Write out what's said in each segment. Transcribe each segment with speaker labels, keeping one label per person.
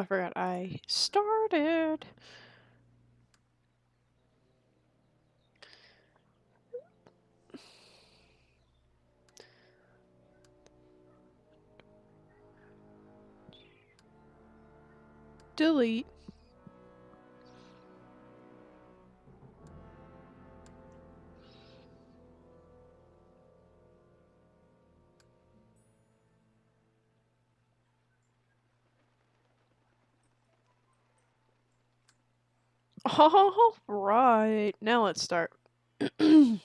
Speaker 1: forgot I started. Delete. All right, now let's start. Okay,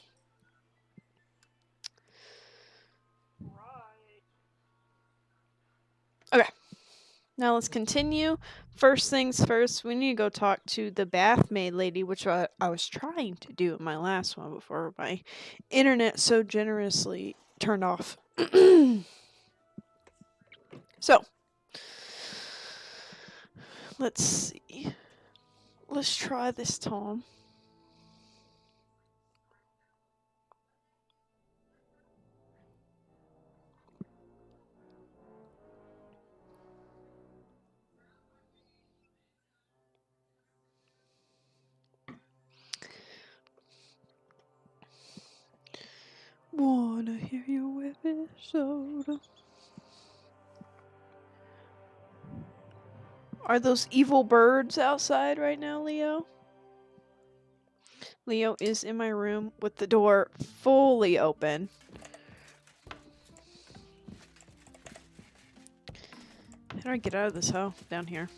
Speaker 1: now let's continue. First things first, we need to go talk to the bath maid lady, which I was trying to do in my last one before my internet so generously turned off. So, let's see. Let's try this time. Wanna hear your episode? Are those evil birds outside right now, Leo? Leo is in my room with the door fully open. How do I get out of this hole? Down here.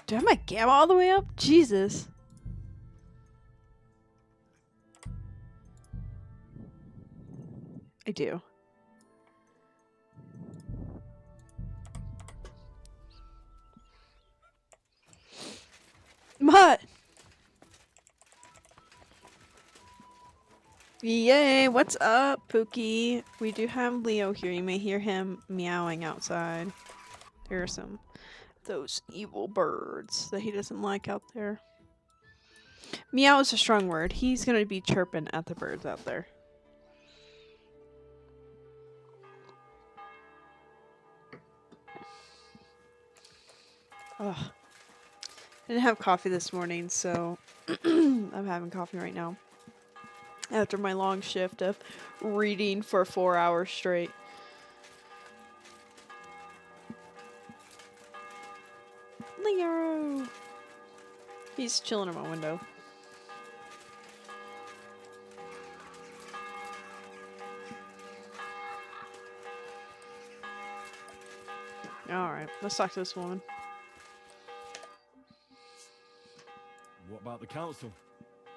Speaker 1: Do I have my gamma all the way up? Jesus. I do. What? Yay, what's up, Pookie? We do have Leo here. You may hear him meowing outside. There are some those evil birds that he doesn't like out there. Meow is a strong word. He's gonna be chirping at the birds out there. Ugh. I didn't have coffee this morning, so I'm having coffee right now. After my long shift of reading for 4 hours straight. Leo! He's chilling in my window. Alright, let's talk to this woman.
Speaker 2: What about the council?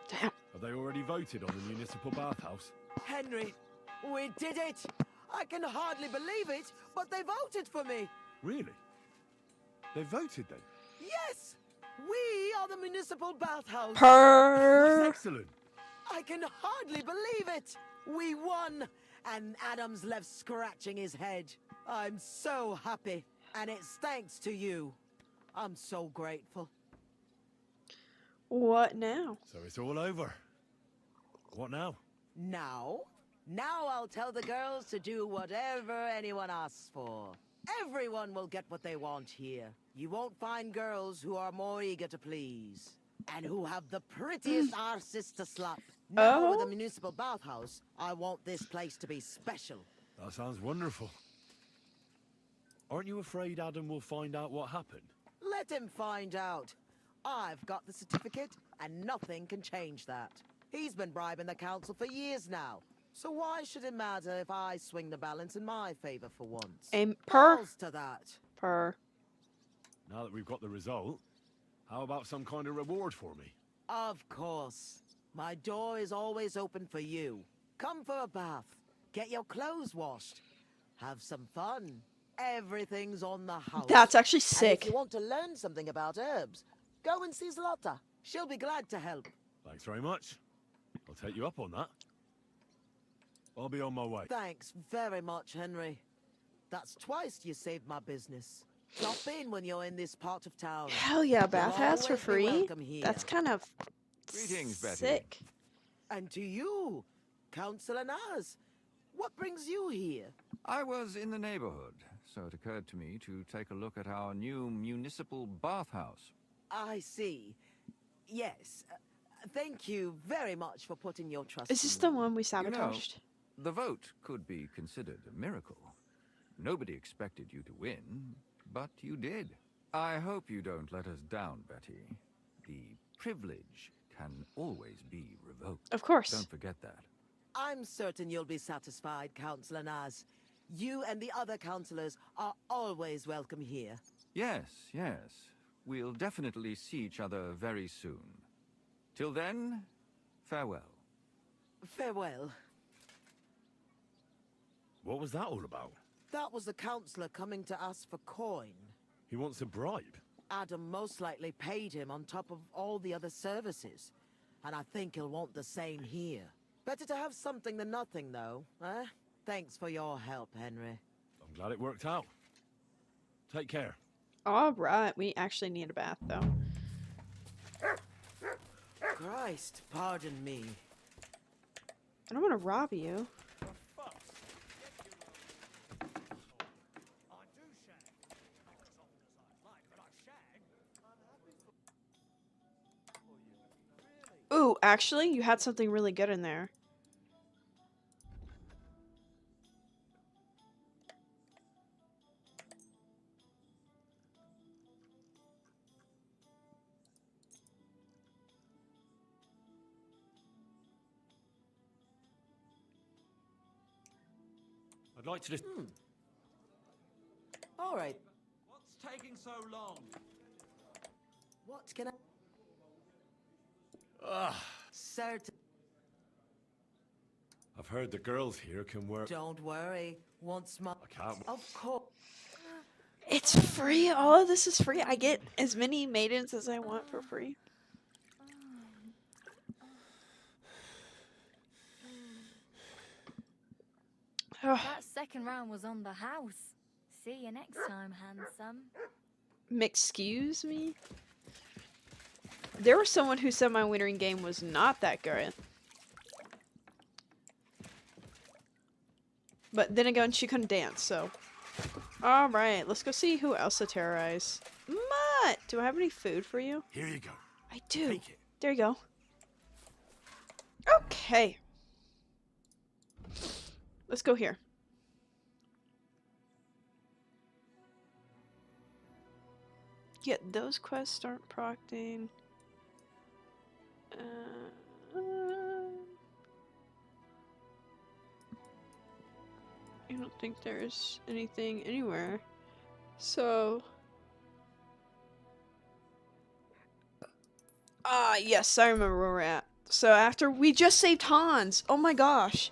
Speaker 1: Damn.
Speaker 2: Have they already voted on the municipal bathhouse?
Speaker 3: Henry, we did it! I can hardly believe it, but they voted for me!
Speaker 2: Really? They voted then?
Speaker 3: Yes! We are the municipal bathhouse!
Speaker 2: That's
Speaker 1: Purr!
Speaker 2: excellent!
Speaker 3: I can hardly believe it! We won! And Adam's left scratching his head. I'm so happy, and it's thanks to you. I'm so grateful.
Speaker 1: What now?
Speaker 2: So it's all over. What now?
Speaker 3: Now I'll tell the girls to do whatever anyone asks for. Everyone will get what they want here. You won't find girls who are more eager to please. And who have the prettiest arses to slap. Now with the municipal bathhouse, I want this place to be special.
Speaker 2: That sounds wonderful. Aren't you afraid Adam will find out what happened?
Speaker 3: Let him find out. I've got the certificate, and nothing can change that. He's been bribing the council for years now. So why should it matter if I swing the balance in my favor for once? Balls to that.
Speaker 1: Purr.
Speaker 2: Now that we've got the result, how about some kind of reward for me?
Speaker 3: Of course. My door is always open for you. Come for a bath. Get your clothes washed. Have some fun. Everything's on the house.
Speaker 1: That's actually
Speaker 3: And
Speaker 1: sick.
Speaker 3: if you want to learn something about herbs, go and see Zlata. She'll be glad to help.
Speaker 2: Thanks very much. I'll take you up on that. I'll be on my way.
Speaker 3: Thanks very much, Henry. That's twice you saved my business. Drop in when you're in this part of town.
Speaker 1: Hell yeah, bathhouse for
Speaker 3: always be
Speaker 1: free?
Speaker 3: welcome here.
Speaker 1: That's kind of
Speaker 4: Greetings, Betty.
Speaker 1: sick.
Speaker 3: And to you, Councillor Naz. What brings you here?
Speaker 4: I was in the neighborhood, so it occurred to me to take a look at our new municipal bathhouse.
Speaker 3: I see. Yes. Thank you very much for putting your trust
Speaker 1: Is this
Speaker 3: in
Speaker 1: the
Speaker 3: me.
Speaker 1: one we sabotaged?
Speaker 4: The vote could be considered a miracle. Nobody expected you to win, but you did. I hope you don't let us down, Betty. The privilege can always be revoked.
Speaker 1: Of course.
Speaker 4: Don't forget that.
Speaker 3: I'm certain you'll be satisfied, Councillor Naz. You and the other councillors are always welcome here.
Speaker 4: Yes, yes. We'll definitely see each other very soon. Till then, farewell.
Speaker 3: Farewell.
Speaker 2: What was that all about?
Speaker 3: That was the councillor coming to ask for coin.
Speaker 2: He wants a bribe.
Speaker 3: Adam most likely paid him on top of all the other services. And I think he'll want the same here. Better to have something than nothing, though, eh? Thanks for your help, Henry.
Speaker 2: I'm glad it worked out. Take care.
Speaker 1: Alright, we actually need a bath, though.
Speaker 3: Christ, pardon me.
Speaker 1: I don't want to rob you. Ooh, actually, you had something really good in there.
Speaker 2: I'd like to just...
Speaker 3: All right.
Speaker 4: What's taking so long?
Speaker 3: What can I...
Speaker 2: Ah,
Speaker 3: Certain...
Speaker 2: I've heard the girls here can work...
Speaker 3: Don't worry. Once more...
Speaker 2: I can't...
Speaker 3: Of course.
Speaker 1: It's free. All of this is free. I get as many maidens as I want for free.
Speaker 5: That second round was on the house. See you next time, handsome.
Speaker 1: Excuse me? There was someone who said my winnering game was not that good. But then again, she couldn't dance, so... Alright, let's go see who else to terrorize. Mutt! Do I have any food for you?
Speaker 2: Here you go.
Speaker 1: I do.
Speaker 2: Take it.
Speaker 1: There you go. Okay. Let's go here. Yeah, those quests aren't procting. I don't think there's anything anywhere. So... yes, I remember where we're at. So after we just saved Hans. Oh my gosh.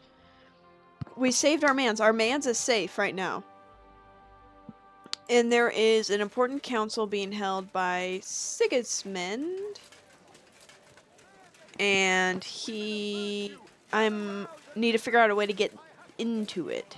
Speaker 1: We saved our mans. Our mans is safe right now. And there is an important council being held by Sigismund. And need to figure out a way to get into it.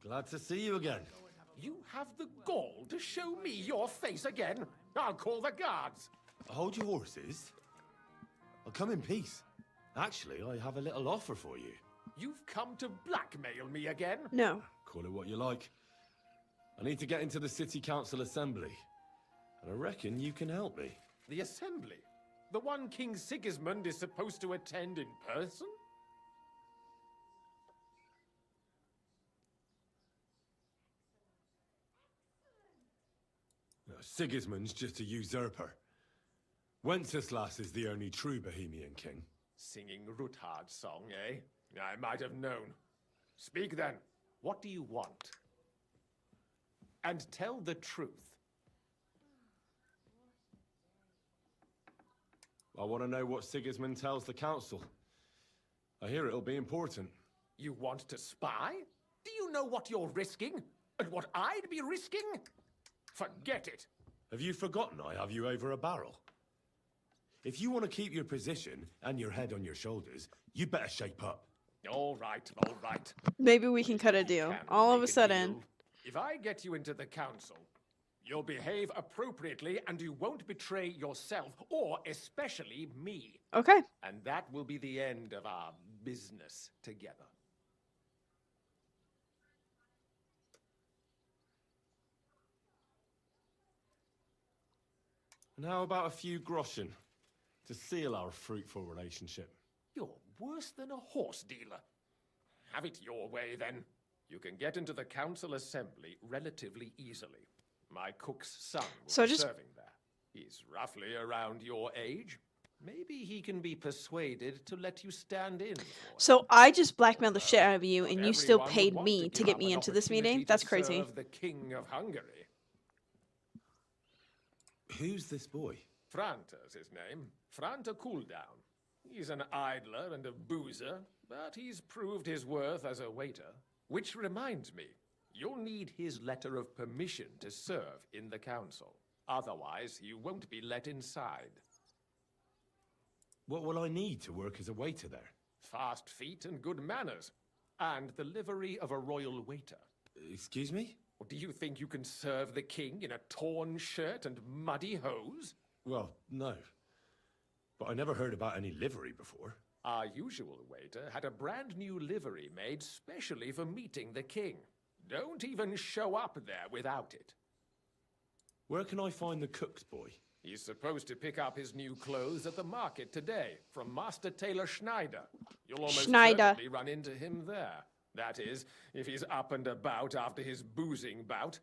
Speaker 2: Glad to see you again.
Speaker 6: You have the gall to show me your face again? I'll call the guards.
Speaker 2: Hold your horses. I'll come in peace. Actually, I have a little offer for you.
Speaker 6: You've come to blackmail me again?
Speaker 1: No.
Speaker 2: Call it what you like. I need to get into the city council assembly. And I reckon you can help me.
Speaker 6: The assembly? The one King Sigismund is supposed to attend in person?
Speaker 2: No, Sigismund's just a usurper. Wenceslas is the only true Bohemian king.
Speaker 6: Singing Ruthard's song, eh? I might have known. Speak then. What do you want? And tell the truth.
Speaker 2: I want to know what Sigismund tells the council. I hear it'll be important.
Speaker 6: You want to spy? Do you know what you're risking? And what I'd be risking? Forget it.
Speaker 2: Have you forgotten I have you over a barrel? If you want to keep your position and your head on your shoulders, you'd better shape up.
Speaker 6: All right, all right.
Speaker 1: Maybe we can cut a deal.
Speaker 6: Can
Speaker 1: All of
Speaker 6: make
Speaker 1: a sudden.
Speaker 6: deal. If I get you into the council, you'll behave appropriately and you won't betray yourself, or especially me.
Speaker 1: Okay.
Speaker 6: And that will be the end of our business together.
Speaker 2: And how about a few groschen to seal our fruitful relationship?
Speaker 6: You're worse than a horse dealer. Have it your way, then. You can get into the council assembly relatively easily. My cook's son will be serving there. He's roughly around your age. Maybe he can be persuaded to let you stand in.
Speaker 1: So I just blackmailed the shit out of you, and you still
Speaker 6: Everyone would
Speaker 1: paid
Speaker 6: want
Speaker 1: me to
Speaker 6: give
Speaker 1: get
Speaker 6: up
Speaker 1: me
Speaker 6: an
Speaker 1: into this
Speaker 6: opportunity
Speaker 1: meeting?
Speaker 6: to
Speaker 1: That's crazy.
Speaker 6: serve the King of Hungary.
Speaker 2: Who's this boy?
Speaker 6: Franta's his name. Franta Cooldown. He's an idler and a boozer, but he's proved his worth as a waiter. Which reminds me, you'll need his letter of permission to serve in the council. Otherwise, you won't be let inside.
Speaker 2: What will I need to work as a waiter there?
Speaker 6: Fast feet and good manners. And the livery of a royal waiter.
Speaker 2: Excuse me?
Speaker 6: Or do you think you can serve the king in a torn shirt and muddy hose?
Speaker 2: Well, no. But I never heard about any livery before.
Speaker 6: Our usual waiter had a brand new livery made specially for meeting the king. Don't even show up there without it.
Speaker 2: Where can I find the cook's boy?
Speaker 6: He's supposed to pick up his new clothes at the market today from Master Tailor Schneider. You'll almost certainly run into him there. That is, if he's up and about after his boozing bout.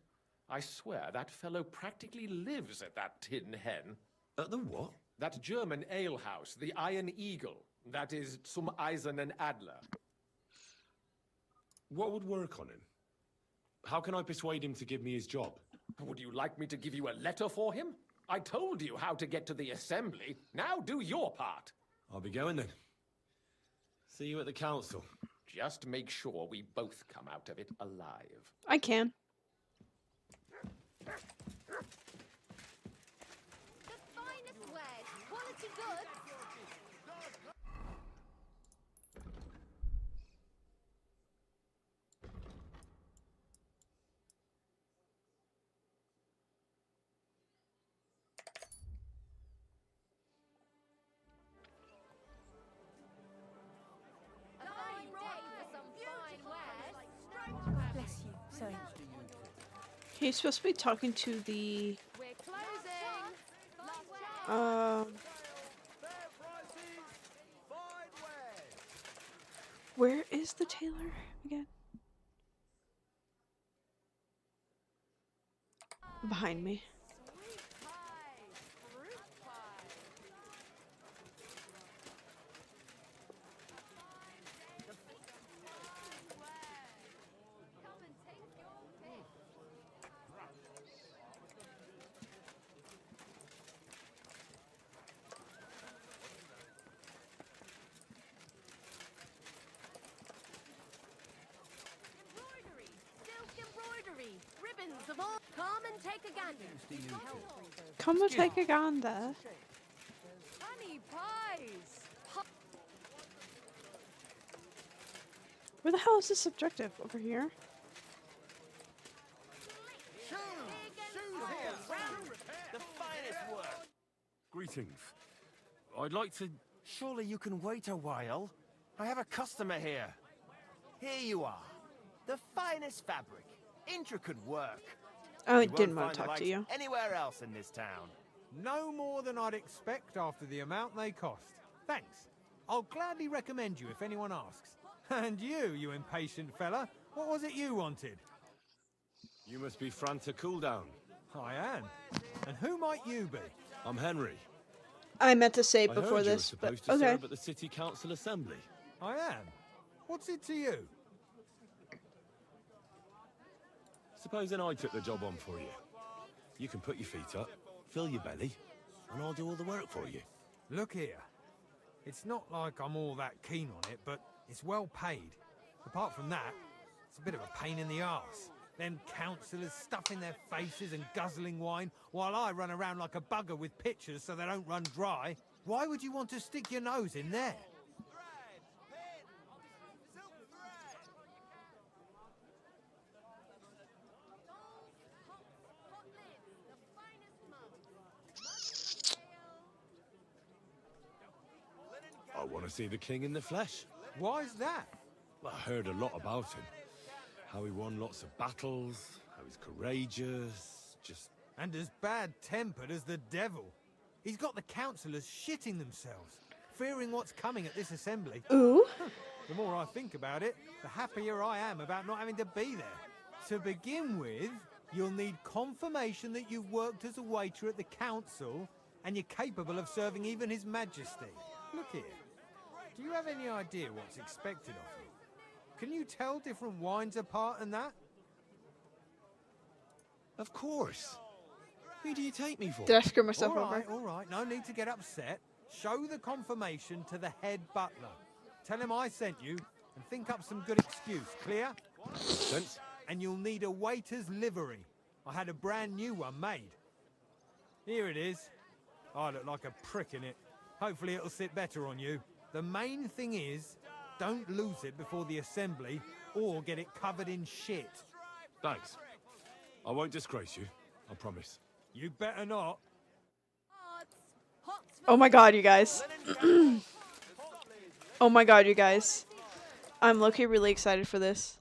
Speaker 6: I swear that fellow practically lives at that Tin Hen.
Speaker 2: At the what?
Speaker 6: That German alehouse, the Iron Eagle. That is Zum Eisernen Adler.
Speaker 2: What would work on him? How can I persuade him to give me his job?
Speaker 6: Would you like me to give you a letter for him? I told you how to get to the assembly. Now do your part.
Speaker 2: I'll be going then. See you at the council.
Speaker 6: Just make sure we both come out of it alive.
Speaker 1: I can.
Speaker 5: The finest wares, quality goods.
Speaker 7: Bless you. Sorry.
Speaker 1: He's supposed to be talking to the
Speaker 5: We're closing.
Speaker 1: where is the tailor again? Behind me.
Speaker 5: Ribbons of all. Come and take a gander.
Speaker 1: Come and take a gander.
Speaker 5: Honey pies.
Speaker 1: Where the hell is this objective? Over here?
Speaker 8: The finest work.
Speaker 2: Greetings. I'd like to...
Speaker 8: Surely you can wait a while. I have a customer here. Here you are. The finest fabric. Intricate work.
Speaker 1: Oh, I
Speaker 8: You
Speaker 1: didn't
Speaker 8: won't
Speaker 1: want to
Speaker 8: find
Speaker 1: talk
Speaker 8: the
Speaker 1: to you.
Speaker 8: likes anywhere else in this town.
Speaker 9: No more than I'd expect after the amount they cost. Thanks. I'll gladly recommend you if anyone asks. And you impatient fella, what was it you wanted?
Speaker 2: You must be Franta Cooldown.
Speaker 9: I am. And who might you be?
Speaker 2: I'm Henry.
Speaker 1: I meant to say
Speaker 2: I
Speaker 1: it before
Speaker 2: heard you were
Speaker 1: this, but
Speaker 2: supposed to
Speaker 1: okay.
Speaker 2: serve at the City Council Assembly.
Speaker 9: I am. What's it to you?
Speaker 2: Supposing I took the job on for you. You can put your feet up, fill your belly, and I'll do all the work for you.
Speaker 9: Look here. It's not like I'm all that keen on it, but it's well paid. Apart from that, It's a bit of a pain in the arse. Them councillors stuffing their faces and guzzling wine while I run around like a bugger with pitchers so they don't run dry. Why would you want to stick your nose in there?
Speaker 2: I want to see the king in the flesh.
Speaker 9: Why's that?
Speaker 2: I heard a lot about him. How he won lots of battles, how he's courageous, just...
Speaker 9: And as bad-tempered as the devil. He's got the councillors shitting themselves, fearing what's coming at this assembly.
Speaker 1: Ooh.
Speaker 9: The more I think about it, the happier I am about not having to be there. To begin with, you'll need confirmation that you've worked as a waiter at the council and you're capable of serving even His Majesty. Look here. Do you have any idea what's expected of you? Can you tell different wines apart and that?
Speaker 2: Of course. Who do you take me for?
Speaker 1: Did I screw myself over?
Speaker 9: All right. No need to get upset. Show the confirmation to the head butler. Tell him I sent you and think up some good excuse. Clear?
Speaker 2: Sense?
Speaker 9: And you'll need a waiter's livery. I had a brand new one made. Here it is. I look like a prick in it. Hopefully it'll sit better on you. The main thing is, don't lose it before the assembly or get it covered in shit.
Speaker 2: Thanks. I won't disgrace you, I promise.
Speaker 9: You better not.
Speaker 1: Oh my god, you guys. Oh my god, you guys. I'm low-key really excited for this.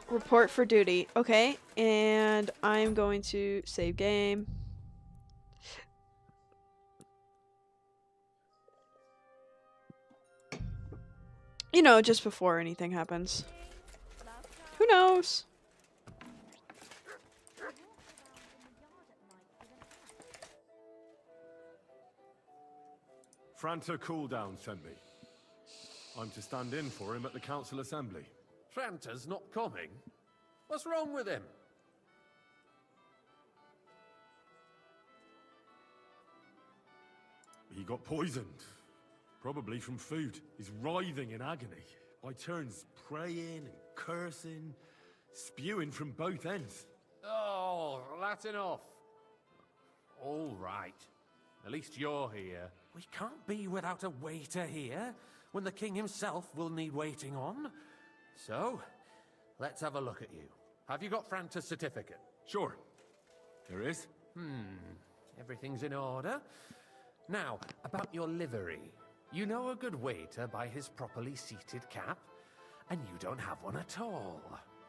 Speaker 1: Report for duty. Okay, and I'm going to save game. You know, just before anything happens. Who knows?
Speaker 2: Franta Cooldown sent me. I'm to stand in for him at the council assembly.
Speaker 6: Franta's not coming. What's wrong with him?
Speaker 2: He got poisoned. Probably from food. He's writhing in agony. By turns praying and cursing, spewing from both ends.
Speaker 6: Oh, that's enough. All right. At least you're here.
Speaker 7: We can't be without a waiter here, when the king himself will need waiting on. So, let's have a look at you.
Speaker 6: Have you got Franta's certificate?
Speaker 2: Sure. There is.
Speaker 7: Everything's in order. Now, about your livery. You know a good waiter by his properly seated cap, and you don't have one at all.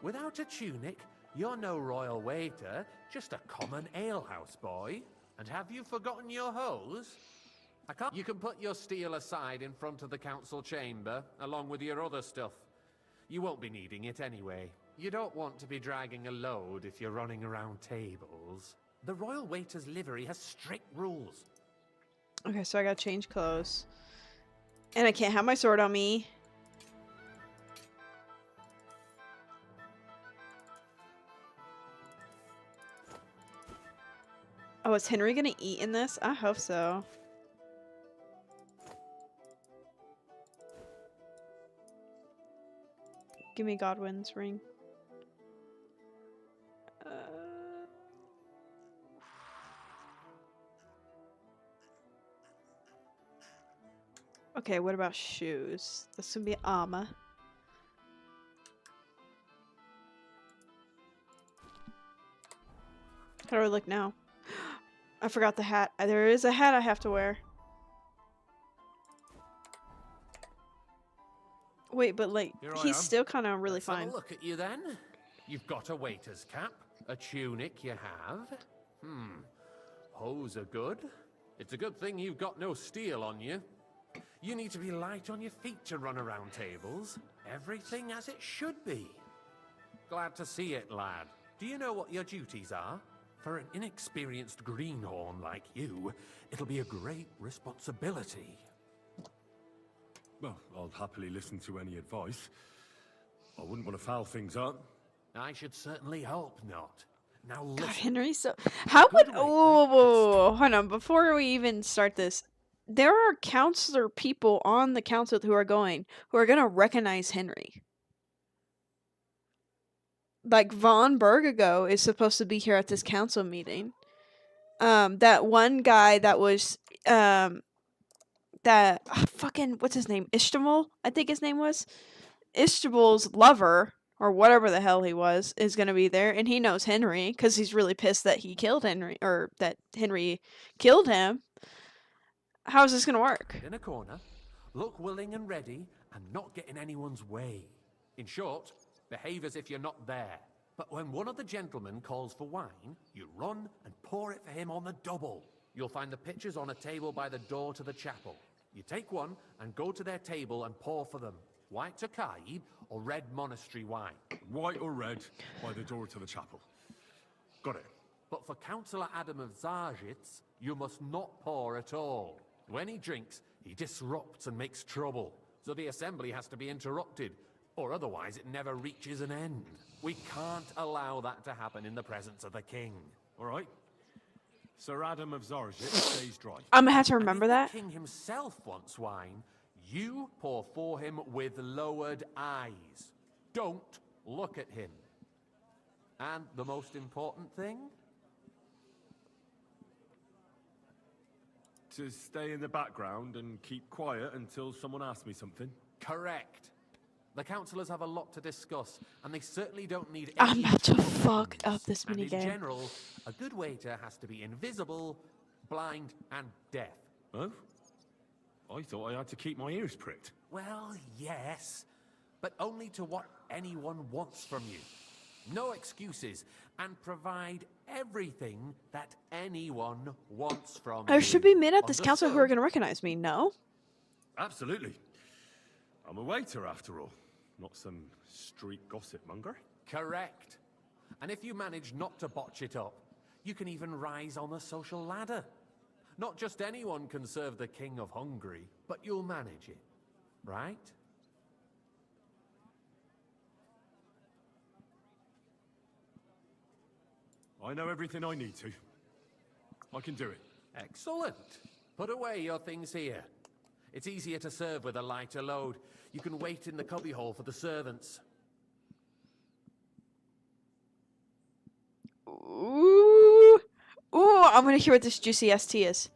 Speaker 7: Without a tunic, you're no royal waiter, just a common alehouse boy. And have you forgotten your hose? I can't.
Speaker 6: You can put your steel aside in front of the council chamber, along with your other stuff. You won't be needing it anyway. You don't want to be dragging a load if you're running around tables.
Speaker 7: The royal waiter's livery has strict rules.
Speaker 1: Okay, so I gotta change clothes. And I can't have my sword on me. Oh, is Henry gonna eat in this? I hope so. Give me Godwin's ring. Okay, what about shoes? This would be armor. How do I look now? I forgot the hat. There is a hat I have to wear. Wait, but like, he's still kind of really fine.
Speaker 7: Let's have a look at you then. You've got a waiter's cap, a tunic you have. Hose are good.
Speaker 6: It's a good thing you've got no steel on you.
Speaker 7: You need to be light on your feet to run around tables. Everything as it should be.
Speaker 6: Glad to see it, lad.
Speaker 7: Do you know what your duties are? For an inexperienced greenhorn like you, it'll be a great responsibility.
Speaker 2: Well, I'll happily listen to any advice. I wouldn't want to foul things up.
Speaker 7: I should certainly hope not. Now listen.
Speaker 1: God, Henry, so how would hold on before we even start this? there are counselor people on the council who are gonna recognize Henry. Like Von Bergago is supposed to be here at this council meeting. That one guy that was fucking what's his name? Ishtamal, I think his name was. Ishtamal's lover, or whatever the hell he was, is gonna be there, and he knows Henry because he's really pissed that he killed Henry, or that Henry killed him. How is this gonna work?
Speaker 7: In a corner, look willing and ready, and not get in anyone's way. In short, behave as if you're not there. But when one of the gentlemen calls for wine, you run and pour it for him on the double. You'll find the pitchers on a table by the door to the chapel. You take one and go to their table and pour for them. White Tokaib or red monastery wine.
Speaker 2: White or red, by the door to the chapel. Got it.
Speaker 7: But for Councillor Adam of Zarjitz, you must not pour at all. When he drinks, he disrupts and makes trouble. So the assembly has to be interrupted, or otherwise it never reaches an end. We can't allow that to happen in the presence of the king.
Speaker 2: All right. Sir Adam of Zarjit stays dry.
Speaker 1: I'm gonna have to remember that.
Speaker 7: The king himself wants wine. You pour for him with lowered eyes. Don't look at him. And the most important thing?
Speaker 2: To stay in the background and keep quiet until someone asks me something?
Speaker 7: Correct. The councillors have a lot to discuss, and they certainly don't need
Speaker 1: I'm
Speaker 7: any
Speaker 1: about to
Speaker 7: interruptions.
Speaker 1: fuck up this
Speaker 7: And in
Speaker 1: minigame.
Speaker 7: general, a good waiter has to be invisible, blind, and deaf.
Speaker 2: Oh? I thought I had to keep my ears pricked.
Speaker 7: Well, yes, but only to what anyone wants from you. No excuses, and provide everything that anyone wants from
Speaker 1: There
Speaker 7: you.
Speaker 1: should be men at this council who are
Speaker 7: Understood?
Speaker 1: gonna recognize me, no?
Speaker 2: Absolutely. I'm a waiter, after all. Not some street gossip monger.
Speaker 7: Correct. And if you manage not to botch it up, you can even rise on the social ladder. Not just anyone can serve the King of Hungary, but you'll manage it, right?
Speaker 2: I know everything I need to. I can do it.
Speaker 7: Excellent. Put away your things here. It's easier to serve with a lighter load. You can wait in the cubbyhole for the servants.
Speaker 1: Ooh. Ooh, I'm gonna hear what this juicy ST is.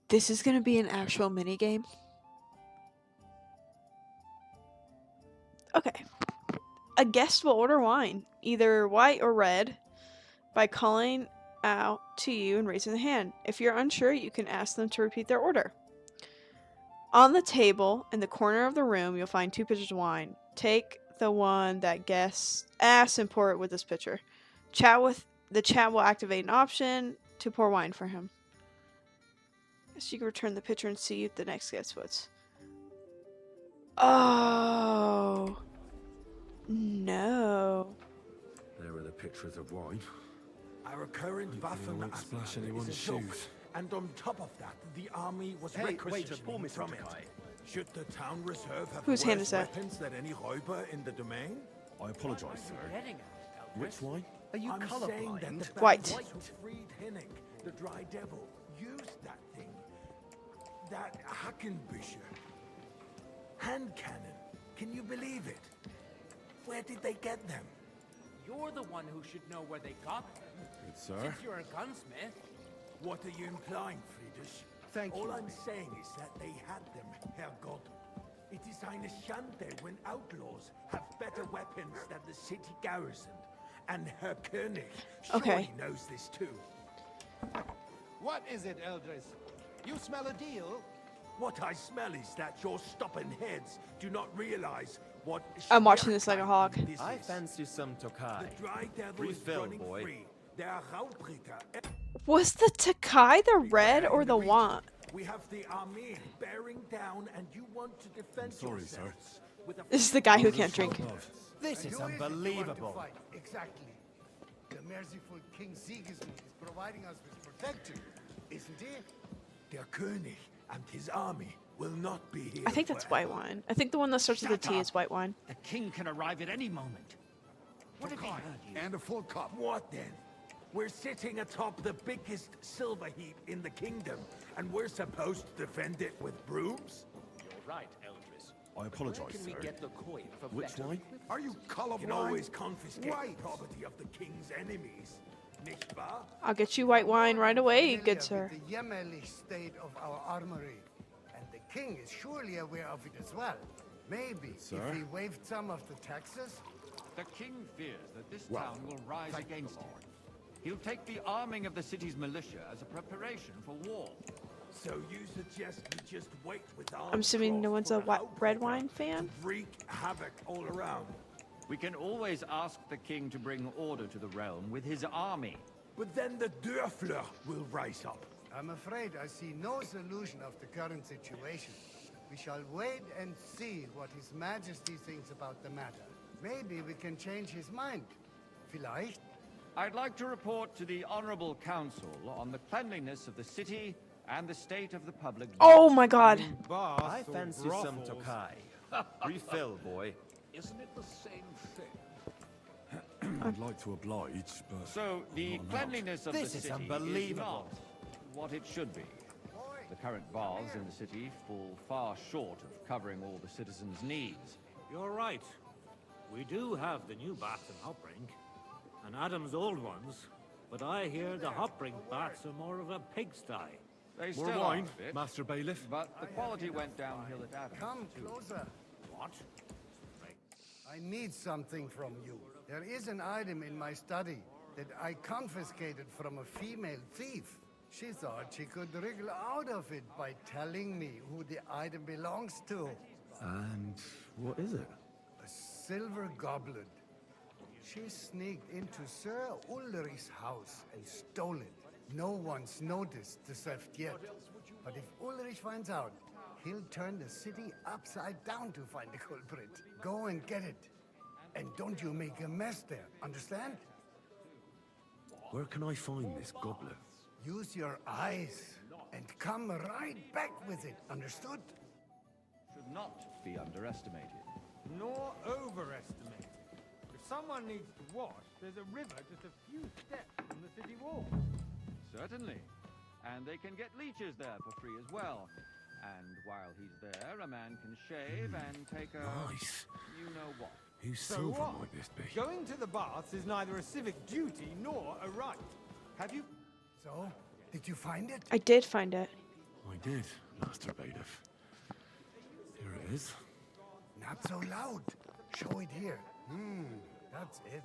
Speaker 1: This is gonna be an actual minigame. Okay. A guest will order wine, either white or red, by calling out to you and raising the hand. If you're unsure, you can ask them to repeat their order. On the table, in the corner of the room, you'll find 2 pitchers of wine. Take the one that guests asks and pour it with this pitcher. The chat will activate an option to pour wine for him. So you can return the pitcher and see if the next guest puts. Oh. No.
Speaker 2: There are the pictures of wine.
Speaker 10: Our current Waffen
Speaker 2: won't splash
Speaker 10: arsenal
Speaker 2: anyone's
Speaker 10: is a joke.
Speaker 2: shoes.
Speaker 10: And on top of that, the army was requisitioning from it. Should the town reserve have
Speaker 1: Whose hand
Speaker 10: worse
Speaker 1: is that?
Speaker 10: weapons than any Räuber in the domain?
Speaker 2: I apologize, sir. Which wine?
Speaker 8: Are you
Speaker 10: I'm saying that the
Speaker 1: White.
Speaker 10: bandits who freed Hennig, the Dry Devil, used that thing. That Hackenbücher. Hand cannon. Can you believe it? Where did they get them?
Speaker 11: You're the one who should know where they got them.
Speaker 2: Good, sir.
Speaker 11: Since you're a gunsmith.
Speaker 10: What are you implying, Friedrich?
Speaker 8: Thank
Speaker 10: All
Speaker 8: you.
Speaker 10: I'm saying is that they had them, Herrgott. It is eine Schande when outlaws have better weapons than the city garrison. And Herr König surely knows this too.
Speaker 8: What is it, Eldris? You smell a deal?
Speaker 10: What I smell is that your stubborn heads do not realize what
Speaker 1: I'm watching this like a hog.
Speaker 10: this
Speaker 8: I
Speaker 10: is.
Speaker 8: fancy some Tokai.
Speaker 10: The Dry Devil is
Speaker 8: Refill,
Speaker 10: running
Speaker 8: boy.
Speaker 10: free. There are Raubritter.
Speaker 1: Was the Takai the red or the wine?
Speaker 10: We have the army bearing down, and you want to defend
Speaker 2: sorry,
Speaker 10: yourselves with a
Speaker 1: This is the guy who can't drink.
Speaker 8: This is unbelievable.
Speaker 12: Exactly. The merciful King Sigismund is providing us with protection, isn't he?
Speaker 10: Der König and his army will not be here.
Speaker 1: I think that's white wine. I think the one that starts with a T is white wine.
Speaker 11: The king can arrive at any moment. What have you heard?
Speaker 12: And a full cup.
Speaker 10: What then? We're sitting atop the biggest silver heap in the kingdom, and we're supposed to defend it with brooms?
Speaker 6: You're right, Eldris.
Speaker 2: I apologize,
Speaker 6: Where can we
Speaker 2: sir.
Speaker 6: get the coin for
Speaker 2: Which
Speaker 6: better
Speaker 2: way?
Speaker 10: Are you colorblind? You can always confiscate
Speaker 12: Right.
Speaker 10: property of the king's enemies. Nicht wahr?
Speaker 1: I'll get you white wine right away, good sir.
Speaker 12: The jämmerlich state of our armory, and the king is surely aware of it as well. Maybe if he waived some of the taxes.
Speaker 4: The king fears that this town will rise against him. He'll take the arming of the city's militia as a preparation for war.
Speaker 10: So you suggest we just wait with arms
Speaker 1: I'm assuming no one's a red wine fan?
Speaker 10: wreak havoc all around.
Speaker 4: We can always ask the king to bring order to the realm with his army.
Speaker 10: But then the Dörfler will rise up.
Speaker 12: I'm afraid I see no solution of the current situation. We shall wait and see what His Majesty thinks about the matter. Maybe we can change his mind. Vielleicht?
Speaker 4: I'd like to report to the Honorable Council on the cleanliness of the city and the state of the public.
Speaker 1: Oh my god.
Speaker 8: I fancy some Tokai. Refill, boy.
Speaker 10: Isn't it the same thing?
Speaker 2: I'd like to oblige, but...
Speaker 4: So, the cleanliness of
Speaker 8: This
Speaker 4: the
Speaker 8: is
Speaker 4: city
Speaker 8: unbelievable.
Speaker 4: is not what it should be. The current baths in the city fall far short of covering all the citizens' needs.
Speaker 13: You're right. We do have the new baths in Hopbrink, and Adam's old ones, but I hear the Hopbrink baths are more of a pigsty.
Speaker 4: They
Speaker 2: More
Speaker 4: still
Speaker 2: wine,
Speaker 4: are a bit,
Speaker 2: Master Bailiff?
Speaker 4: but the quality went downhill at Adam's.
Speaker 12: Come
Speaker 4: too.
Speaker 12: closer.
Speaker 13: What?
Speaker 12: I need something from you. There is an item in my study that I confiscated from a female thief. She thought she could wriggle out of it by telling me who the item belongs to.
Speaker 2: And what is it?
Speaker 12: A silver goblet. She sneaked into Sir Ulrich's house and stole it. No one's noticed the theft yet. But if Ulrich finds out, he'll turn the city upside down to find the culprit. Go and get it. And don't you make a mess there, understand?
Speaker 2: Where can I find this goblet?
Speaker 12: Use your eyes and come right back with it, understood?
Speaker 4: Should not be underestimated.
Speaker 9: Nor overestimated. If someone needs to wash, there's a river just a few steps from the city wall.
Speaker 4: Certainly. And they can get leeches there for free as well. And while he's there, a man can shave and take a...
Speaker 2: Nice.
Speaker 4: You know what.
Speaker 2: Whose
Speaker 9: So
Speaker 2: silver
Speaker 9: what?
Speaker 2: might this be?
Speaker 9: Going to the baths is neither a civic duty nor a right. Have you...
Speaker 12: So, did you find it?
Speaker 1: I did find it.
Speaker 2: I did, Master Bailiff. Here it is.
Speaker 12: Not so loud. Show it here. That's it.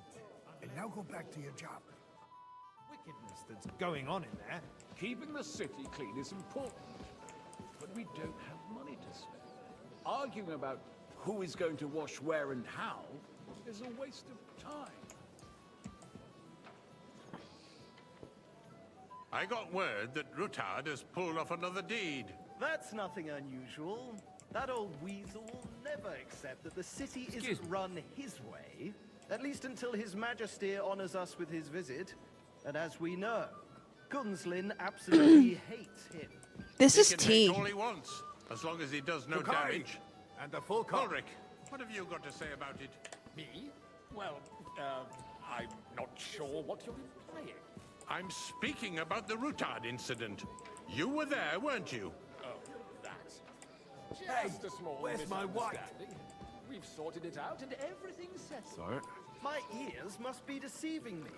Speaker 12: And now go back to your job.
Speaker 9: wickedness that's going on in there?
Speaker 14: Keeping the city clean is important, but we don't have money to spend. Arguing about who is going to wash where and how is a waste of time.
Speaker 15: I got word that Rutard has pulled off another deed.
Speaker 8: That's nothing unusual. That old weasel will never accept that the city is run his way, at least until His Majesty honors us with his visit. And as we know, Gunslin absolutely hates him.
Speaker 1: This is
Speaker 15: He can
Speaker 1: tea.
Speaker 15: hate all he wants, as long as he does no damage.
Speaker 10: And the full
Speaker 15: Ulrich, what have you got to say about it?
Speaker 6: Me? Well, I'm not sure what you're implying.
Speaker 15: I'm speaking about the Rutard incident. You were there, weren't you?
Speaker 6: Oh, that's just a small
Speaker 10: where's my wife?
Speaker 6: misunderstanding. We've sorted it out and everything's settled.
Speaker 2: Sorry.
Speaker 8: My ears must be deceiving me.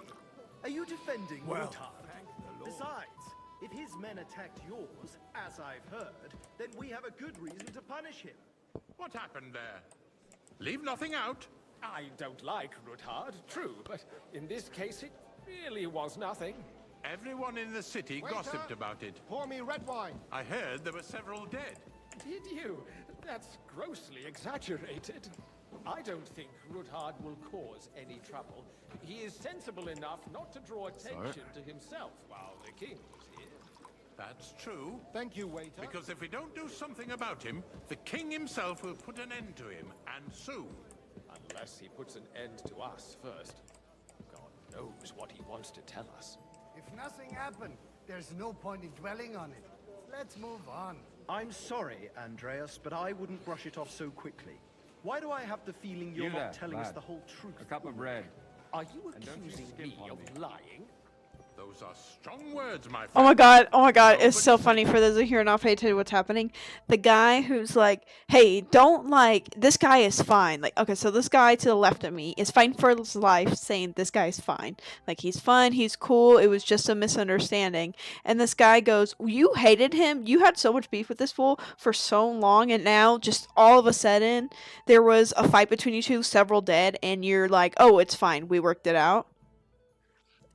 Speaker 8: Are you defending
Speaker 10: Well,
Speaker 8: Rutard?
Speaker 10: thank the Lord.
Speaker 8: Besides, if his men attacked yours, as I've heard, then we have a good reason to punish him.
Speaker 15: What happened there? Leave nothing out.
Speaker 6: I don't like Rutard, true, but in this case it really was nothing.
Speaker 15: Everyone in the city gossiped about it.
Speaker 12: Pour me red wine.
Speaker 15: I heard there were several dead.
Speaker 6: Did you? That's grossly exaggerated. I don't think Rutard will cause any trouble. He is sensible enough not to draw attention to himself while the king is here.
Speaker 15: That's true.
Speaker 12: Thank you, waiter.
Speaker 15: Because if we don't do something about him, the king himself will put an end to him, and soon.
Speaker 6: Unless he puts an end to us first. God knows what he wants to tell us.
Speaker 12: If nothing happened, there's no point in dwelling on it. Let's move on.
Speaker 8: I'm sorry, Andreas, but I wouldn't brush it off so quickly. Why do I have the feeling you're
Speaker 4: You
Speaker 8: not
Speaker 4: there,
Speaker 8: telling us
Speaker 4: lad.
Speaker 8: the whole truth?
Speaker 4: A cup of bread.
Speaker 6: Are you
Speaker 4: And don't you
Speaker 6: accusing
Speaker 4: skimp
Speaker 6: me
Speaker 4: on
Speaker 6: of
Speaker 4: me.
Speaker 6: lying?
Speaker 15: Those are strong words, my friend.
Speaker 1: Oh my god, it's so funny for those of you who are not paying attention to what's happening. The guy who's like, hey, don't like, this guy is fine. Like, okay, so this guy to the left of me is fighting for his life saying this guy's fine. Like, he's fine, he's cool, it was just a misunderstanding. And this guy goes, you hated him? You had so much beef with this fool for so long, and now just all of a sudden there was a fight between you two, several dead, and you're like, oh, it's fine, we worked it out.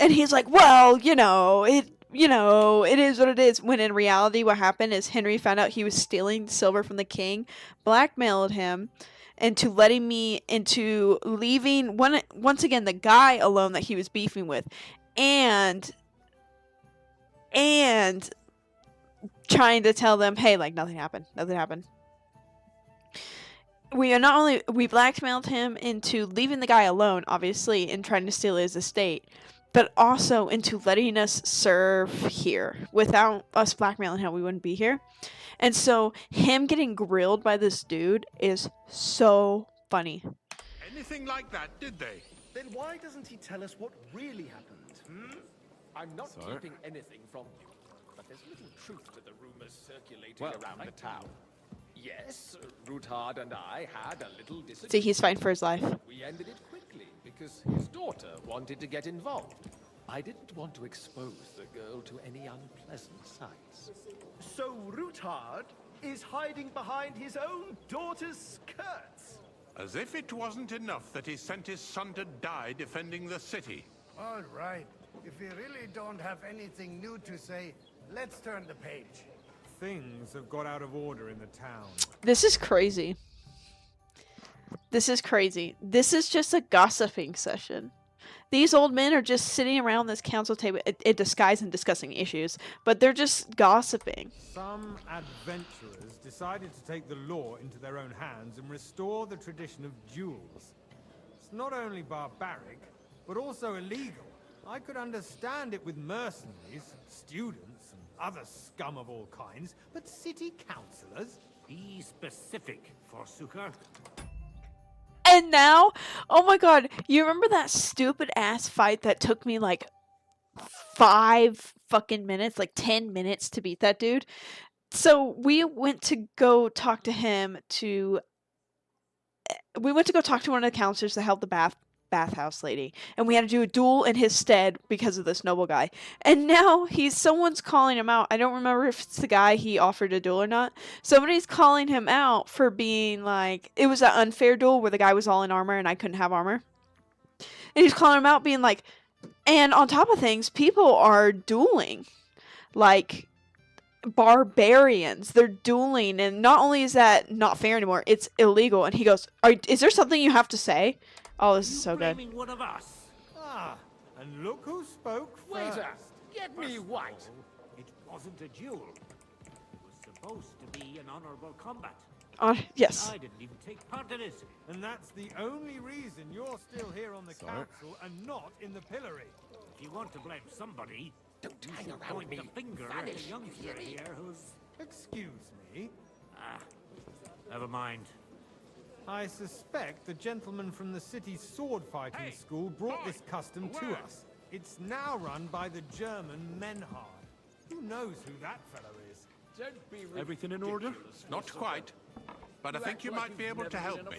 Speaker 1: And he's like, well, it is what it is. When in reality, what happened is Henry found out he was stealing silver from the king, blackmailed him into leaving once again the guy alone that he was beefing with, and trying to tell them, hey, like, nothing happened. We blackmailed him into leaving the guy alone, obviously, and trying to steal his estate, but also into letting us serve here. Without us blackmailing him, we wouldn't be here. And so him getting grilled by this dude is so funny.
Speaker 15: Anything like that, did they?
Speaker 8: Then why doesn't he tell us what really happened?
Speaker 6: I'm not keeping anything from you, but there's little truth to the rumors circulating around the town. Yes, Ruthard and I had a little disagreement.
Speaker 1: See, he's fighting for his life.
Speaker 6: We ended it quickly because his daughter wanted to get involved. I didn't want to expose the girl to any unpleasant sights.
Speaker 8: So Ruthard is hiding behind his own daughter's skirts?
Speaker 15: As if it wasn't enough that he sent his son to die defending the city.
Speaker 12: All right. If you really don't have anything new to say, let's turn the page.
Speaker 9: Things have got out of order in the town.
Speaker 1: This is crazy. This is just a gossiping session. These old men are just sitting around this council table, disguised and discussing issues, but they're just gossiping.
Speaker 9: Some adventurers decided to take the law into their own hands and restore the tradition of duels. It's not only barbaric, but also illegal. I could understand it with mercenaries, students, and other scum of all kinds, but city councillors?
Speaker 13: Be specific, Forsooker.
Speaker 1: And now, oh my god, you remember that stupid ass fight that took me like 5 fucking minutes, like 10 minutes to beat that dude? So we went to go talk to one of the counselors that held the bathhouse lady, and we had to do a duel in his stead because of this noble guy. And now someone's calling him out. I don't remember if it's the guy he offered a duel or not. Somebody's calling him out for being like, it was an unfair duel where the guy was all in armor and I couldn't have armor. And he's calling him out being like, and on top of things, people are dueling like barbarians. They're dueling, and not only is that not fair anymore, it's illegal. And he goes, is there something you have to say? Oh, this is so good.
Speaker 13: One of us.
Speaker 9: Ah, and look who spoke first.
Speaker 6: Waiter, get me white.
Speaker 13: It wasn't a duel. It was supposed to be an honorable combat.
Speaker 1: Yes.
Speaker 13: I didn't even take part in it.
Speaker 9: And that's the only reason you're still here on the council and not in the pillory.
Speaker 13: If you want to blame somebody,
Speaker 6: don't hang around me.
Speaker 13: The finger at the youngster here who's...
Speaker 9: Excuse me?
Speaker 13: Never mind.
Speaker 9: I suspect the gentleman from the city's sword fighting school brought this custom to us. It's now run by the German Menhard. Who knows who that fellow is?
Speaker 14: Don't be everything in order?
Speaker 15: Not quite. But I think you might be able to help me.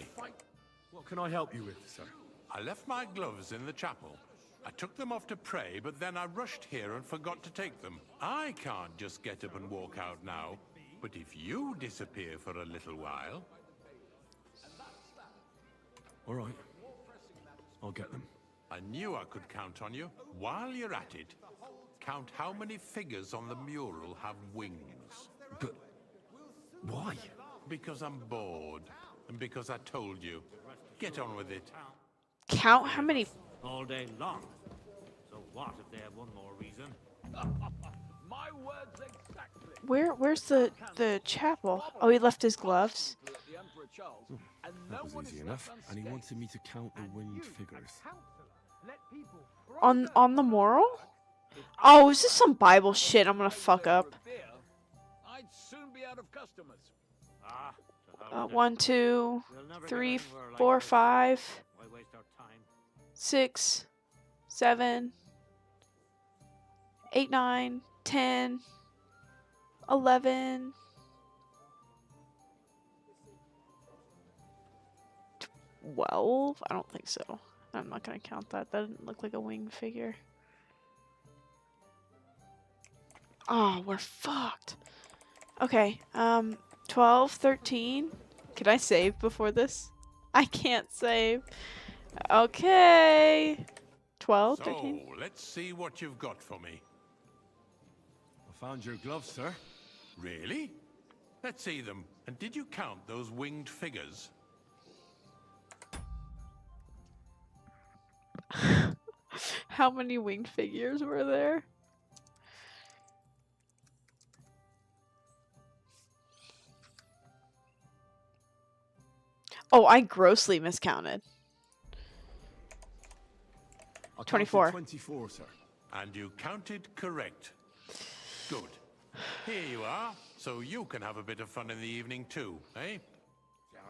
Speaker 14: What can I help you with, sir?
Speaker 15: I left my gloves in the chapel. I took them off to pray, but then I rushed here and forgot to take them. I can't just get up and walk out now. But if you disappear for a little while...
Speaker 14: All right. I'll get them.
Speaker 15: I knew I could count on you. While you're at it, count how many figures on the mural have wings.
Speaker 14: But why?
Speaker 15: Because I'm bored. And because I told you. Get on with it.
Speaker 1: Count how many...
Speaker 13: All day long. So what if they have one more reason?
Speaker 14: My words exactly.
Speaker 1: Where's the chapel? Oh, he left his gloves.
Speaker 14: That was easy enough, and he wanted me to count the winged figures.
Speaker 1: On the moral? Oh, is this some Bible shit I'm gonna fuck up?
Speaker 14: I'd soon be out of customers.
Speaker 1: 1, 2, 3, 4, 5, 6, 7, 8, 9, 10, 11, 12? I don't think so. I'm not gonna count that. That doesn't look like a winged figure. Oh, we're fucked. Okay, 12, 13. Can I save before this? I can't save. Okay. 12, 13.
Speaker 15: So, let's see what you've got for me.
Speaker 2: I found your gloves, sir.
Speaker 15: Really? Let's see them. And did you count those winged figures?
Speaker 1: How many winged figures were there? Oh, I grossly miscounted. 24.
Speaker 2: 24, sir.
Speaker 15: And you counted correct. Good. Here you are, so you can have a bit of fun in the evening too, eh?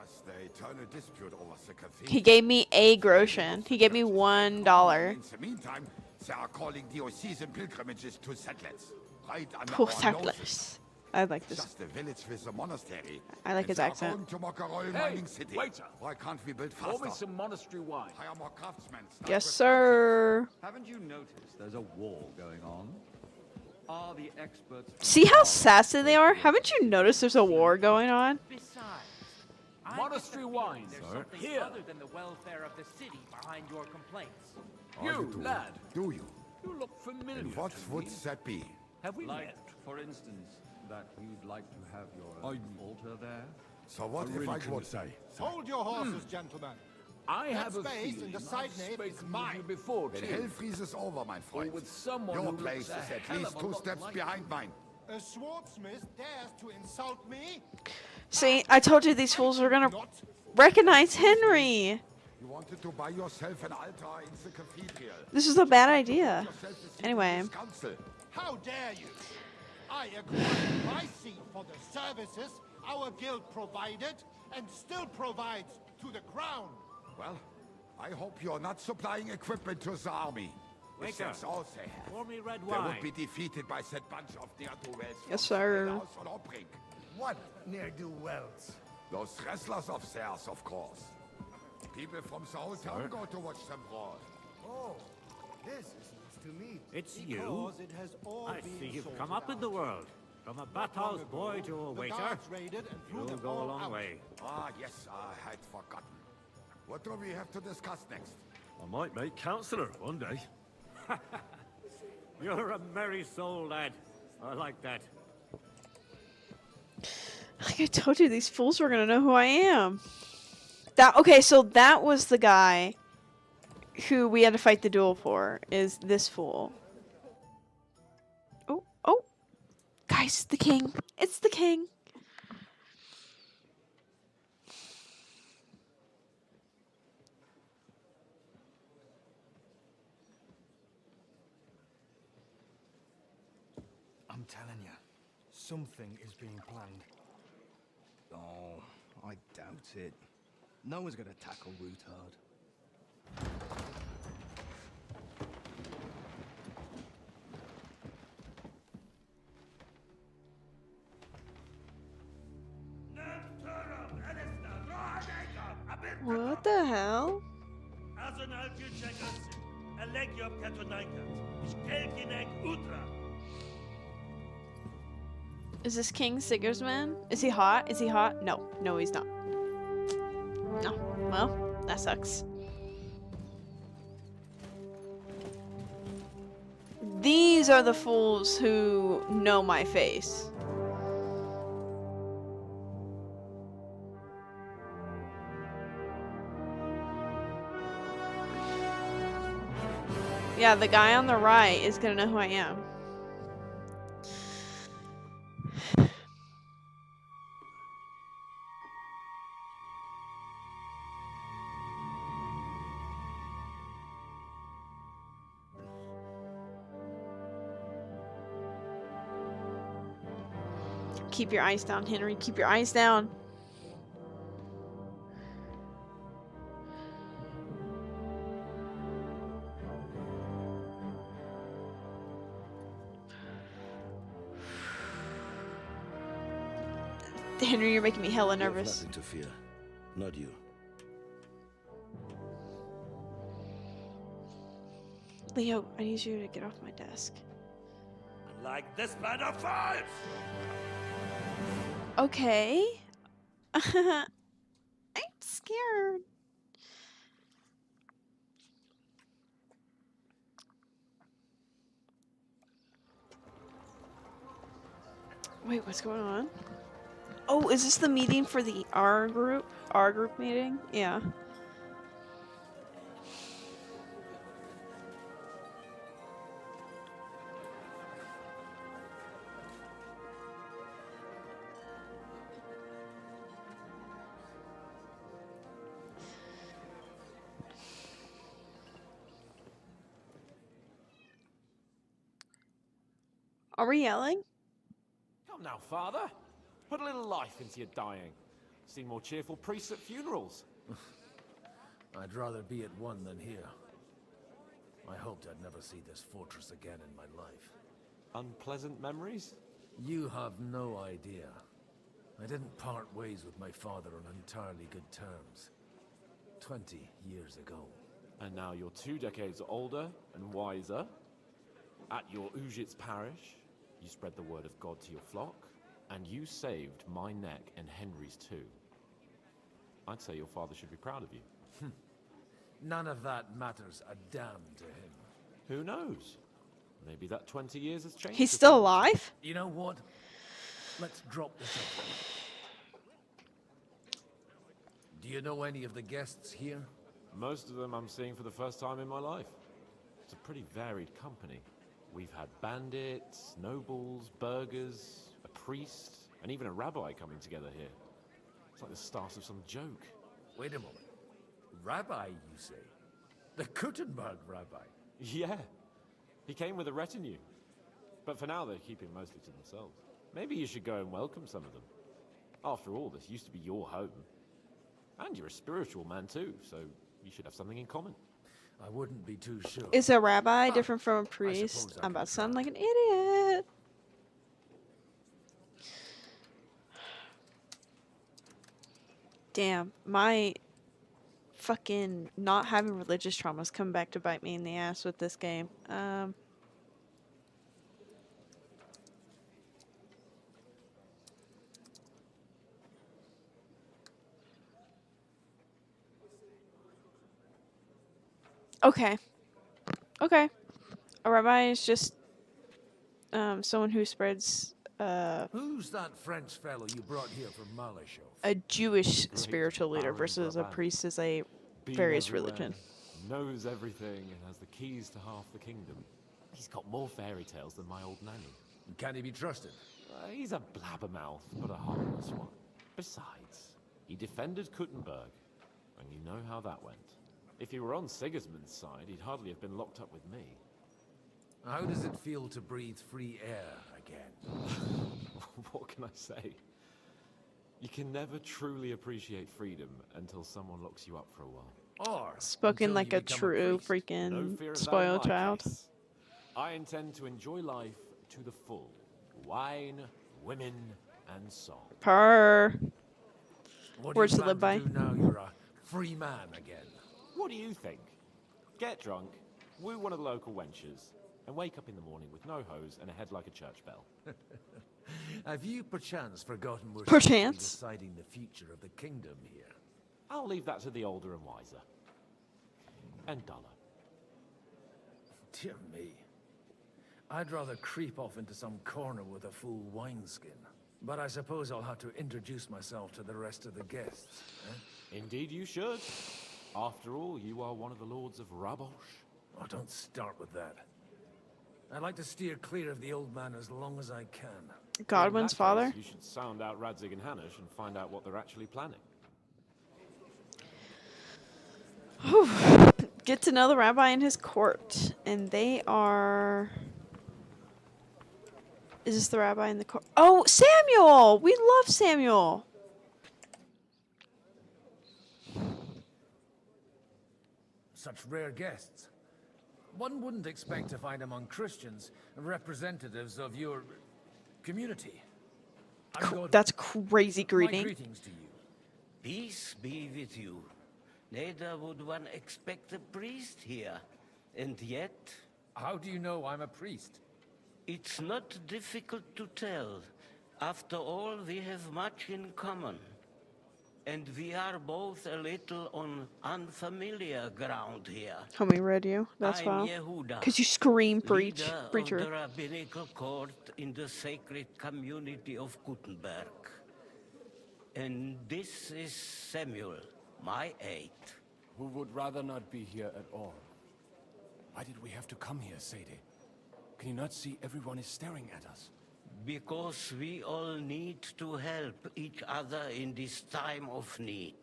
Speaker 16: Just the eternal dispute over the cathedral.
Speaker 1: He gave me a groschen. He gave me $1.
Speaker 16: In the meantime, they are calling diocesan pilgrimages to settlers. Right under
Speaker 1: Poor
Speaker 16: our
Speaker 1: settlers.
Speaker 16: noses.
Speaker 1: I like this.
Speaker 16: Just a village with a monastery.
Speaker 1: I like his
Speaker 16: And they are
Speaker 1: accent.
Speaker 16: going to Mokarol
Speaker 14: Hey,
Speaker 16: mining city.
Speaker 14: waiter.
Speaker 16: Why can't we build
Speaker 14: Pour me
Speaker 16: faster?
Speaker 14: some monastery wine.
Speaker 16: Hire more craftsmen. Start
Speaker 1: Yes,
Speaker 16: with
Speaker 1: sir.
Speaker 4: Haven't you noticed there's a war going on? Are the experts...
Speaker 1: See how sassy they are? Haven't you noticed there's a war going on?
Speaker 11: Besides,
Speaker 14: Monastery wine,
Speaker 11: there's
Speaker 14: sir.
Speaker 11: something
Speaker 14: Here.
Speaker 11: other than the welfare of the city behind your complaints.
Speaker 14: You, lad.
Speaker 16: Do you?
Speaker 14: You look familiar.
Speaker 16: And what
Speaker 14: to
Speaker 16: would
Speaker 14: me.
Speaker 16: that be?
Speaker 14: Have we
Speaker 4: Like,
Speaker 14: met?
Speaker 4: for instance, that you'd like to have your altar there?
Speaker 16: So what if I would say?
Speaker 17: Hold your horses, gentlemen.
Speaker 14: I
Speaker 17: That
Speaker 14: have a
Speaker 17: space
Speaker 14: feeling
Speaker 17: in the
Speaker 14: I've
Speaker 17: side nave
Speaker 14: spoken
Speaker 17: is
Speaker 14: with
Speaker 17: mine.
Speaker 14: you before,
Speaker 16: When
Speaker 14: too.
Speaker 16: hell freezes over, my friend.
Speaker 14: with someone
Speaker 16: Your
Speaker 14: who looks
Speaker 16: place
Speaker 14: a
Speaker 16: is at
Speaker 14: hell
Speaker 16: least
Speaker 14: of a
Speaker 16: 2
Speaker 14: lot
Speaker 16: steps
Speaker 14: like
Speaker 16: behind mine.
Speaker 17: A swordsmith dares to insult me?
Speaker 1: See, I told you these fools were gonna recognize Henry.
Speaker 16: You wanted to buy yourself an altar in the cathedral.
Speaker 1: This is a bad idea. Anyway.
Speaker 16: Council.
Speaker 17: How dare you? I acquired my seat for the services our guild provided and still provides to the crown.
Speaker 16: Well, I hope you're not supplying equipment to the army. If
Speaker 13: Waiter,
Speaker 16: that's all they have,
Speaker 13: pour me red
Speaker 16: they would
Speaker 13: wine.
Speaker 16: be defeated by that bunch of ne'er-do-wells.
Speaker 1: Yes,
Speaker 16: from
Speaker 1: sir.
Speaker 16: the House on Obring.
Speaker 12: What ne'er-do-wells?
Speaker 16: Those wrestlers of theirs, of course. People from the whole town go to watch them brawl.
Speaker 12: Oh, this is news to me.
Speaker 13: It's you?
Speaker 17: Because it has all
Speaker 13: I
Speaker 17: been
Speaker 13: see you've
Speaker 17: sorted
Speaker 13: come up in
Speaker 17: out.
Speaker 13: the world. From a bathhouse boy to a
Speaker 17: The
Speaker 13: waiter.
Speaker 17: guards raided and threw
Speaker 13: You'll
Speaker 17: them
Speaker 13: go a
Speaker 17: all
Speaker 13: long
Speaker 17: out.
Speaker 13: way.
Speaker 16: Ah, yes, I had forgotten. What do we have to discuss next?
Speaker 2: I might make councillor one day.
Speaker 13: You're a merry soul, lad. I like that.
Speaker 1: Like I told you, these fools were gonna know who I am. Okay, so that was the guy who we had to fight the duel for, is this fool. Oh. Guys, the king. It's the king.
Speaker 18: I'm telling you, something is being planned. Oh, I doubt it. No one's gonna tackle Rootard.
Speaker 1: What the hell? Is this King Sigismund? Is he hot? Is he hot? No. No, he's not. No. Well, that sucks. These are the fools who know my face. Yeah, the guy on the right is gonna know who I am. Keep your eyes down, Henry. Keep your eyes down. Henry, you're making me hella
Speaker 19: You have
Speaker 1: nervous.
Speaker 19: nothing to fear. Not you.
Speaker 1: Leo, I need you to get off my desk.
Speaker 10: Like this man of fives!
Speaker 1: Okay. I'm scared. Wait, what's going on? Oh, is this the meeting for the R group? R group meeting? Yeah. Are we yelling?
Speaker 6: Come now, Father. Put a little life into your dying. See more cheerful priests at funerals.
Speaker 10: I'd rather be at one than here. I hoped I'd never see this fortress again in my life.
Speaker 6: Unpleasant memories?
Speaker 10: You have no idea. I didn't part ways with my father on entirely good terms. 20 years ago.
Speaker 6: And now you're 2 decades older and wiser. At your Ujit's parish, you spread the word of God to your flock, and you saved my neck and Henry's too. I'd say your father should be proud of you.
Speaker 10: None of that matters a damn to him.
Speaker 6: Who knows? Maybe that 20 years has changed.
Speaker 1: He's still alive?
Speaker 10: You know what? Let's drop this up. Do you know any of the guests here?
Speaker 6: Most of them I'm seeing for the first time in my life. It's a pretty varied company. We've had bandits, nobles, burghers, a priest, and even a rabbi coming together here. It's like the start of some joke.
Speaker 10: Wait a moment. Rabbi, you say? The Kuttenberg rabbi?
Speaker 6: Yeah. He came with a retinue. But for now, they're keeping mostly to themselves. Maybe you should go and welcome some of them. After all, this used to be your home. And you're a spiritual man too, so you should have something in common.
Speaker 10: I wouldn't be too sure.
Speaker 1: Is a rabbi different from a priest? I'm about to sound like an idiot. Damn, my fucking not having religious traumas come back to bite me in the ass with this game. Okay. Okay. A rabbi is just someone who spreads
Speaker 10: Who's that French fellow you brought here from Malachov?
Speaker 1: a Jewish spiritual leader versus a priest is a various religion.
Speaker 6: Knows everything and has the keys to half the kingdom. He's got more fairy tales than my old nanny.
Speaker 10: Can he be trusted?
Speaker 6: He's a blabbermouth, but a harmless one. Besides, he defended Kuttenberg, and you know how that went. If he were on Sigismund's side, he'd hardly have been locked up with me.
Speaker 10: How does it feel to breathe free air again?
Speaker 6: What can I say? You can never truly appreciate freedom until someone locks you up for a while.
Speaker 10: Or
Speaker 1: spoken like a true freaking spoiled child.
Speaker 6: I intend to enjoy life to the full. Wine, women, and song.
Speaker 1: Purr.
Speaker 10: What
Speaker 1: Words
Speaker 10: do
Speaker 1: to
Speaker 10: you
Speaker 1: live by.
Speaker 10: plan to do now you're a free man again?
Speaker 6: What do you think? Get drunk, woo one of the local wenches, and wake up in the morning with no hose and a head like a church bell.
Speaker 10: Have you perchance forgotten we're
Speaker 1: Perchance?
Speaker 10: deciding the future of the kingdom here?
Speaker 6: I'll leave that to the older and wiser. And duller.
Speaker 10: Dear me. I'd rather creep off into some corner with a full wineskin. But I suppose I'll have to introduce myself to the rest of the guests.
Speaker 6: Indeed you should. After all, you are one of the lords of Rabosh.
Speaker 10: Oh, don't start with that. I'd like to steer clear of the old man as long as I can.
Speaker 1: Godwin's father?
Speaker 6: You should sound out Radzig and Hanush and find out what they're actually planning.
Speaker 1: Whew. Get to know the rabbi and his court. And they are... Is this the rabbi in the court? Oh, Samuel! We love Samuel!
Speaker 10: Such rare guests. One wouldn't expect to find among Christians representatives of your community.
Speaker 1: That's crazy greeting.
Speaker 11: My greetings to you.
Speaker 20: Peace be with you. Neither would one expect a priest here. And yet...
Speaker 11: How do you know I'm a priest?
Speaker 20: It's not difficult to tell. After all, we have much in common. And we are both a little on unfamiliar ground here.
Speaker 1: Homie read you. That's
Speaker 20: I'm
Speaker 1: why.
Speaker 20: Yehuda,
Speaker 1: Because you scream preach,
Speaker 20: leader
Speaker 1: preacher.
Speaker 20: of the rabbinical court in the sacred community of Gutenberg. And this is Samuel, my aide.
Speaker 21: Who would rather not be here at all. Why did we have to come here, Sadie? Can you not see everyone is staring at us?
Speaker 20: Because we all need to help each other in this time of need.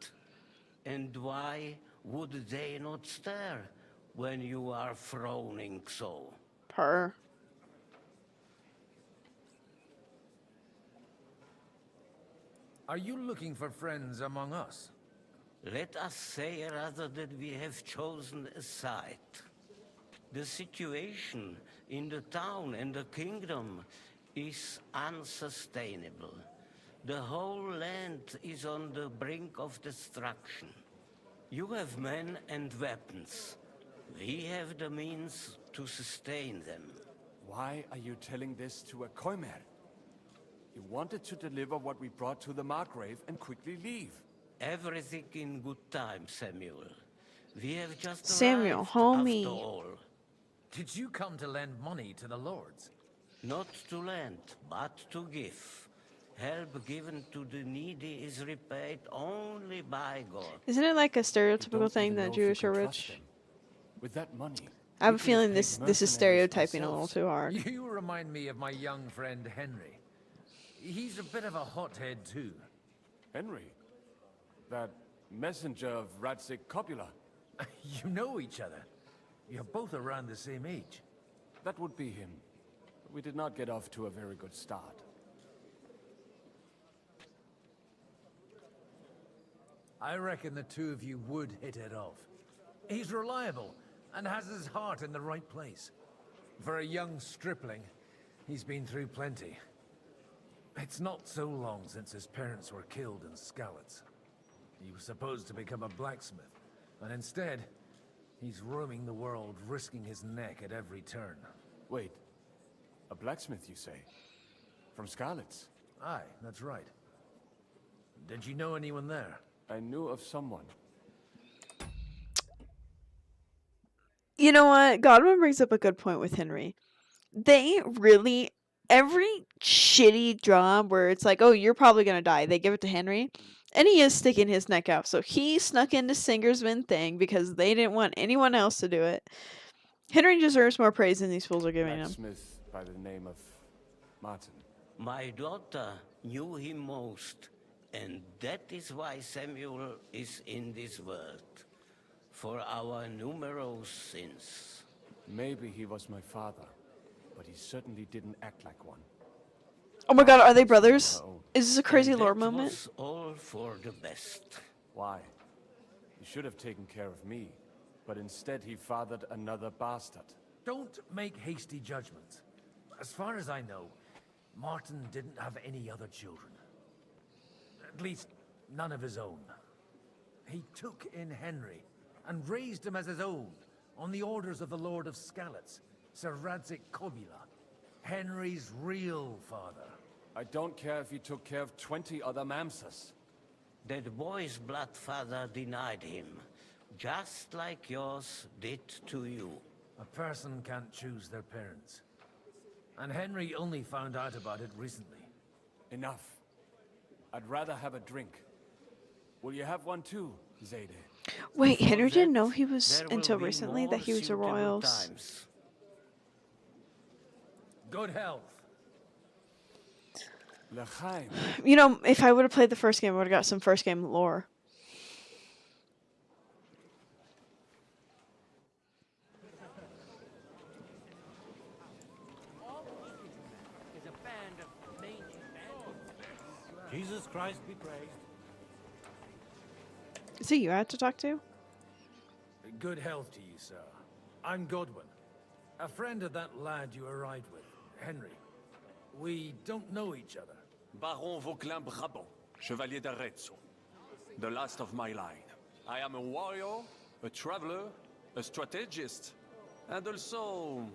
Speaker 20: And why would they not stare when you are frowning so?
Speaker 1: Purr.
Speaker 11: Are you looking for friends among us?
Speaker 20: Let us say rather that we have chosen a side. The situation in the town and the kingdom is unsustainable. The whole land is on the brink of destruction. You have men and weapons. We have the means to sustain them.
Speaker 21: Why are you telling this to a Koimer? You wanted to deliver what we brought to the Margrave and quickly leave.
Speaker 20: Everything in good time, Samuel. We have just
Speaker 1: Samuel,
Speaker 20: arrived
Speaker 1: homie.
Speaker 20: after all.
Speaker 11: Did you come to lend money to the lords?
Speaker 20: Not to lend, but to give. Help given to the needy is repaid only by God.
Speaker 1: Isn't it like a stereotypical thing that Jewish are rich?
Speaker 21: With that money,
Speaker 1: I have a feeling this is stereotyping a little too hard.
Speaker 11: You remind me of my young friend Henry. He's a bit of a hothead too.
Speaker 21: Henry? That messenger of Radzik Copula?
Speaker 11: You know each other. You're both around the same age.
Speaker 21: That would be him. We did not get off to a very good start.
Speaker 11: I reckon the two of you would hit it off. He's reliable and has his heart in the right place. For a young stripling, he's been through plenty. It's not so long since his parents were killed in Skalitz. He was supposed to become a blacksmith, and instead, he's roaming the world, risking his neck at every turn.
Speaker 21: Wait, a blacksmith, you say? From Skalitz?
Speaker 11: Aye, that's right. Did you know anyone there?
Speaker 21: I knew of someone.
Speaker 1: You know what? Godwin brings up a good point with Henry. They really, every shitty job where it's like, oh, you're probably gonna die, they give it to Henry. And he is sticking his neck out. So he snuck into Singersman thing because they didn't want anyone else to do it. Henry deserves more praise than these fools are giving him.
Speaker 21: Blacksmith by the name of Martin.
Speaker 20: My daughter knew him most, and that is why Samuel is in this world. For our numerous sins.
Speaker 21: Maybe he was my father, but he certainly didn't act like one.
Speaker 1: Oh my god, are they brothers? Is this a crazy lore
Speaker 20: That
Speaker 1: moment?
Speaker 20: was all for the best.
Speaker 21: Why? He should have taken care of me, but instead he fathered another bastard.
Speaker 11: Don't make hasty judgments. As far as I know, Martin didn't have any other children. At least, none of his own. He took in Henry and raised him as his own, on the orders of the Lord of Skalitz, Sir Radzik Copula, Henry's real father.
Speaker 21: I don't care if he took care of 20 other Mamsas.
Speaker 20: That boy's blood father denied him, just like yours did to you.
Speaker 11: A person can't choose their parents. And Henry only found out about it recently.
Speaker 21: Enough. I'd rather have a drink. Will you have one too, Zayde?
Speaker 1: Wait, Henry didn't know he was, until recently, that he was a royals.
Speaker 11: Good health.
Speaker 21: L'chaim.
Speaker 1: You know, if I would have played the first game, I would have got some first game lore.
Speaker 13: Jesus Christ be praised.
Speaker 1: Is it you I had to talk to?
Speaker 11: Good health to you, sir. I'm Godwin, a friend of that lad you arrived with, Henry. We don't know each other.
Speaker 3: Baron Vauclin Brabant, Chevalier d'Arezzo. The last of my line. I am a warrior, a traveler, a strategist, and also,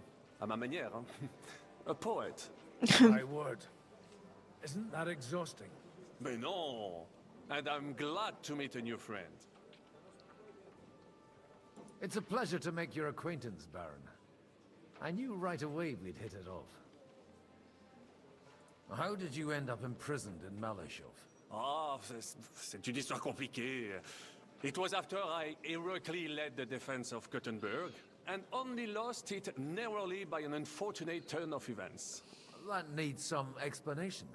Speaker 3: à ma manière, a poet.
Speaker 11: My word. Isn't that exhausting?
Speaker 3: Mais non! And I'm glad to meet a new friend.
Speaker 11: It's a pleasure to make your acquaintance, Baron. I knew right away we'd hit it off. How did you end up imprisoned in Malashov?
Speaker 3: Ah, c'est une histoire compliquée. It was after I heroically led the defense of Gothenburg, and only lost it narrowly by an unfortunate turn of events.
Speaker 11: That needs some explanation.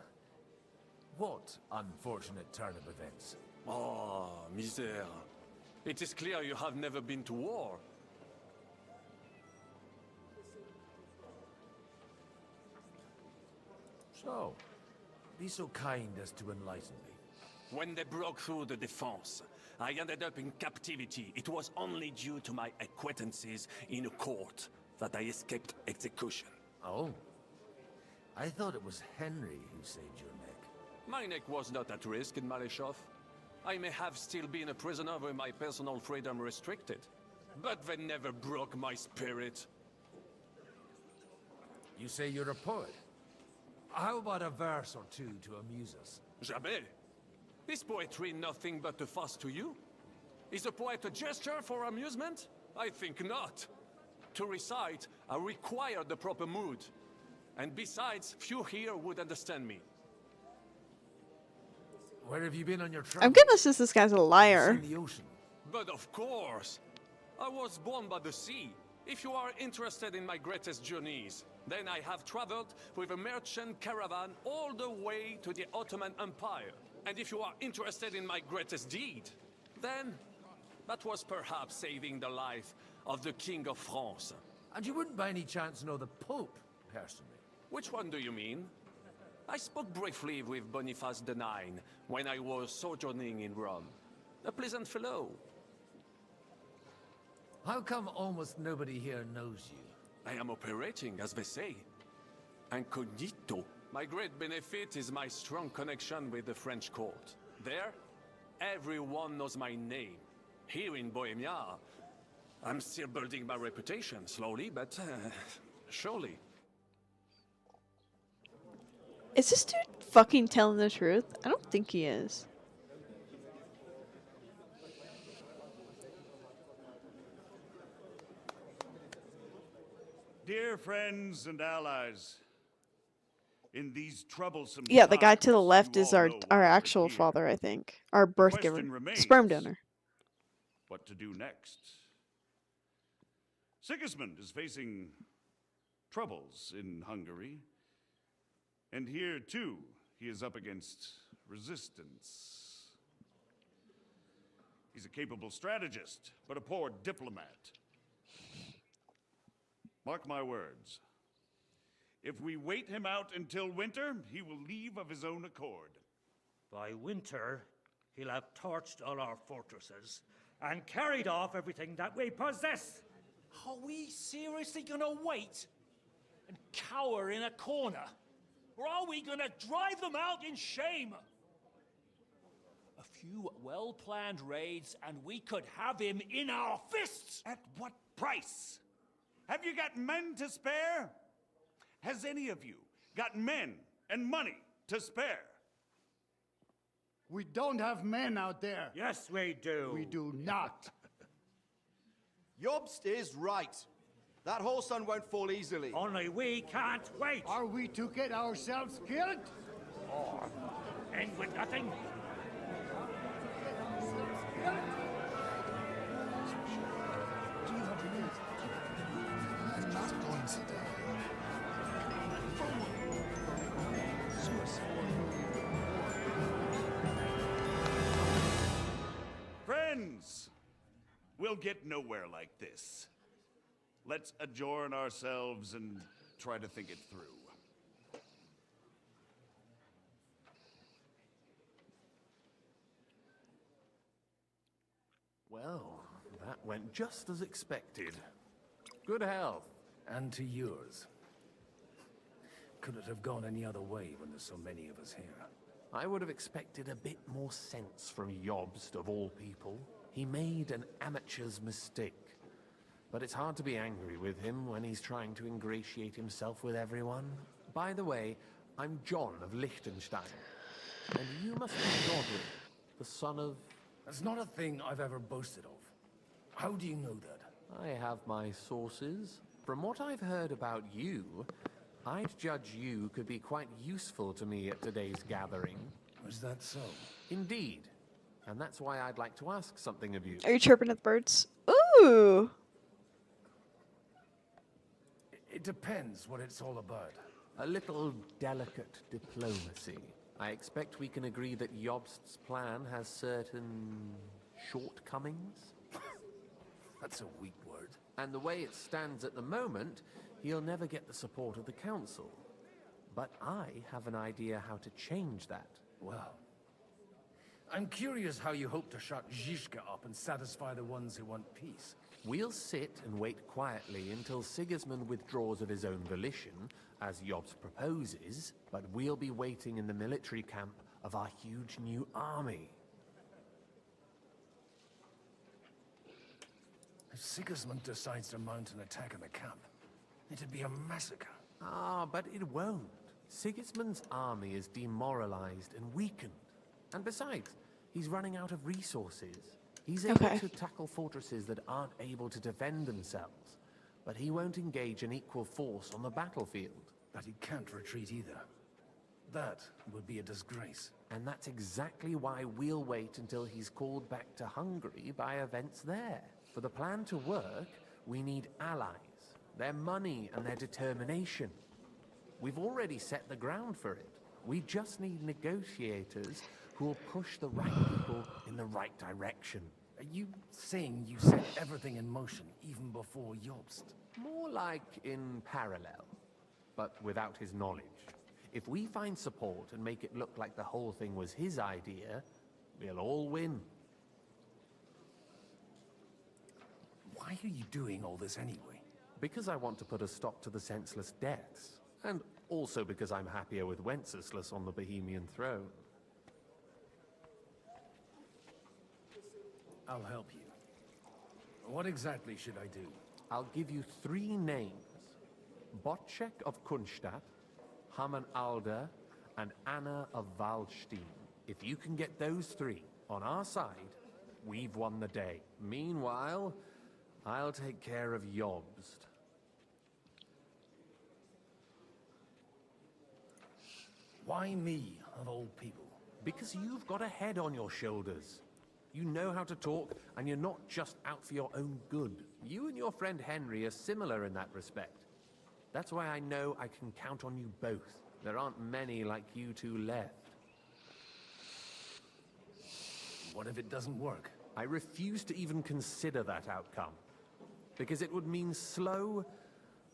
Speaker 11: What unfortunate turn of events?
Speaker 3: Oh, misère. It is clear you have never been to war.
Speaker 11: So, be so kind as to enlighten me.
Speaker 3: When they broke through the defense, I ended up in captivity. It was only due to my acquaintances in a court that I escaped execution.
Speaker 11: Oh. I thought it was Henry who saved your neck.
Speaker 3: My neck was not at risk in Malashov. I may have still been a prisoner with my personal freedom restricted, but they never broke my spirit.
Speaker 11: You say you're a poet? How about a verse or two to amuse us?
Speaker 3: Jamais. Is poetry nothing but a fuss to you? Is a poet a gesture for amusement? I think not. To recite, I require the proper mood. And besides, few here would understand me.
Speaker 11: Where have you been on your trip?
Speaker 1: I'm gonna assist this guy's a liar.
Speaker 11: The ocean.
Speaker 3: But of course! I was born by the sea. If you are interested in my greatest journeys, then I have traveled with a merchant caravan all the way to the Ottoman Empire. And if you are interested in my greatest deed, then that was perhaps saving the life of the King of France.
Speaker 11: And you wouldn't by any chance know the Pope, personally?
Speaker 3: Which one do you mean? I spoke briefly with Boniface IX when I was sojourning in Rome. A pleasant fellow.
Speaker 11: How come almost nobody here knows you?
Speaker 3: I am operating, as they say. Incognito. My great benefit is my strong connection with the French court. There, everyone knows my name. Here in Bohemia, I'm still building my reputation, slowly, but surely.
Speaker 1: Is this dude fucking telling the truth? I don't think he is.
Speaker 22: Dear friends and allies, in these troublesome
Speaker 1: Yeah, the guy to the
Speaker 22: times,
Speaker 1: left
Speaker 22: you
Speaker 1: is
Speaker 22: all
Speaker 1: our
Speaker 22: know
Speaker 1: our
Speaker 22: why we're
Speaker 1: actual
Speaker 22: here.
Speaker 1: father, I think. Our birth giver.
Speaker 22: question remains.
Speaker 1: Sperm donor.
Speaker 22: What to do next? Sigismund is facing troubles in Hungary. And here, too, he is up against resistance. He's a capable strategist, but a poor diplomat. Mark my words. If we wait him out until winter, he will leave of his own accord.
Speaker 13: By winter, he'll have torched all our fortresses and carried off everything that we possess.
Speaker 23: Are we seriously gonna wait and cower in a corner? Or are we gonna drive them out in shame? A few well-planned raids and we could have him in our fists!
Speaker 22: At what price? Have you got men to spare? Has any of you got men and money to spare?
Speaker 12: We don't have men out there.
Speaker 13: Yes, we do.
Speaker 12: We do not.
Speaker 24: Jobst is right. That whole sun won't fall easily.
Speaker 13: Only we can't wait.
Speaker 12: Are we to get ourselves killed?
Speaker 13: Or end with nothing?
Speaker 22: Friends, we'll get nowhere like this. Let's adjourn ourselves and try to think it through.
Speaker 7: Well, that went just as expected. Good health.
Speaker 11: And to yours. Could it have gone any other way when there's so many of us here?
Speaker 7: I would have expected a bit more sense from Jobst, of all people. He made an amateur's mistake. But it's hard to be angry with him when he's trying to ingratiate himself with everyone. By the way, I'm John of Liechtenstein. And you must be Godwin, the son of...
Speaker 11: That's not a thing I've ever boasted of. How do you know that?
Speaker 7: I have my sources. From what I've heard about you, I'd judge you could be quite useful to me at today's gathering.
Speaker 11: Is that so?
Speaker 7: Indeed. And that's why I'd like to ask something of you.
Speaker 1: Are you chirping at the birds? Ooh!
Speaker 11: It depends what it's all about.
Speaker 7: A little delicate diplomacy. I expect we can agree that Jobst's plan has certain shortcomings.
Speaker 11: That's a weak word.
Speaker 7: And the way it stands at the moment, he'll never get the support of the council. But I have an idea how to change that.
Speaker 11: Well, I'm curious how you hope to shut Zizka up and satisfy the ones who want peace.
Speaker 7: We'll sit and wait quietly until Sigismund withdraws of his own volition, as Jobst proposes, but we'll be waiting in the military camp of our huge new army.
Speaker 11: If Sigismund decides to mount an attack on the camp, it'd be a massacre.
Speaker 7: Ah, but it won't. Sigismund's army is demoralized and weakened. And besides, he's running out of resources. He's able to tackle fortresses that aren't able to defend themselves, but he won't engage in equal force on the battlefield.
Speaker 11: But he can't retreat either. That would be a disgrace.
Speaker 7: And that's exactly why we'll wait until he's called back to Hungary by events there. For the plan to work, we need allies, their money and their determination. We've already set the ground for it. We just need negotiators who will push the right people in the right direction.
Speaker 11: Are you saying you set everything in motion even before Jobst?
Speaker 7: More like in parallel, but without his knowledge. If we find support and make it look like the whole thing was his idea, we'll all win.
Speaker 11: Why are you doing all this anyway?
Speaker 7: Because I want to put a stop to the senseless deaths. And also because I'm happier with Wenceslas on the Bohemian throne.
Speaker 11: I'll help you. What exactly should I do?
Speaker 7: I'll give you 3 names. Botchek of Kunstadt, Hamann Alder, and Anna of Waldstein. If you can get those 3 on our side, we've won the day. Meanwhile, I'll take care of Jobst.
Speaker 11: Why me, of all people?
Speaker 7: Because you've got a head on your shoulders. You know how to talk, and you're not just out for your own good. You and your friend Henry are similar in that respect. That's why I know I can count on you both. There aren't many like you two left.
Speaker 11: What if it doesn't work?
Speaker 7: I refuse to even consider that outcome. Because it would mean slow,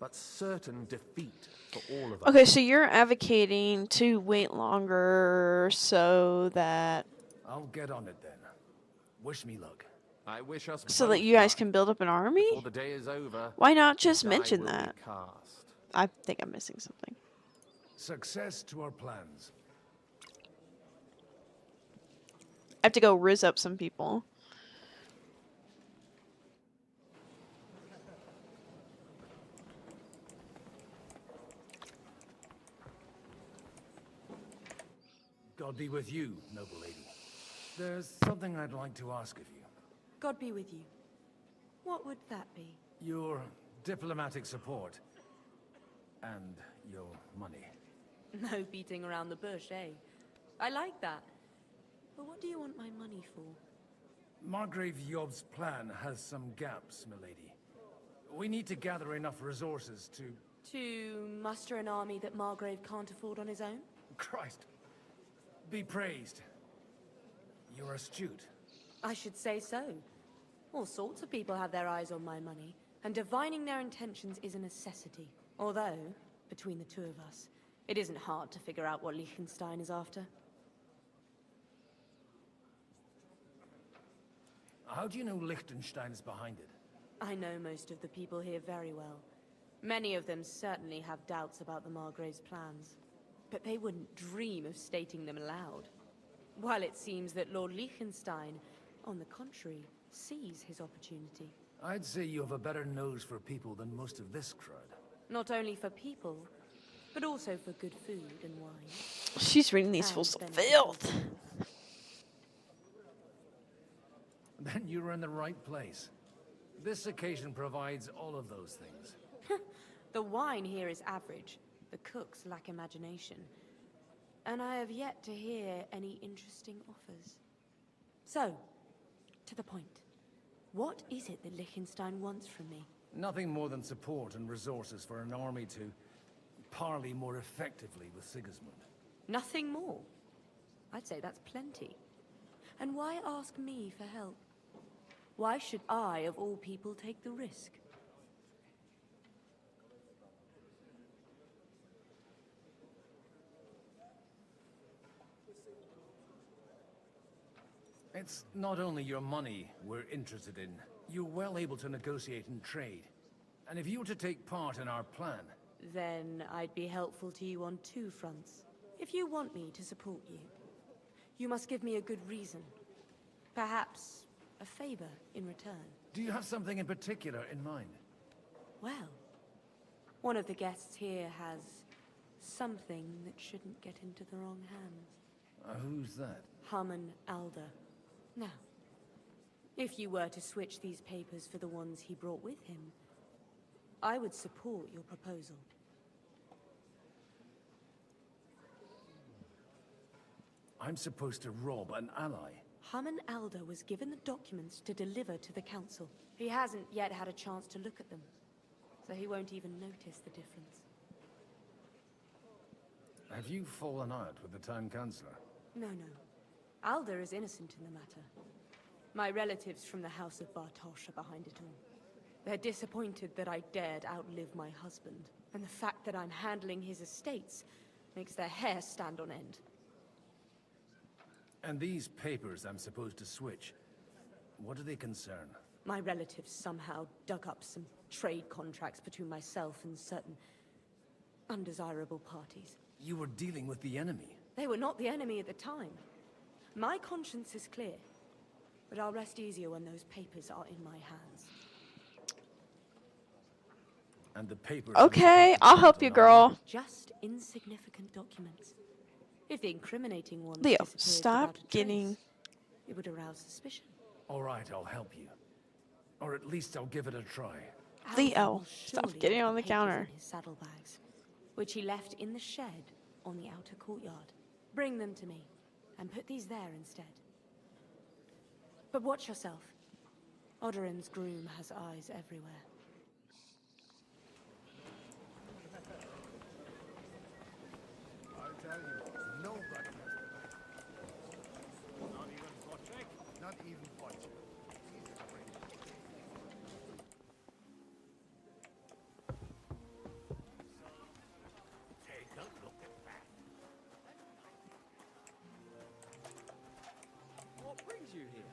Speaker 7: but certain defeat for all of us.
Speaker 1: Okay, so you're advocating to wait longer so that...
Speaker 11: I'll get on it then. Wish me luck.
Speaker 7: I wish us
Speaker 1: So that you guys can build up an army?
Speaker 7: Before the day is over.
Speaker 1: Why not just mention that?
Speaker 7: Cast.
Speaker 1: I think I'm missing something.
Speaker 11: Success to our plans.
Speaker 1: I have to go rizz up some people.
Speaker 11: God be with you, noble lady. There's something I'd like to ask of you.
Speaker 5: God be with you. What would that be?
Speaker 11: Your diplomatic support. And your money.
Speaker 5: No beating around the bush, eh? I like that. But what do you want my money for?
Speaker 11: Margrave Job's plan has some gaps, milady. We need to gather enough resources to...
Speaker 5: To muster an army that Margrave can't afford on his own?
Speaker 11: Christ. Be praised. You're astute.
Speaker 5: I should say so. All sorts of people have their eyes on my money, and divining their intentions is a necessity. Although, between the 2 of us, it isn't hard to figure out what Liechtenstein is after.
Speaker 11: How do you know Liechtenstein is behind it?
Speaker 5: I know most of the people here very well. Many of them certainly have doubts about the Margrave's plans, but they wouldn't dream of stating them aloud. While it seems that Lord Liechtenstein, on the contrary, sees his opportunity.
Speaker 11: I'd say you have a better nose for people than most of this crowd.
Speaker 5: Not only for people, but also for good food and wine.
Speaker 1: She's reading these fools of filth.
Speaker 11: Then you're in the right place. This occasion provides all of those things.
Speaker 5: The wine here is average. The cooks lack imagination. And I have yet to hear any interesting offers. So, to the point. What is it that Liechtenstein wants from me?
Speaker 11: Nothing more than support and resources for an army to parley more effectively with Sigismund.
Speaker 5: Nothing more? I'd say that's plenty. And why ask me for help? Why should I, of all people, take the risk?
Speaker 11: It's not only your money we're interested in. You're well able to negotiate and trade. And if you were to take part in our plan...
Speaker 5: Then I'd be helpful to you on two fronts. If you want me to support you, you must give me a good reason. Perhaps a favor in return.
Speaker 11: Do you have something in particular in mind?
Speaker 5: Well, one of the guests here has something that shouldn't get into the wrong hands.
Speaker 11: Who's that?
Speaker 5: Harman Alder. Now, if you were to switch these papers for the ones he brought with him, I would support your proposal.
Speaker 11: I'm supposed to rob an ally.
Speaker 5: Harman Alder was given the documents to deliver to the council. He hasn't yet had a chance to look at them, so he won't even notice the difference.
Speaker 11: Have you fallen out with the town councillor?
Speaker 5: No. Alder is innocent in the matter. My relatives from the House of Bartosz are behind it all. They're disappointed that I dared outlive my husband, and the fact that I'm handling his estates makes their hair stand on end.
Speaker 11: And these papers I'm supposed to switch, what do they concern?
Speaker 5: My relatives somehow dug up some trade contracts between myself and certain undesirable parties.
Speaker 11: You were dealing with the enemy.
Speaker 5: They were not the enemy at the time. My conscience is clear, but I'll rest easier when those papers are in my hands.
Speaker 11: And the papers...
Speaker 1: Okay, I'll help you, girl.
Speaker 5: Just insignificant documents. If the incriminating ones
Speaker 1: Leo,
Speaker 5: disappeared
Speaker 1: stop
Speaker 5: without a
Speaker 1: getting...
Speaker 5: trace, it would arouse suspicion.
Speaker 11: All right, I'll help you. Or at least I'll give it a try.
Speaker 1: Leo, stop getting on the counter.
Speaker 5: In his saddlebags, which he left in the shed on the outer courtyard. Bring them to me, and put these there instead. But watch yourself. Odorin's groom has eyes everywhere.
Speaker 12: I'll tell you, nobody has the right. Not even Potrick? Not even Potrick. He's a friend.
Speaker 23: Take a look at that. What brings you here?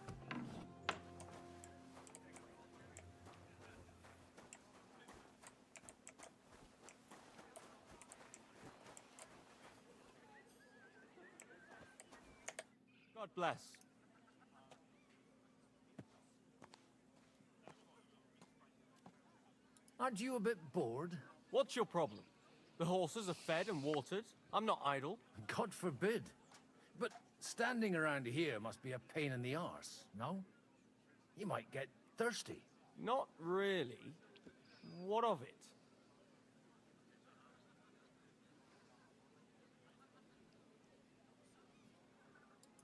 Speaker 23: God bless.
Speaker 11: Aren't you a bit bored?
Speaker 23: What's your problem? The horses are fed and watered. I'm not idle.
Speaker 11: God forbid. But standing around here must be a pain in the arse, no? You might get thirsty.
Speaker 23: Not really. What of it?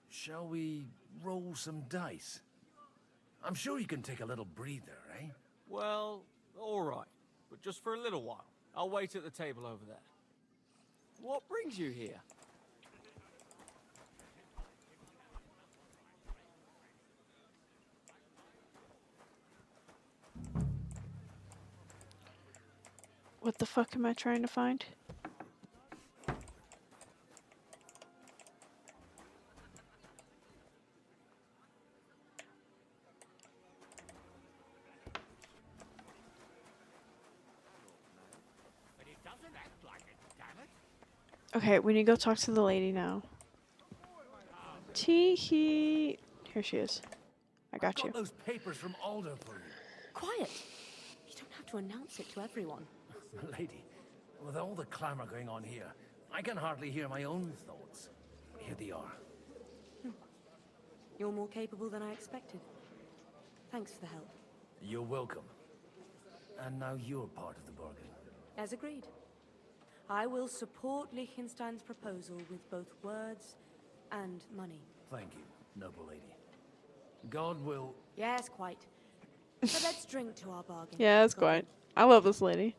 Speaker 11: Shall we roll some dice? I'm sure you can take a little breather, eh?
Speaker 23: Well, all right. But just for a little while. I'll wait at the table over there. What brings you here?
Speaker 1: What the fuck am I trying to find? Okay, we need to go talk to the lady now. Tee-hee. Here she is. I got you.
Speaker 11: Those papers from Alder for you.
Speaker 5: Quiet! You don't have to announce it to everyone.
Speaker 11: Lady, with all the clamor going on here, I can hardly hear my own thoughts. Here they are.
Speaker 5: You're more capable than I expected. Thanks for the help.
Speaker 11: You're welcome. And now you're part of the bargain.
Speaker 5: As agreed. I will support Liechtenstein's proposal with both words and money.
Speaker 11: Thank you, noble lady. God will...
Speaker 5: Yes, quite. But let's drink to our bargain.
Speaker 1: Yeah, that's quite. I love this lady.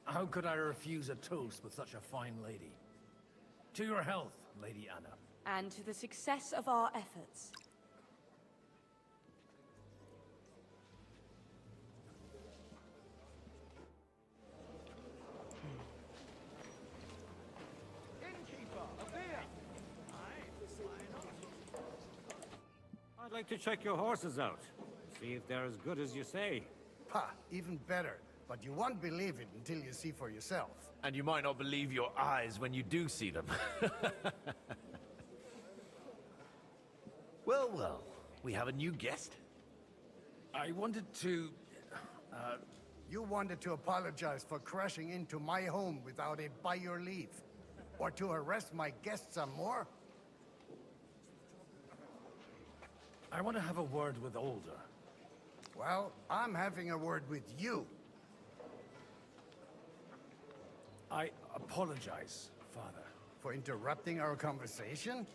Speaker 11: How could I refuse a toast with such a fine lady? To your health, Lady Anna.
Speaker 5: And to the success of our efforts.
Speaker 13: I'd like to check your horses out. See if they're as good as you say.
Speaker 12: Ha, even better. But you won't believe it until you see for yourself.
Speaker 4: And you might not believe your eyes when you do see them. Well, well. We have a new guest.
Speaker 11: I wanted to...
Speaker 12: You wanted to apologize for crashing into my home without it by your leave. Or to arrest my guests some more?
Speaker 11: I want to have a word with Alder.
Speaker 12: Well, I'm having a word with you.
Speaker 11: I apologize, Father.
Speaker 12: For interrupting our conversation?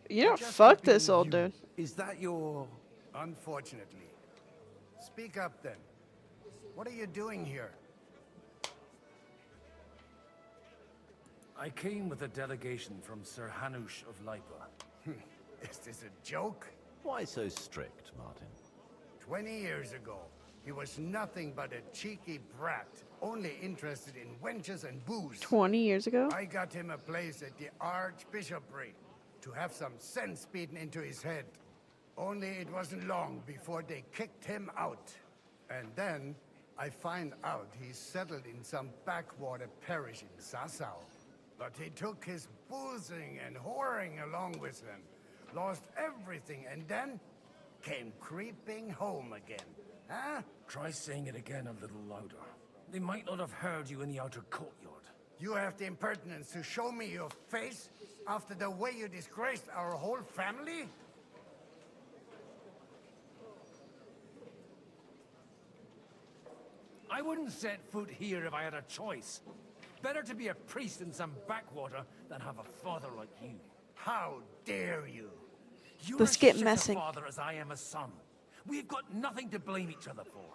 Speaker 1: You don't fuck this old dude.
Speaker 12: Is that your... Unfortunately. Speak up then. What are you doing here?
Speaker 11: I came with a delegation from Sir Hanush of Lipa.
Speaker 12: Is this a joke?
Speaker 4: Why so strict, Martin?
Speaker 12: 20 years ago, he was nothing but a cheeky brat, only interested in wenches and booze.
Speaker 1: 20 years ago?
Speaker 12: I got him a place at the Archbishopric to have some sense beaten into his head. Only it wasn't long before they kicked him out. And then I find out he's settled in some backwater parish in Sassau. But he took his boozing and whoring along with him, lost everything, and then came creeping home again. Huh?
Speaker 11: Try saying it again a little louder. They might not have heard you in the outer courtyard.
Speaker 12: You have the impertinence to show me your face after the way you disgraced our whole family?
Speaker 11: I wouldn't set foot here if I had a choice. Better to be a priest in some backwater than have a father like you.
Speaker 12: How dare you?
Speaker 11: You're
Speaker 1: Let's
Speaker 11: as
Speaker 1: get
Speaker 11: shit
Speaker 1: messing.
Speaker 11: a father as I am a son. We've got nothing to blame each other for.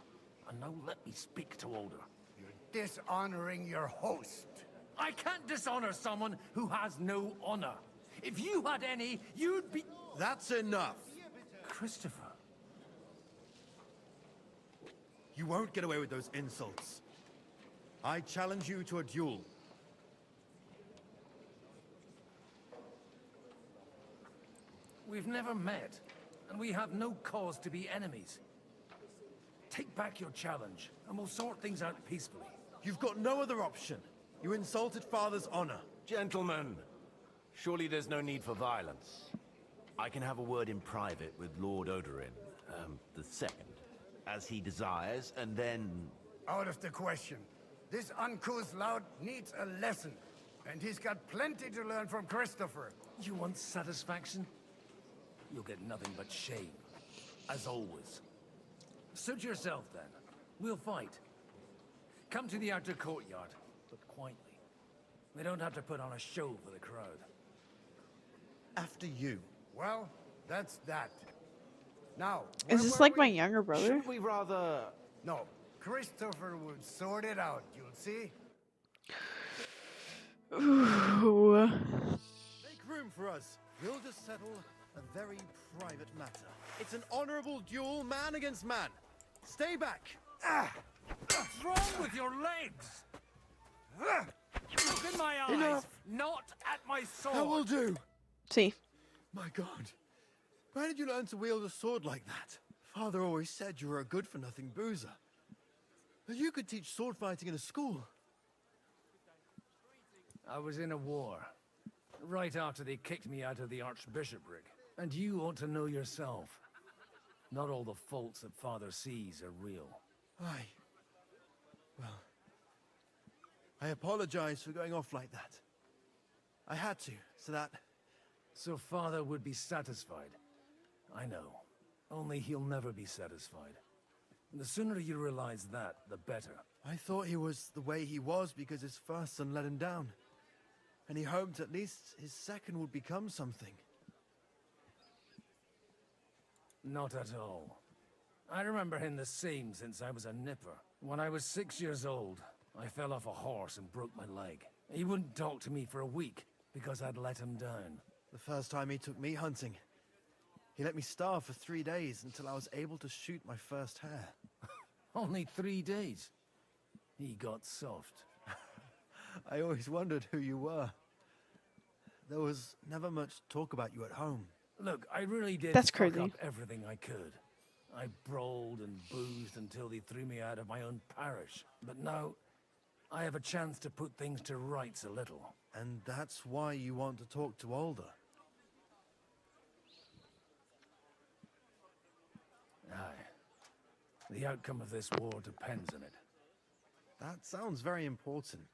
Speaker 11: And now let me speak to Alder.
Speaker 12: You're dishonoring your host.
Speaker 11: I can't dishonor someone who has no honor. If you had any, you'd be...
Speaker 24: That's enough.
Speaker 11: Christopher.
Speaker 24: You won't get away with those insults. I challenge you to a duel.
Speaker 11: We've never met, and we have no cause to be enemies. Take back your challenge, and we'll sort things out peacefully.
Speaker 24: You've got no other option. You insulted Father's honor.
Speaker 4: Gentlemen, surely there's no need for violence. I can have a word in private with Lord Odorin, the second, as he desires, and then...
Speaker 12: Out of the question. This uncouth lout needs a lesson. And he's got plenty to learn from Christopher.
Speaker 11: You want satisfaction? You'll get nothing but shame. As always. Suit yourself, then. We'll fight. Come to the outer courtyard, but quietly. We don't have to put on a show for the crowd.
Speaker 24: After you.
Speaker 12: Well, that's that. Now,
Speaker 1: Is this like my younger brother?
Speaker 24: Shouldn't we rather...
Speaker 12: No, Christopher will sort it out, you'll see.
Speaker 1: Ooh.
Speaker 24: Make room for us. We'll just settle a very private matter. It's an honorable duel, man against man. Stay back.
Speaker 11: What's wrong with your legs? Look in my eyes,
Speaker 24: Enough.
Speaker 11: not at my sword.
Speaker 24: That will do.
Speaker 1: See.
Speaker 24: My God. Where did you learn to wield a sword like that? Father always said you were a good-for-nothing boozer. But you could teach sword fighting in a school.
Speaker 11: I was in a war. Right after they kicked me out of the archbishopric. And you ought to know yourself. Not all the faults that Father sees are real.
Speaker 24: Aye. Well, I apologize for going off like that. I had to, so that...
Speaker 11: So Father would be satisfied. I know. Only he'll never be satisfied. The sooner you realize that, the better.
Speaker 24: I thought he was the way he was because his first son let him down. And he hoped at least his second would become something.
Speaker 11: Not at all. I remember him the same since I was a nipper. When I was 6 years old, I fell off a horse and broke my leg. He wouldn't talk to me for a week because I'd let him down.
Speaker 24: The first time he took me hunting, he let me starve for 3 days until I was able to shoot my first hare.
Speaker 11: Only 3 days? He got soft.
Speaker 24: I always wondered who you were. There was never much talk about you at home.
Speaker 11: Look, I really did
Speaker 1: That's
Speaker 11: fuck
Speaker 1: crazy.
Speaker 11: up everything I could. I brawled and boozed until they threw me out of my own parish. But now, I have a chance to put things to rights a little.
Speaker 24: And that's why you want to talk to Alder.
Speaker 11: Aye. The outcome of this war depends on it.
Speaker 24: That sounds very important,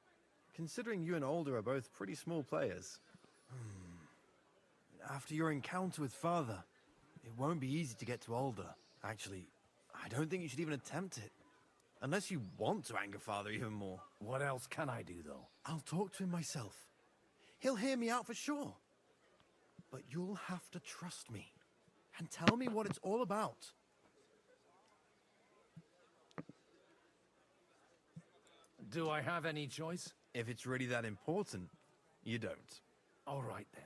Speaker 24: considering you and Alder are both pretty small players. After your encounter with Father, it won't be easy to get to Alder. Actually, I don't think you should even attempt it. Unless you want to anger Father even more.
Speaker 11: What else can I do, though?
Speaker 24: I'll talk to him myself. He'll hear me out for sure. But you'll have to trust me and tell me what it's all about.
Speaker 11: Do I have any choice?
Speaker 24: If it's really that important, you don't.
Speaker 11: All right, then.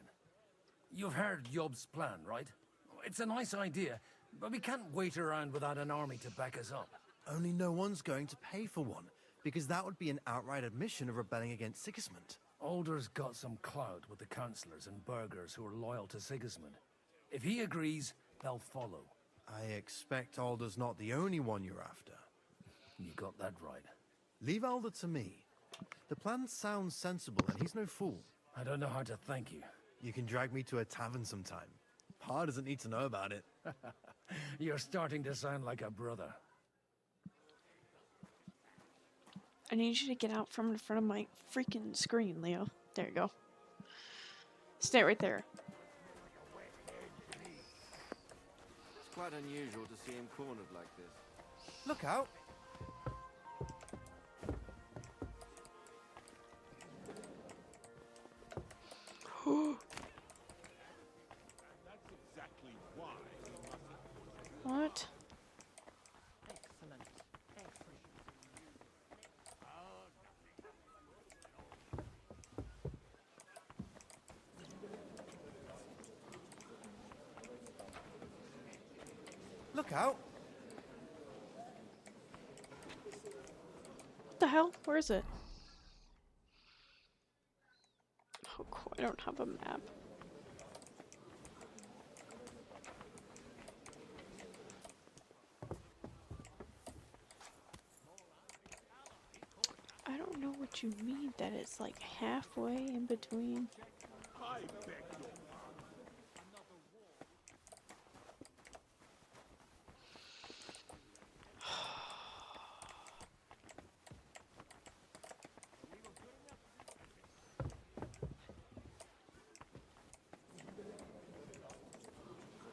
Speaker 11: You've heard Yob's plan, right? It's a nice idea, but we can't wait around without an army to back us up.
Speaker 24: Only no one's going to pay for one, because that would be an outright admission of rebelling against Sigismund.
Speaker 11: Alder's got some clout with the councillors and burghers who are loyal to Sigismund. If he agrees, they'll follow.
Speaker 24: I expect Alder's not the only one you're after.
Speaker 11: You got that right.
Speaker 24: Leave Alder to me. The plan sounds sensible, and he's no fool.
Speaker 11: I don't know how to thank you.
Speaker 24: You can drag me to a tavern sometime. Pa doesn't need to know about it.
Speaker 11: You're starting to sound like a brother.
Speaker 1: I need you to get out from in front of my freaking screen, Leo. There you go. Stay right there.
Speaker 8: It's quite unusual to see him cornered like this.
Speaker 24: Look out!
Speaker 1: What?
Speaker 5: Excellent. Excellent.
Speaker 24: Look out!
Speaker 1: What the hell? Where is it? Oh, cool. I don't have a map. I don't know what you mean that it's like halfway in between.
Speaker 16: I beg your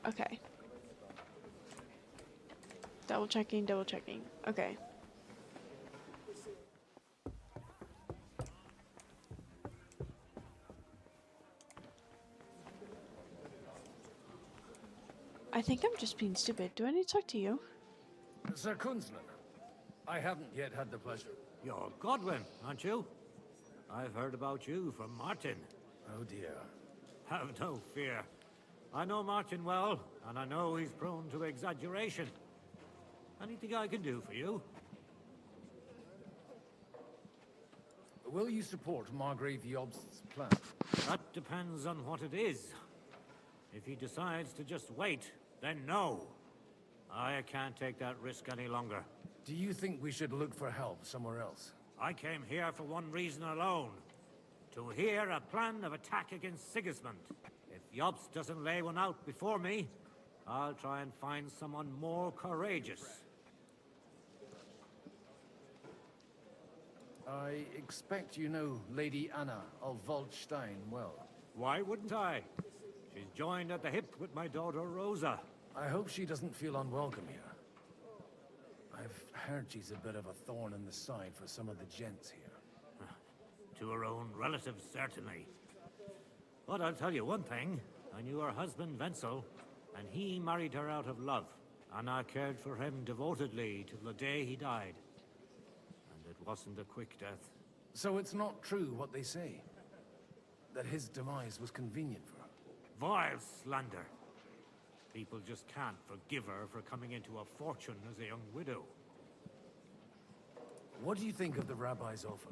Speaker 1: Okay. Double checking, double checking. Okay. I think I'm just being stupid. Do I need to talk to you?
Speaker 11: Sir Kunzman, I haven't yet had the pleasure.
Speaker 13: You're Godwin, aren't you? I've heard about you from Martin.
Speaker 11: Oh dear.
Speaker 13: Have no fear. I know Martin well, and I know he's prone to exaggeration. Anything I can do for you?
Speaker 11: Will you support Margrave Yobst's plan?
Speaker 13: That depends on what it is. If he decides to just wait, then no. I can't take that risk any longer.
Speaker 11: Do you think we should look for help somewhere else?
Speaker 13: I came here for one reason alone. To hear a plan of attack against Sigismund. If Jobst doesn't lay one out before me, I'll try and find someone more courageous.
Speaker 18: I expect you know Lady Anna of Waldstein well.
Speaker 13: Why wouldn't I? She's joined at the hip with my daughter Rosa.
Speaker 18: I hope she doesn't feel unwelcome here. I've heard she's a bit of a thorn in the side for some of the gents here.
Speaker 13: To her own relatives, certainly. But I'll tell you one thing. I knew her husband, Wenzel, and he married her out of love. And I cared for him devotedly till the day he died. And it wasn't a quick death.
Speaker 18: So it's not true what they say? That his demise was convenient for her?
Speaker 13: Vile slander. People just can't forgive her for coming into a fortune as a young widow.
Speaker 18: What do you think of the rabbi's offer?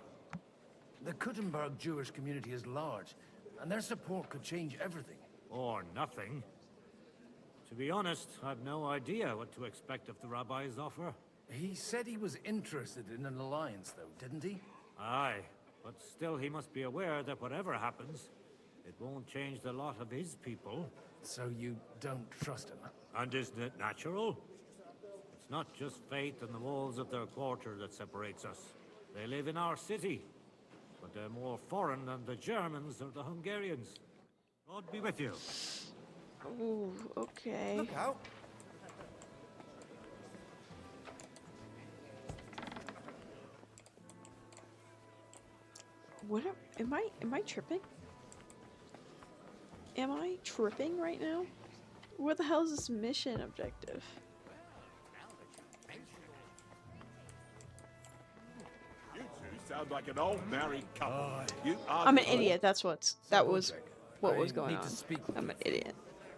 Speaker 18: The Kuttenberg Jewish community is large, and their support could change everything.
Speaker 13: Or nothing. To be honest, I've no idea what to expect of the rabbi's offer.
Speaker 18: He said he was interested in an alliance, though, didn't he?
Speaker 13: Aye, but still he must be aware that whatever happens, it won't change the lot of his people.
Speaker 18: So you don't trust him?
Speaker 13: And isn't it natural? It's not just faith in the walls of their quarter that separates us. They live in our city. But they're more foreign than the Germans or the Hungarians. God be with you.
Speaker 1: Ooh, okay.
Speaker 18: Look out!
Speaker 1: What am I tripping? Am I tripping right now? What the hell is this mission objective?
Speaker 9: Sound like an old married couple.
Speaker 1: I'm an idiot. That was what was going on. I'm an idiot.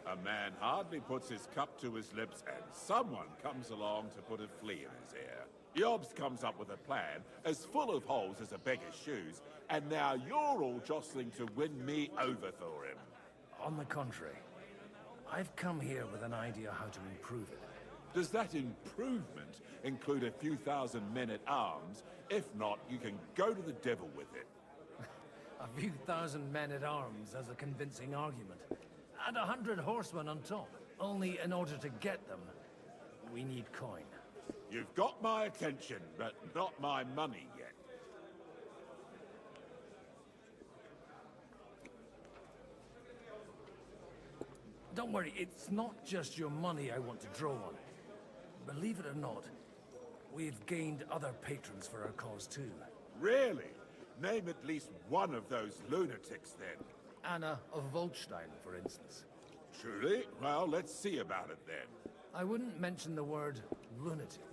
Speaker 9: A man hardly puts his cup to his lips, and someone comes along to put a flea in his ear. Jobst comes up with a plan as full of holes as a beggar's shoes, and now you're all jostling to win me over for him.
Speaker 18: On the contrary, I've come here with an idea how to improve it.
Speaker 9: Does that improvement include a few thousand men-at-arms? If not, you can go to the devil with it.
Speaker 18: A few thousand men-at-arms as a convincing argument. And 100 horsemen on top. Only in order to get them, we need coin.
Speaker 9: You've got my attention, but not my money yet.
Speaker 18: Don't worry, it's not just your money I want to draw on. Believe it or not, we've gained other patrons for our cause too.
Speaker 9: Really? Name at least one of those lunatics then.
Speaker 18: Anna of Waldstein, for instance.
Speaker 9: Truly? Well, let's see about it then.
Speaker 18: I wouldn't mention the word lunatic.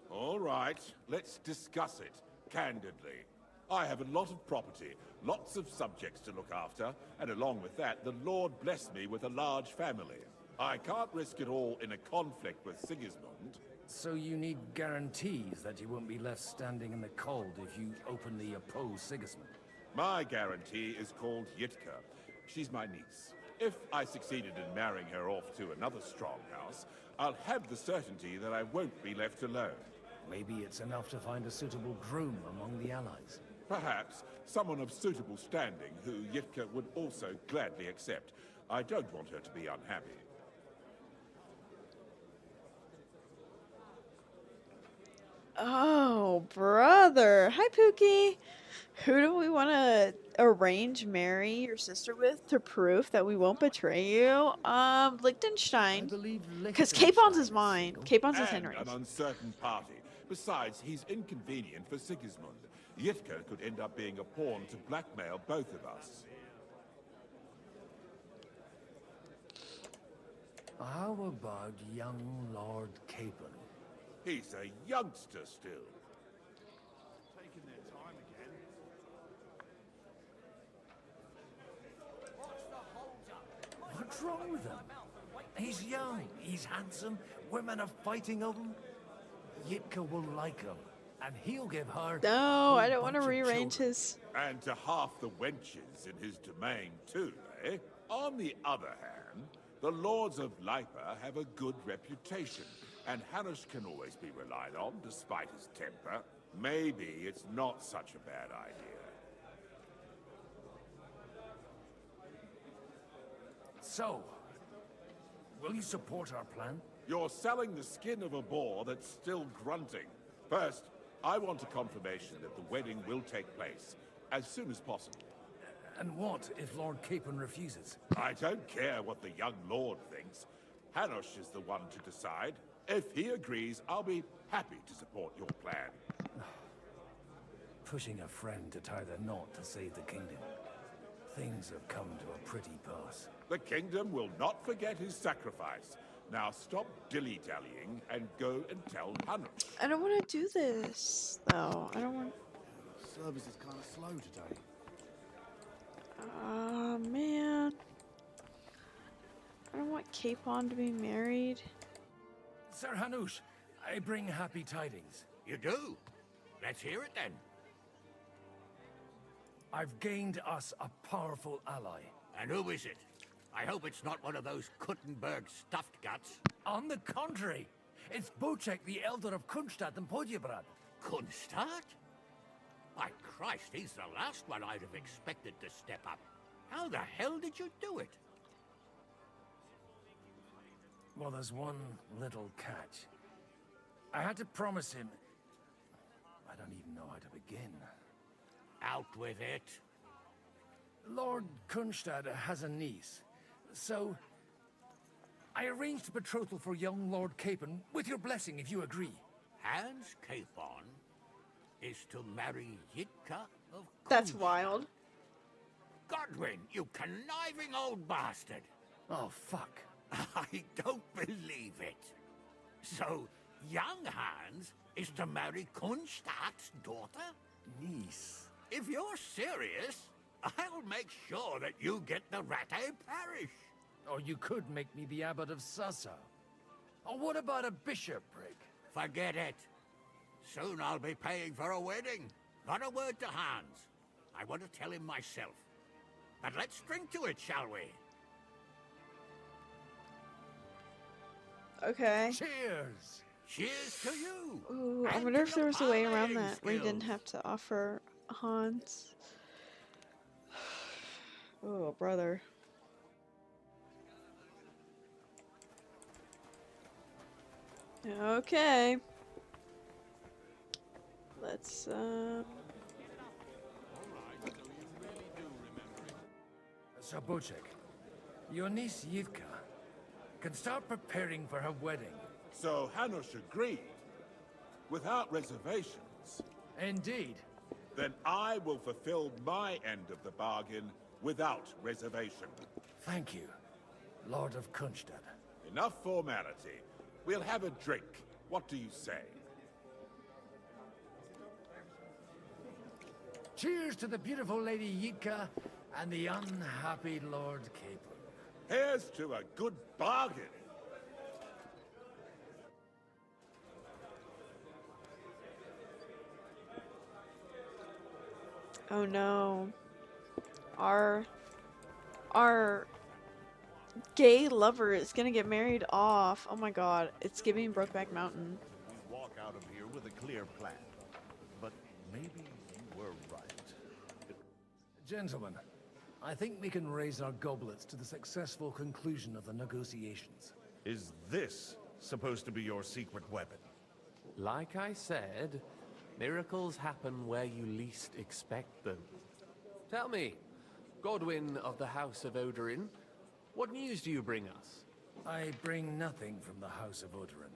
Speaker 9: All right, let's discuss it, candidly. I have a lot of property, lots of subjects to look after, and along with that, the Lord blessed me with a large family. I can't risk it all in a conflict with Sigismund.
Speaker 18: So you need guarantees that you won't be left standing in the cold if you openly oppose Sigismund?
Speaker 9: My guarantee is called Yitka. She's my niece. If I succeeded in marrying her off to another strong house, I'll have the certainty that I won't be left alone.
Speaker 18: Maybe it's enough to find a suitable groom among the allies.
Speaker 9: Perhaps someone of suitable standing who Yitka would also gladly accept. I don't want her to be unhappy.
Speaker 1: Oh, brother. Hi, Pookie. Who do we want to marry your sister with to prove that we won't betray you? Liechtenstein. Because Capon's is mine. Capon's is Henry's.
Speaker 9: An uncertain party. Besides, he's inconvenient for Sigismund. Yitka could end up being a pawn to blackmail both of us.
Speaker 18: How about young Lord Capon?
Speaker 9: He's a youngster still.
Speaker 16: Taking their time again.
Speaker 18: What's wrong with him? He's young, he's handsome, women are fighting over him. Yitka will like him, and he'll give her...
Speaker 1: No, I don't want to rearrange his...
Speaker 9: And to half the wenches in his domain too, eh? On the other hand, the lords of Lipa have a good reputation, and Hanush can always be relied on despite his temper. Maybe it's not such a bad idea.
Speaker 18: So, will you support our plan?
Speaker 9: You're selling the skin of a boar that's still grunting. First, I want a confirmation that the wedding will take place as soon as possible.
Speaker 18: And what if Lord Capon refuses?
Speaker 9: I don't care what the young lord thinks. Hanush is the one to decide. If he agrees, I'll be happy to support your plan.
Speaker 18: Pushing a friend to tie the knot to save the kingdom. Things have come to a pretty pass.
Speaker 9: The kingdom will not forget his sacrifice. Now stop dilly-dallying and go and tell Hanush.
Speaker 1: I don't want to do this, though. I don't want...
Speaker 2: Service is kind of slow today.
Speaker 1: Oh, man. I don't want Capon to be married.
Speaker 18: Sir Hanush, I bring happy tidings.
Speaker 13: You do? Let's hear it then.
Speaker 18: I've gained us a powerful ally.
Speaker 13: And who is it? I hope it's not one of those Kuttenberg stuffed guts.
Speaker 18: On the contrary, it's Bocek, the elder of Kunstadt and Podjebrad.
Speaker 13: Kunstadt? By Christ, he's the last one I'd have expected to step up. How the hell did you do it?
Speaker 18: Well, there's one little catch. I had to promise him... I don't even know how to begin.
Speaker 13: Out with it.
Speaker 18: Lord Kunstadt has a niece, so... I arranged a betrothal for young Lord Capon, with your blessing if you agree.
Speaker 13: Hans Capon is to marry Yitka of
Speaker 1: That's wild.
Speaker 13: Godwin, you conniving old bastard!
Speaker 18: Oh, fuck.
Speaker 13: I don't believe it. So, young Hans is to marry Kunstadt's daughter?
Speaker 18: Niece.
Speaker 13: If you're serious, I'll make sure that you get the Rattay parish.
Speaker 18: Or you could make me the abbot of Sassa. Or what about a bishopric?
Speaker 13: Forget it. Soon I'll be paying for a wedding. Not a word to Hans. I want to tell him myself. But let's drink to it, shall we?
Speaker 1: Okay.
Speaker 18: Cheers!
Speaker 13: Cheers to you!
Speaker 1: Ooh, I wonder if there was a way around that where you didn't have to offer Hans. Oh, brother. Okay. Let's,
Speaker 18: Sir Bocek, your niece Yitka can start preparing for her wedding.
Speaker 9: So Hanush agreed, without reservations.
Speaker 18: Indeed.
Speaker 9: Then I will fulfill my end of the bargain without reservation.
Speaker 18: Thank you, Lord of Kunstadt.
Speaker 9: Enough formality. We'll have a drink. What do you say?
Speaker 18: Cheers to the beautiful Lady Yitka and the unhappy Lord Capon.
Speaker 9: Here's to a good bargain.
Speaker 1: oh no. Our gay lover is gonna get married off. Oh my god, it's giving Brokeback Mountain.
Speaker 4: We walk out of here with a clear plan. But maybe you were right.
Speaker 18: Gentlemen, I think we can raise our goblets to the successful conclusion of the negotiations.
Speaker 22: Is this supposed to be your secret weapon?
Speaker 7: Like I said, miracles happen where you least expect them. Tell me, Godwin of the House of Odorin, what news do you bring us?
Speaker 18: I bring nothing from the House of Odorin.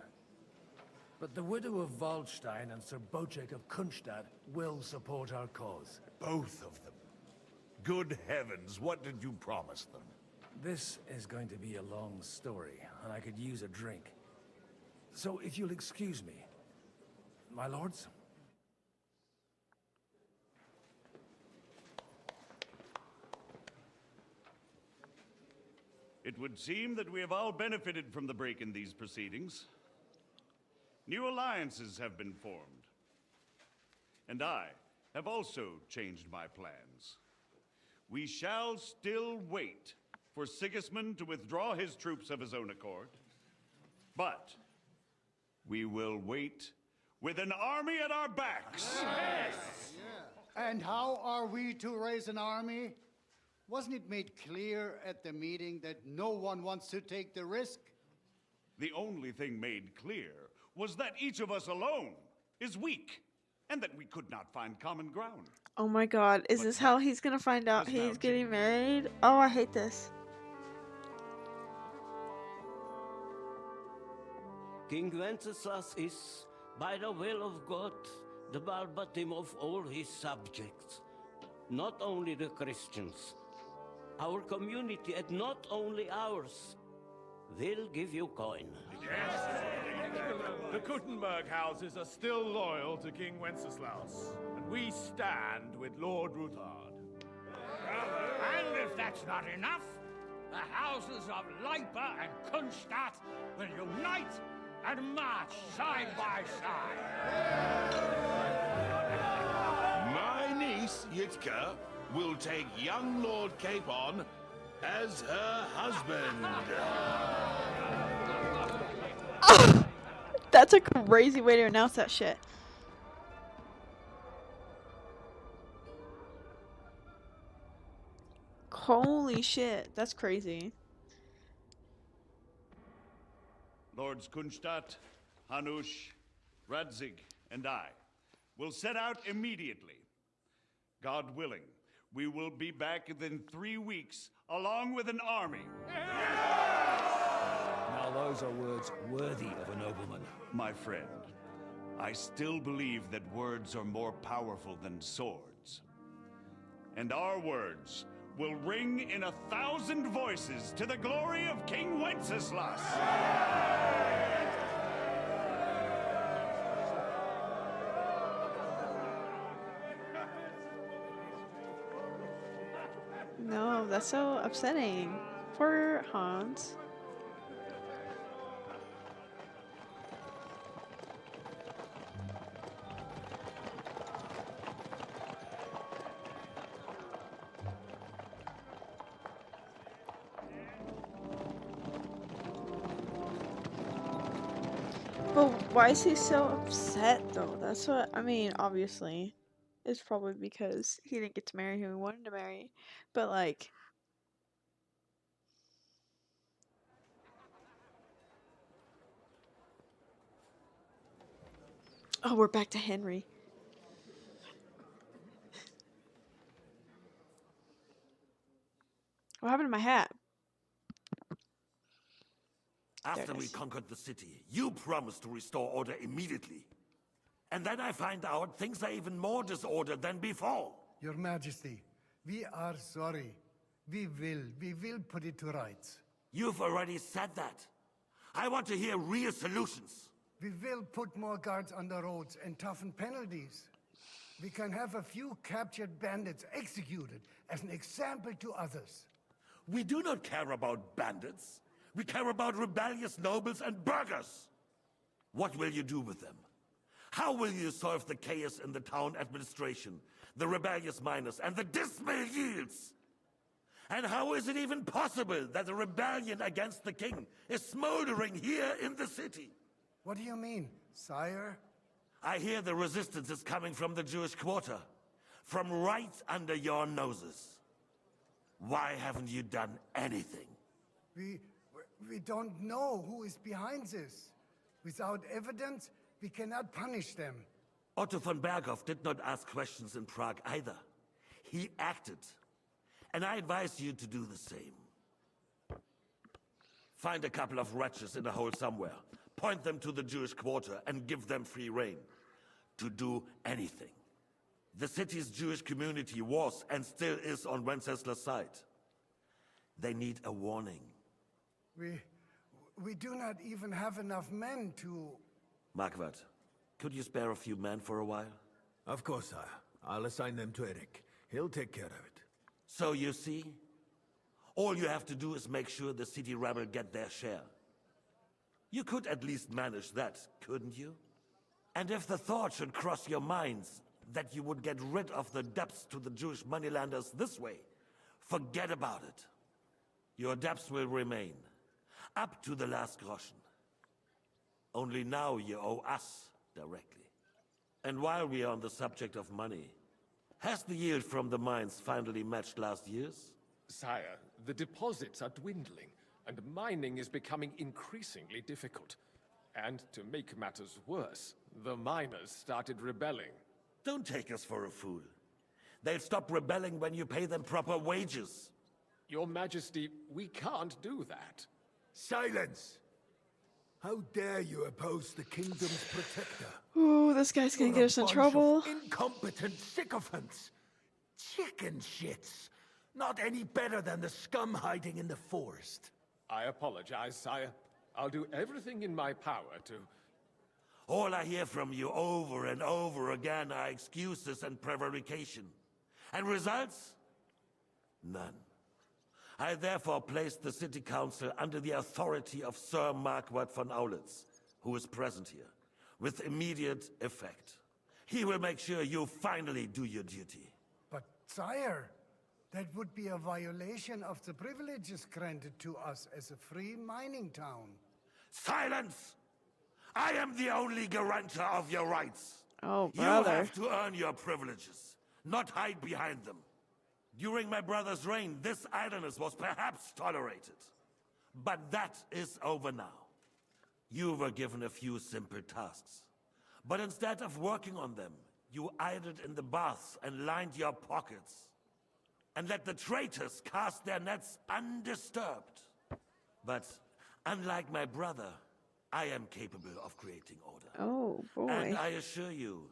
Speaker 18: But the widow of Waldstein and Sir Bocek of Kunstadt will support our cause.
Speaker 22: Both of them. Good heavens, what did you promise them?
Speaker 18: This is going to be a long story, and I could use a drink. So if you'll excuse me, my lords?
Speaker 22: It would seem that we have all benefited from the break in these proceedings. New alliances have been formed. And I have also changed my plans. We shall still wait for Sigismund to withdraw his troops of his own accord. But we will wait with an army at our backs.
Speaker 12: Yes. And how are we to raise an army? Wasn't it made clear at the meeting that no one wants to take the risk?
Speaker 22: The only thing made clear was that each of us alone is weak, and that we could not find common ground.
Speaker 1: Oh my god, is this how he's gonna find out he's getting married? Oh, I hate this.
Speaker 20: King Wenceslas is, by the will of God, the balbatim of all his subjects. Not only the Christians. Our community, and not only ours, will give you coin.
Speaker 14: Yes. The Kuttenberg houses are still loyal to King Wenceslaus, and we stand with Lord Ruthard.
Speaker 15: And if that's not enough, the houses of Leipa and Kunstadt will unite and march side by side.
Speaker 9: My niece, Yitka, will take young Lord Capon as her husband.
Speaker 1: That's a crazy way to announce that shit. Holy shit, that's crazy.
Speaker 22: Lords Kunstadt, Hanush, Radzig, and I will set out immediately. God willing, we will be back within 3 weeks, along with an army.
Speaker 21: Now those are words worthy of a nobleman.
Speaker 22: My friend, I still believe that words are more powerful than swords. And our words will ring in 1,000 voices to the glory of King Wenceslas.
Speaker 1: No, that's so upsetting. Poor Hans. But why is he so upset though? That's what I mean, obviously. It's probably because he didn't get to marry who he wanted to marry. But like oh, we're back to Henry. What happened to my hat?
Speaker 4: After we conquered the city, you promised to restore order immediately. And then I find out things are even more disordered than before.
Speaker 12: Your Majesty, we are sorry. We will put it to rights.
Speaker 4: You've already said that. I want to hear real solutions.
Speaker 12: We will put more guards on the roads and toughen penalties. We can have a few captured bandits executed as an example to others.
Speaker 4: We do not care about bandits. We care about rebellious nobles and burghers. What will you do with them? How will you solve the chaos in the town administration, the rebellious miners, and the dismal yields? And how is it even possible that a rebellion against the king is smoldering here in the city?
Speaker 12: What do you mean, sire?
Speaker 4: I hear the resistance is coming from the Jewish quarter, from right under your noses. Why haven't you done anything?
Speaker 12: We don't know who is behind this. Without evidence, we cannot punish them.
Speaker 4: Otto von Berghoff did not ask questions in Prague either. He acted. And I advise you to do the same. Find a couple of wretches in a hole somewhere, point them to the Jewish quarter, and give them free rein to do anything. The city's Jewish community was and still is on Wenceslas' side. They need a warning.
Speaker 12: We do not even have enough men to...
Speaker 4: Marquardt, could you spare a few men for a while?
Speaker 18: Of course, sire. I'll assign them to Eric. He'll take care of it.
Speaker 4: So you see, all you have to do is make sure the city rebel get their share. You could at least manage that, couldn't you? And if the thought should cross your minds that you would get rid of the debts to the Jewish moneylenders this way, forget about it. Your debts will remain, up to the last groschen. Only now you owe us directly. And while we are on the subject of money, has the yield from the mines finally matched last year's?
Speaker 21: Sire, the deposits are dwindling, and mining is becoming increasingly difficult. And to make matters worse, the miners started rebelling.
Speaker 4: Don't take us for a fool. They'll stop rebelling when you pay them proper wages.
Speaker 21: Your Majesty, we can't do that.
Speaker 18: Silence! How dare you oppose the kingdom's protector?
Speaker 1: Ooh, this guy's gonna get us in trouble.
Speaker 18: Incompetent sycophants! Chicken shits! Not any better than the scum hiding in the forest.
Speaker 21: I apologize, sire. I'll do everything in my power to...
Speaker 4: All I hear from you over and over again are excuses and prevarication. And results? None. I therefore placed the city council under the authority of Sir Marquardt von Aulitz, who is present here, with immediate effect. He will make sure you finally do your duty.
Speaker 12: But, sire, that would be a violation of the privileges granted to us as a free mining town.
Speaker 4: Silence! I am the only guarantor of your rights.
Speaker 1: Oh, brother.
Speaker 4: You have to earn your privileges, not hide behind them. During my brother's reign, this idleness was perhaps tolerated. But that is over now. You were given a few simple tasks. But instead of working on them, you idled in the baths and lined your pockets. And let the traitors cast their nets undisturbed. But unlike my brother, I am capable of creating order.
Speaker 1: Oh, boy.
Speaker 4: And I assure you,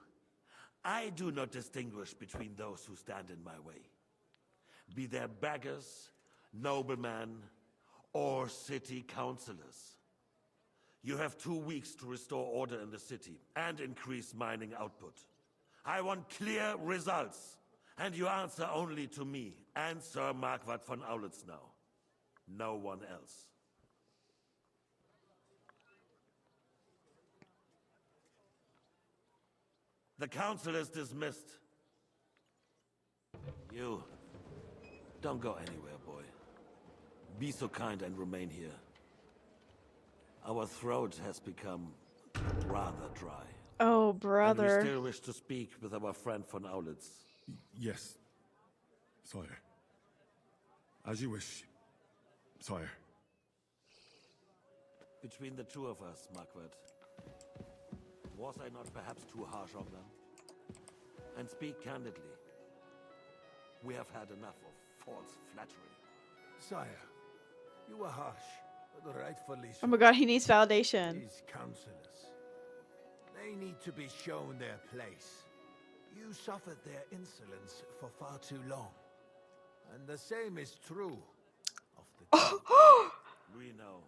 Speaker 4: I do not distinguish between those who stand in my way. Be they beggars, noblemen, or city councillors. You have 2 weeks to restore order in the city and increase mining output. I want clear results, and you answer only to me and Sir Marquardt von Aulitz now. No one else. The council is dismissed. You, don't go anywhere, boy. Be so kind and remain here. Our throat has become rather dry.
Speaker 1: Oh, brother.
Speaker 4: And we still wish to speak with our friend von Aulitz.
Speaker 9: Yes, sire. As you wish, sire.
Speaker 4: Between the two of us, Marquardt, was I not perhaps too harsh on them? And speak candidly. We have had enough of false flattery.
Speaker 18: Sire, you were harsh, but rightfully so.
Speaker 1: Oh my god, he needs validation.
Speaker 18: These councillors, they need to be shown their place. You suffered their insolence for far too long. And the same is true of the king.
Speaker 4: We know.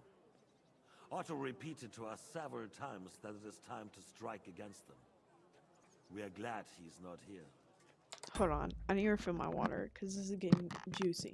Speaker 4: Otto repeated to us several times that it is time to strike against them. We are glad he's not here.
Speaker 1: Hold on. I need to refill my water because this is getting juicy.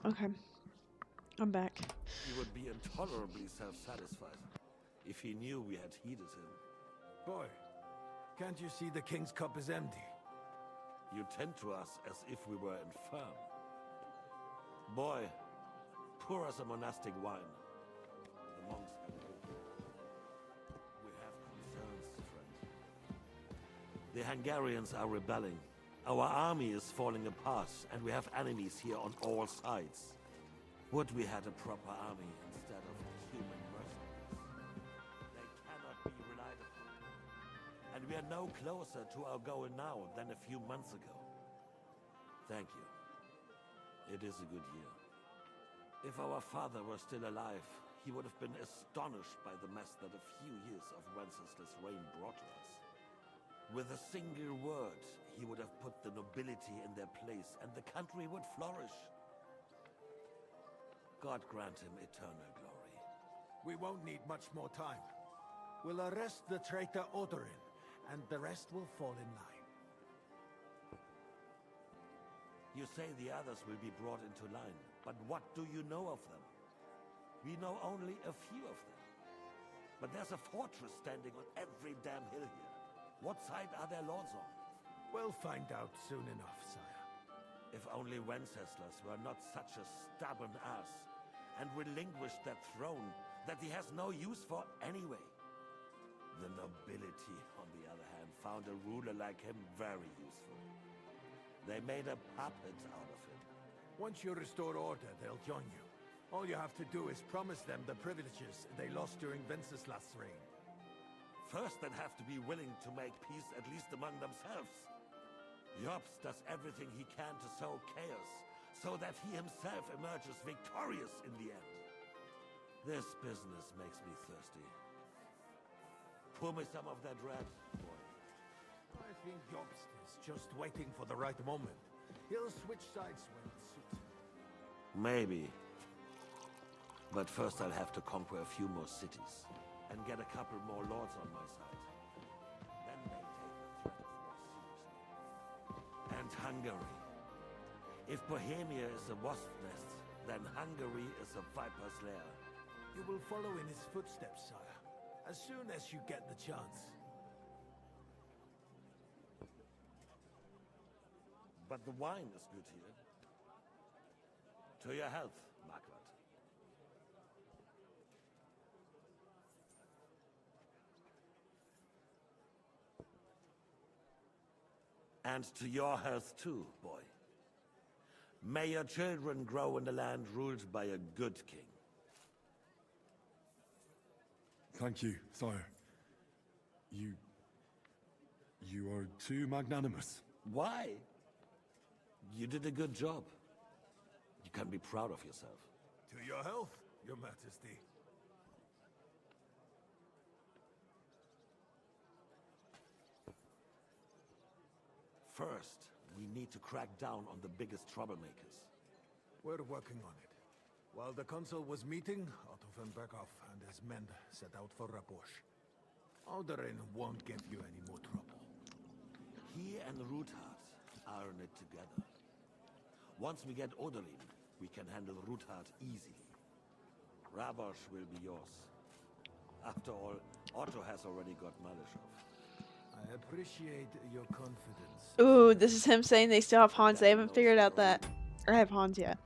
Speaker 1: Okay. I'm back.
Speaker 4: He would be intolerably self-satisfied if he knew we had heeded him.
Speaker 18: Boy, can't you see the king's cup is empty?
Speaker 4: You tend to us as if we were infirm. Boy, pour us a monastic wine. The monks have opened. We have concerns, friend. The Hungarians are rebelling, Our army is falling apart, and we have enemies here on all sides. Would we had a proper army instead of human mercenaries? They cannot be relied upon. And we are no closer to our goal now than a few months ago. Thank you. It is a good year. If our father were still alive, he would have been astonished by the mess that a few years of Wenceslas' reign brought to us. With a single word, he would have put the nobility in their place, and the country would flourish. God grant him eternal glory.
Speaker 18: We won't need much more time. We'll arrest the traitor Odorin, and the rest will fall in line.
Speaker 4: You say the others will be brought into line, but what do you know of them? We know only a few of them. But there's a fortress standing on every damn hill here. What side are their lords on?
Speaker 18: We'll find out soon enough, sire.
Speaker 4: If only Wenceslas were not such a stubborn ass, and relinquished that throne that he has no use for anyway. The nobility, on the other hand, found a ruler like him very useful. They made a puppet out of him.
Speaker 18: Once you restore order, they'll join you. All you have to do is promise them the privileges they lost during Wenceslas' reign.
Speaker 4: First, they'd have to be willing to make peace at least among themselves. Jobst does everything he can to sow chaos, so that he himself emerges victorious in the end. This business makes me thirsty. Pour me some of that red, boy.
Speaker 18: I think Jobst is just waiting for the right moment. He'll switch sides when it suits him.
Speaker 4: Maybe. But first I'll have to conquer a few more cities, and get a couple more lords on my side. Then they take the threat of war seriously. And Hungary. If Bohemia is a wasp nest, then Hungary is a viper's lair.
Speaker 18: You will follow in his footsteps, sire, as soon as you get the chance.
Speaker 4: But the wine is good here. To your health, Margaret. And to your health too, boy. May your children grow in a land ruled by a good king.
Speaker 6: Thank you, sire. You are too magnanimous.
Speaker 4: Why? You did a good job. You can be proud of yourself.
Speaker 18: To your health, your majesty.
Speaker 4: First, we need to crack down on the biggest troublemakers.
Speaker 18: We're working on it. While the consul was meeting, Otto von Berghoff and his men set out for Rabosch. Odorin won't give you any more trouble.
Speaker 4: He and Ruthard are in it together. Once we get Odorin, we can handle Ruthard easily. Rabosch will be yours. After all, Otto has already got Malishov.
Speaker 18: I appreciate your confidence.
Speaker 1: Ooh, this is him saying they still have Hans. They haven't figured out that. Or have Hans yet.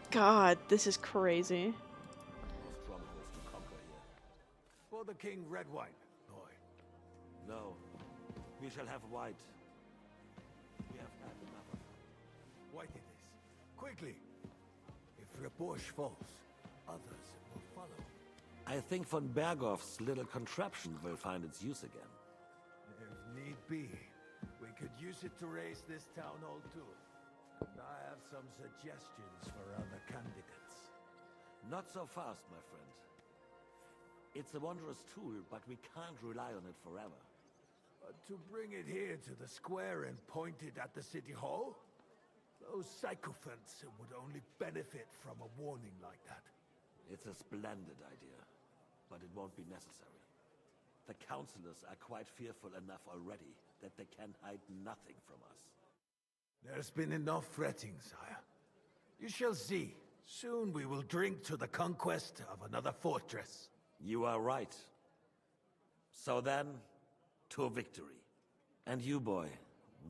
Speaker 1: God, this is crazy.
Speaker 18: For the king, red wine, boy.
Speaker 4: No, we shall have white. We have had enough of it.
Speaker 18: White it is. Quickly. If Rabosch falls, others will follow.
Speaker 4: I think von Berghoff's little contraption will find its use again.
Speaker 18: If need be, we could use it to raise this town hall too. And I have some suggestions for other candidates.
Speaker 4: Not so fast, my friend. It's a wondrous tool, but we can't rely on it forever.
Speaker 18: To bring it here to the square and point it at the city hall? Those sycophants would only benefit from a warning like that.
Speaker 4: It's a splendid idea, but it won't be necessary. The councillors are quite fearful enough already that they can hide nothing from us.
Speaker 18: There's been enough fretting, sire. You shall see. Soon we will drink to the conquest of another fortress.
Speaker 4: You are right. So then, to victory. And you, boy,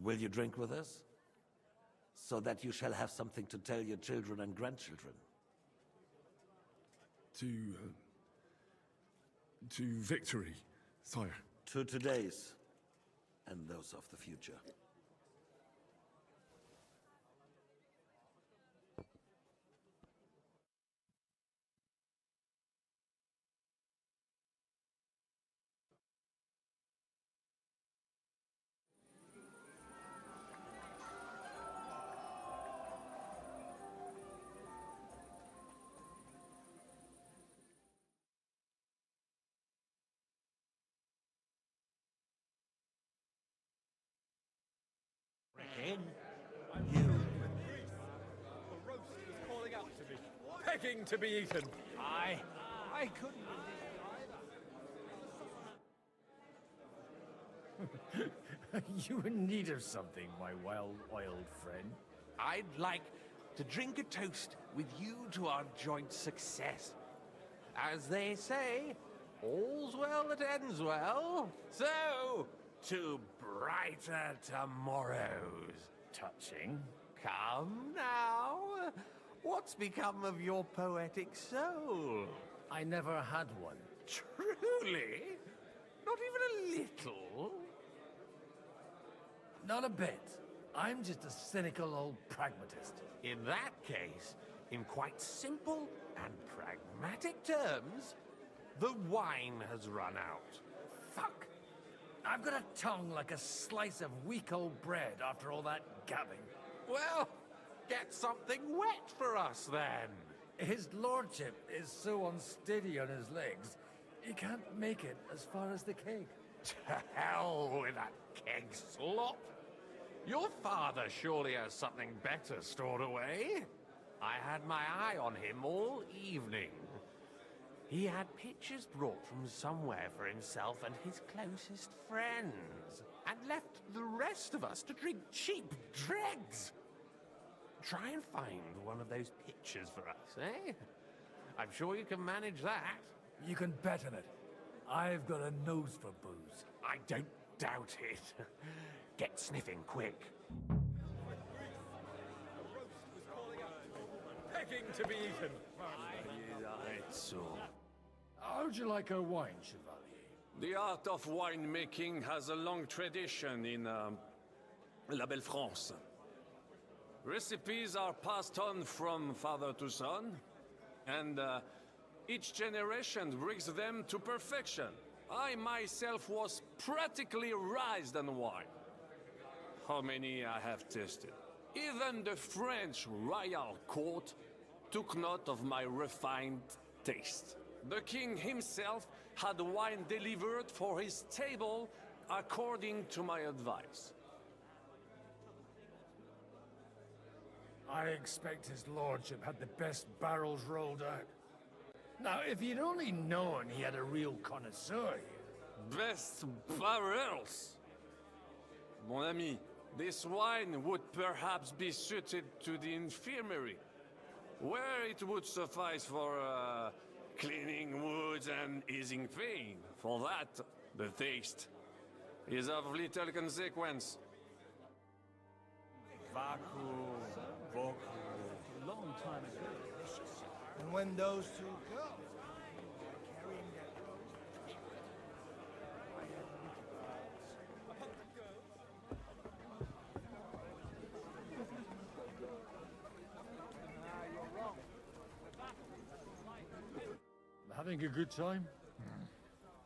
Speaker 4: will you drink with us? So that you shall have something to tell your children and grandchildren.
Speaker 6: To victory, sire.
Speaker 4: To today's, and those of the future.
Speaker 21: Calling out to me, begging to be eaten.
Speaker 11: I couldn't resist. Are you in need of something, my well-oiled friend?
Speaker 7: I'd like to drink a toast with you to our joint success. As they say, all's well that ends well. So, to brighter tomorrows.
Speaker 11: Touching.
Speaker 7: Come now. What's become of your poetic soul?
Speaker 11: I never had one.
Speaker 7: Truly? Not even a little?
Speaker 11: Not a bit. I'm just a cynical old pragmatist.
Speaker 7: In that case, in quite simple and pragmatic terms, the wine has run out.
Speaker 11: Fuck. I've got a tongue like a slice of weak old bread after all that gabbing.
Speaker 7: Well, get something wet for us then.
Speaker 11: His lordship is so unsteady on his legs, he can't make it as far as the keg.
Speaker 7: To hell with that keg slop. Your father surely has something better stored away. I had my eye on him all evening. He had pictures brought from somewhere for himself and his closest friends, and left the rest of us to drink cheap dregs. Try and find one of those pictures for us, eh? I'm sure you can manage that.
Speaker 11: You can bet on it. I've got a nose for booze.
Speaker 7: I don't doubt it. Get sniffing quick.
Speaker 21: Begging to be eaten.
Speaker 11: How'd you like our wine, Chevalier?
Speaker 3: The art of winemaking has a long tradition in La Belle France. Recipes are passed on from father to son, and each generation brings them to perfection. I myself was practically raised on wine. How many I have tasted. Even the French royal court took note of my refined taste. The king himself had wine delivered for his table according to my advice.
Speaker 11: I expect his lordship had the best barrels rolled out. Now, if you'd only known he had a real connoisseur here.
Speaker 3: Best barrels! Mon ami, this wine would perhaps be suited to the infirmary, where it would suffice for cleaning wounds and easing pain. For that, the taste is of little consequence.
Speaker 15: Long time ago.
Speaker 12: And when those two go,
Speaker 11: Having a good time?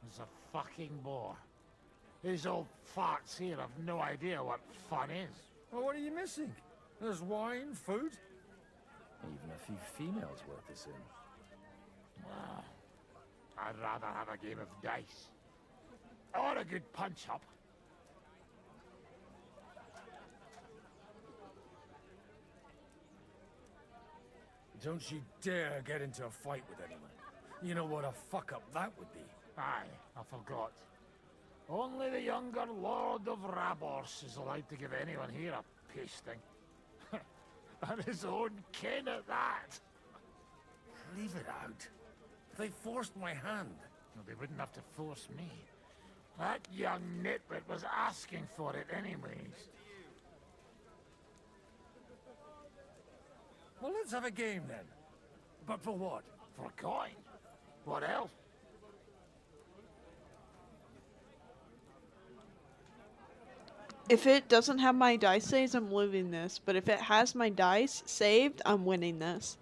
Speaker 15: It's a fucking bore. These old farts here have no idea what fun is.
Speaker 11: Well, what are you missing? There's wine, food, even a few females worth the sin.
Speaker 15: I'd rather have a game of dice. Or a good punch-up.
Speaker 11: Don't you dare get into a fight with anyone. You know what a fuck-up that would be.
Speaker 15: Aye, I forgot. Only the younger Lord of Rabors is allowed to give anyone here a pasting. And his own kin at that.
Speaker 11: Leave it out. They forced my hand.
Speaker 15: Well, they wouldn't have to force me. That young nitwit was asking for it anyways.
Speaker 11: Well, let's have a game then. But for what?
Speaker 15: For a coin. What else?
Speaker 1: If it doesn't have my dice saves, I'm losing this. But if it has my dice saved, I'm winning this.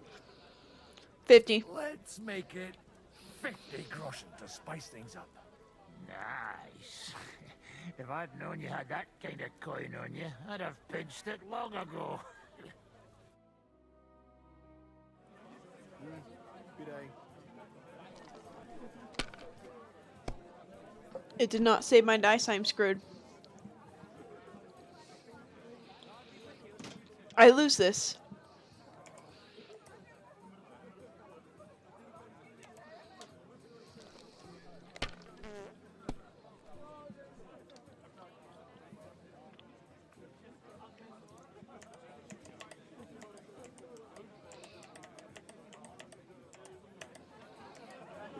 Speaker 1: 50.
Speaker 11: Let's make it 50 groschen to spice things up.
Speaker 15: Nice. If I'd known you had that kind of coin on you, I'd have pinched it long ago.
Speaker 24: Good day.
Speaker 1: It did not save my dice, I'm screwed. I lose this.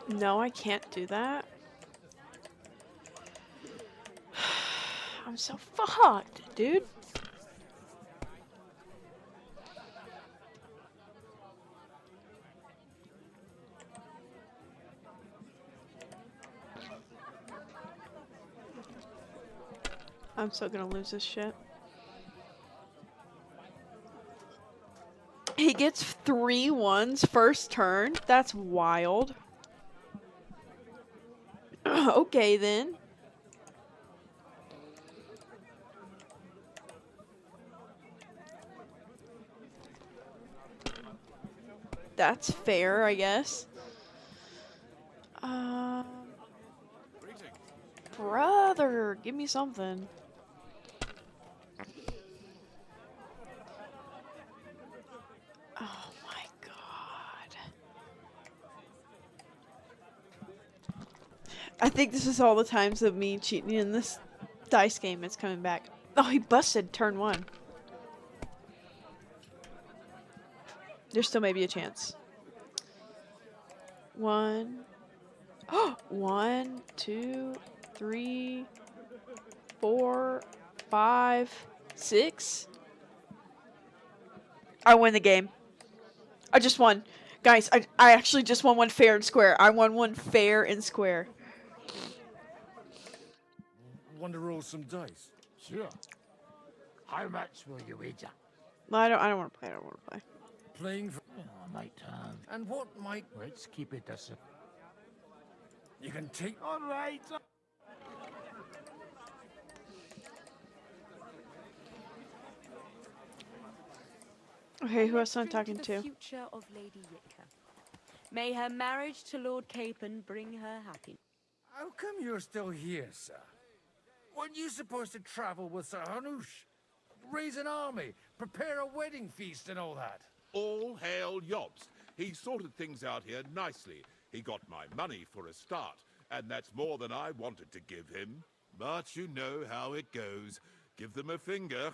Speaker 1: No, I can't do that. I'm so fucked, dude. I'm so gonna lose this shit. He gets 3 ones first turn. That's wild. Okay then. That's fair, I guess. Brother, give me something. Oh my god. I think this is all the times of me cheating in this dice game. It's coming back. Oh, he busted turn 1. There still may be a chance. 1. 1, 2, 3, 4, 5, 6. I win the game. I just won. Guys, I actually just won one fair and square. I won one fair and square.
Speaker 11: Want to roll some dice?
Speaker 15: Sure. How much will you wager?
Speaker 1: No, I don't want to play. I don't want to play.
Speaker 11: Playing for...
Speaker 15: I might have.
Speaker 11: And what might...
Speaker 15: Let's keep it as a...
Speaker 11: You can take...
Speaker 15: All right.
Speaker 1: Okay, who else am I talking
Speaker 5: The
Speaker 1: to?
Speaker 5: future of Lady Yitka. May her marriage to Lord Capon bring her happiness.
Speaker 11: How come you're still here, sir? Weren't you supposed to travel with Sir Hanush? Raise an army, prepare a wedding feast and all that?
Speaker 9: All hail Yobst. He sorted things out here nicely. He got my money for a start, and that's more than I wanted to give him. But you know how it goes. Give them a finger.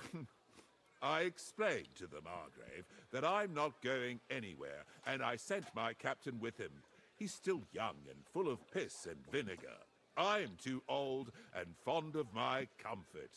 Speaker 9: I explained to the Margrave that I'm not going anywhere, and I sent my captain with him. He's still young and full of piss and vinegar. I'm too old and fond of my comfort.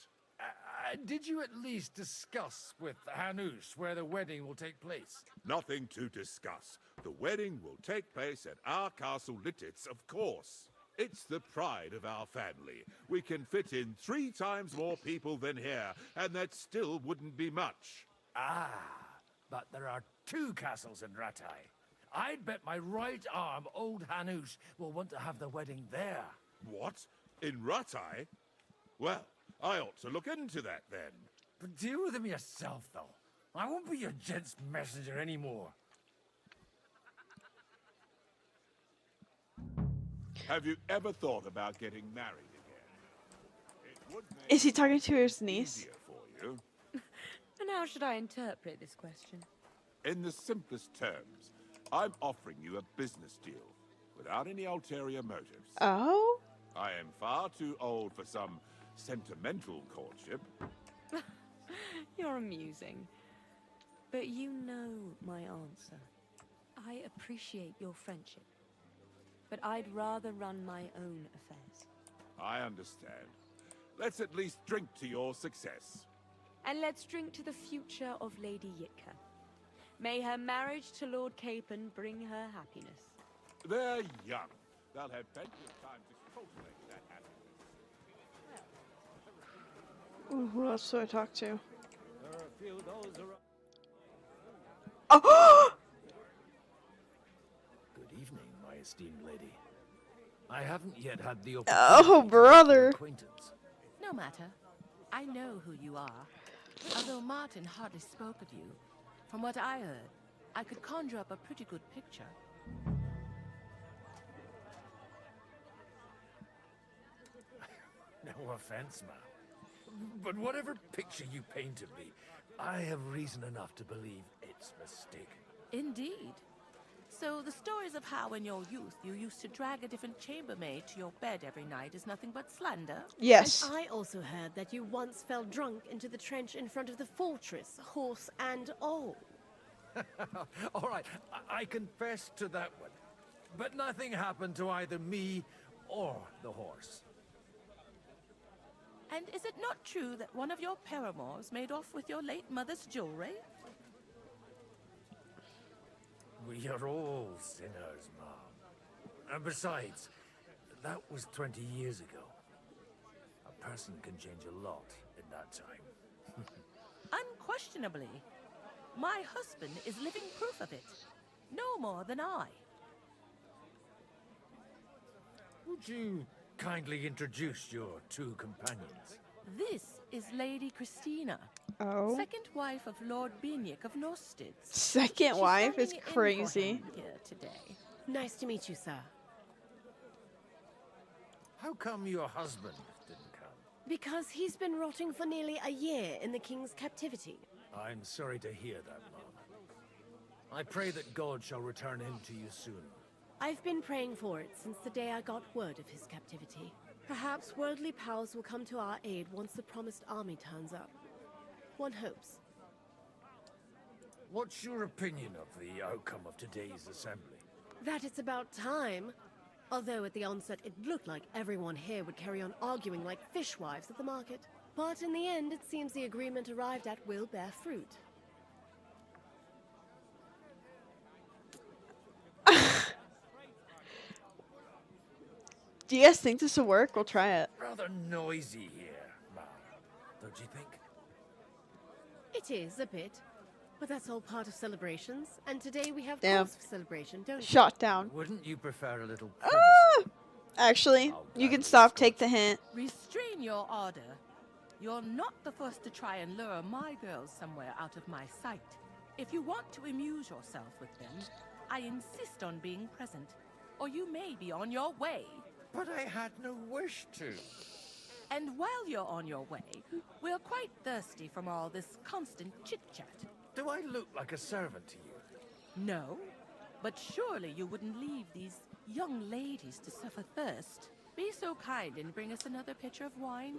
Speaker 11: Did you at least discuss with Hanush where the wedding will take place?
Speaker 9: Nothing to discuss. The wedding will take place at our castle Littitz, of course. It's the pride of our family. We can fit in 3 times more people than here, and that still wouldn't be much.
Speaker 11: Ah, but there are 2 castles in Ratai. I'd bet my right arm old Hanush will want to have the wedding there.
Speaker 9: What? In Ratai? Well, I ought to look into that then.
Speaker 11: But deal with him yourself, though. I won't be your gent's messenger anymore.
Speaker 9: Have you ever thought about getting married again? It would make
Speaker 1: Is he talking to his niece?
Speaker 9: easier for you.
Speaker 5: And how should I interpret this question?
Speaker 9: In the simplest terms, I'm offering you a business deal, without any ulterior motives.
Speaker 1: Oh?
Speaker 9: I am far too old for some sentimental courtship.
Speaker 5: You're amusing. But you know my answer. I appreciate your friendship, but I'd rather run my own affairs.
Speaker 9: I understand. Let's at least drink to your success.
Speaker 5: And let's drink to the future of Lady Yitka. May her marriage to Lord Capon bring her happiness.
Speaker 9: They're young. They'll have plenty of time to cultivate that happiness.
Speaker 1: Ooh, who else do I talk to?
Speaker 13: There are a few those around.
Speaker 1: Oh!
Speaker 11: Good evening, my esteemed lady. I haven't yet had the
Speaker 1: Oh, brother.
Speaker 11: acquaintance.
Speaker 10: No matter. I know who you are. Although Martin hardly spoke of you, from what I heard, I could conjure up a pretty good picture.
Speaker 11: No offense, ma'am. But whatever picture you painted me, I have reason enough to believe it's mistake.
Speaker 10: Indeed. So the stories of how in your youth you used to drag a different chambermaid to your bed every night is nothing but slander?
Speaker 1: Yes.
Speaker 17: And I also heard that you once fell drunk into the trench in front of the fortress, horse and all.
Speaker 11: All right, I confess to that one. But nothing happened to either me or the horse.
Speaker 10: And is it not true that one of your paramours made off with your late mother's jewelry?
Speaker 11: We are all sinners, Mom. And besides, that was 20 years ago. A person can change a lot in that time.
Speaker 10: Unquestionably. My husband is living proof of it. No more than I.
Speaker 11: Would you kindly introduce your two companions?
Speaker 10: This is Lady Christina,
Speaker 1: Oh.
Speaker 10: second wife of Lord Binic of Norsteds.
Speaker 1: Second
Speaker 10: She's
Speaker 1: wife is
Speaker 10: standing in for
Speaker 1: crazy.
Speaker 10: him here today.
Speaker 17: Nice to meet you, sir.
Speaker 11: How come your husband didn't come?
Speaker 17: Because he's been rotting for nearly a year in the king's captivity.
Speaker 11: I'm sorry to hear that, Mom. I pray that God shall return him to you soon.
Speaker 17: I've been praying for it since the day I got word of his captivity. Perhaps worldly powers will come to our aid once the promised army turns up. One hopes.
Speaker 11: What's your opinion of the outcome of today's assembly?
Speaker 17: That it's about time. Although at the onset it looked like everyone here would carry on arguing like fishwives at the market. But in the end, it seems the agreement arrived at will bear fruit.
Speaker 1: Do you guys think this will work? We'll try it.
Speaker 11: Rather noisy here, Mom. Don't you think?
Speaker 17: It is a bit. But that's all part of celebrations. And today we have
Speaker 1: Damn.
Speaker 17: cause for celebration, don't we?
Speaker 1: Shot down.
Speaker 11: Wouldn't you prefer a little
Speaker 1: Ah! Actually, you can stop. Take the hint.
Speaker 10: Restrain your ardor. You're not the first to try and lure my girls somewhere out of my sight. If you want to amuse yourself with them, I insist on being present, or you may be on your way.
Speaker 11: But I had no wish to.
Speaker 10: And while you're on your way, we're quite thirsty from all this constant chit-chat.
Speaker 11: Do I look like a servant to you?
Speaker 10: No, but surely you wouldn't leave these young ladies to suffer thirst. Be so kind and bring us another pitcher of wine.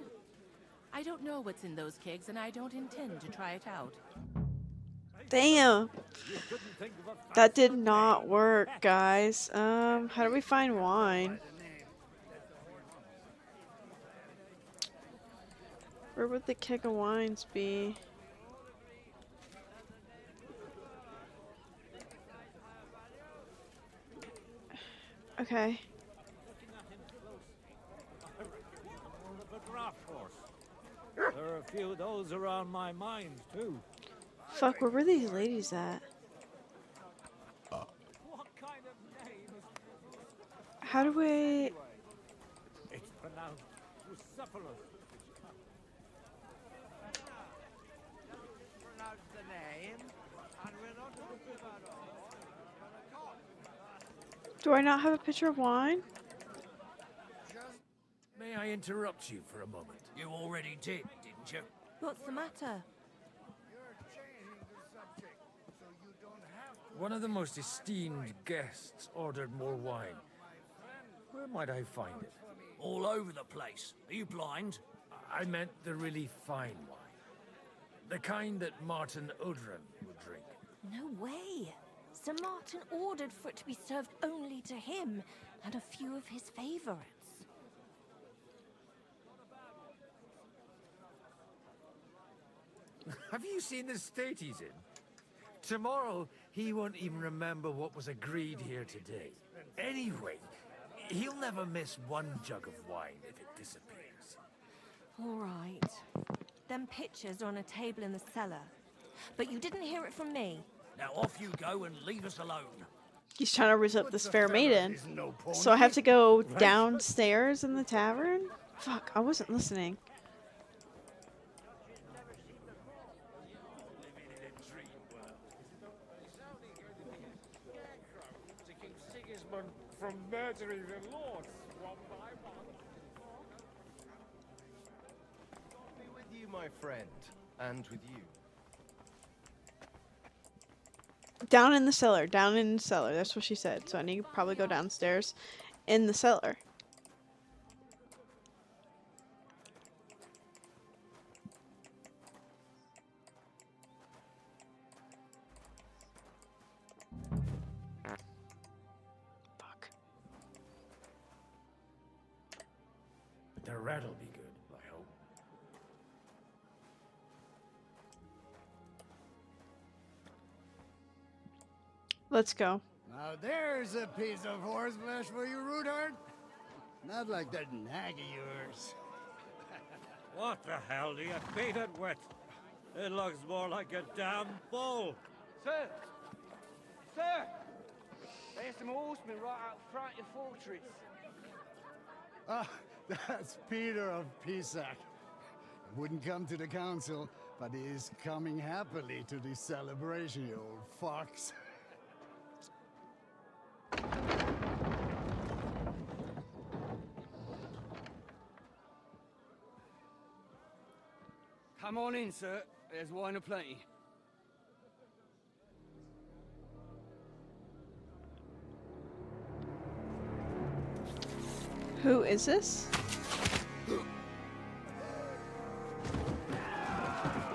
Speaker 10: I don't know what's in those kegs, and I don't intend to try it out.
Speaker 1: Damn. That did not work, guys. How do we find wine? Where would the keg of wines be? Okay.
Speaker 13: There are a few of those around my mind, too.
Speaker 1: Fuck, where were these ladies at? How do we...
Speaker 13: It's pronounced Bucephalus.
Speaker 8: Pronounce the name, and we're not talking about all.
Speaker 1: Do I not have a pitcher of wine?
Speaker 11: May I interrupt you for a moment?
Speaker 19: You already did, didn't you?
Speaker 5: What's the matter?
Speaker 12: You're changing the subject, so you don't
Speaker 11: One of the most esteemed guests ordered more wine. Where might I find it?
Speaker 2: All over the place. Are you blind?
Speaker 11: I meant the really fine wine. The kind that Martin Udren would drink.
Speaker 16: No way. Sir Martin ordered for it to be served only to him and a few of his favorites.
Speaker 11: Have you seen the state he's in? Tomorrow, he won't even remember what was agreed here today. Anyway, he'll never miss one jug of wine if it disappears.
Speaker 16: All right. Them pictures are on a table in the cellar. But you didn't hear it from me.
Speaker 2: Now off you go and leave us alone.
Speaker 1: He's trying to raise up this fair maiden. So I have to go downstairs in the tavern? Fuck, I wasn't listening.
Speaker 21: From murdering the lords one by one.
Speaker 19: Be with you, my friend, and with you.
Speaker 1: Down in the cellar, down in the cellar. That's what she said. So I need to probably go downstairs in the cellar.
Speaker 11: The rat'll be good, I hope.
Speaker 1: Let's go.
Speaker 12: Now there's a piece of horseflesh for you, Rootard. Not like that nag of yours.
Speaker 13: What the hell do you beat it with? It looks more like a damn bull.
Speaker 23: Sir! Sir! There's some horsemen right out front of your fortress.
Speaker 12: Ah, that's Peter of Pisac. Wouldn't come to the council, but he is coming happily to the celebration, you old fox.
Speaker 23: Come on in, sir. There's wine aplenty.
Speaker 1: Who is this?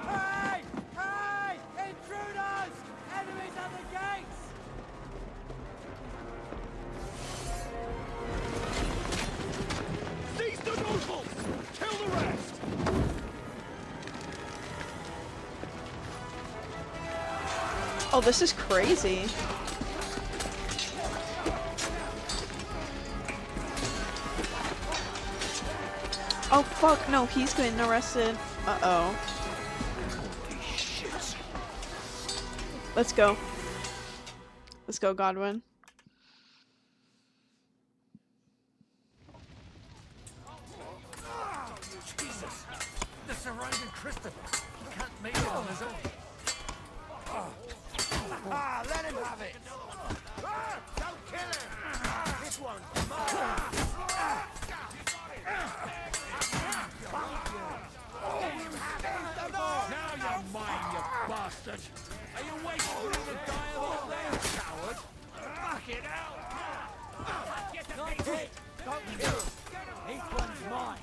Speaker 23: Hey! Hey! Intruders! Enemies at the gates!
Speaker 14: Seize the nobles! Kill the rest!
Speaker 1: Oh, this is crazy. Oh fuck, no, he's getting arrested. Uh-oh. Let's go. Let's go, Godwin.
Speaker 11: Jesus! The surrounding Christopher! He can't make it on his own.
Speaker 15: Ah, let him have it! Don't kill him! This one's mine!
Speaker 14: Now you're mine, you bastard! Are you waiting for him to die of old age, coward? Fuck it out!
Speaker 15: Not hit! Don't kill him! This one's mine!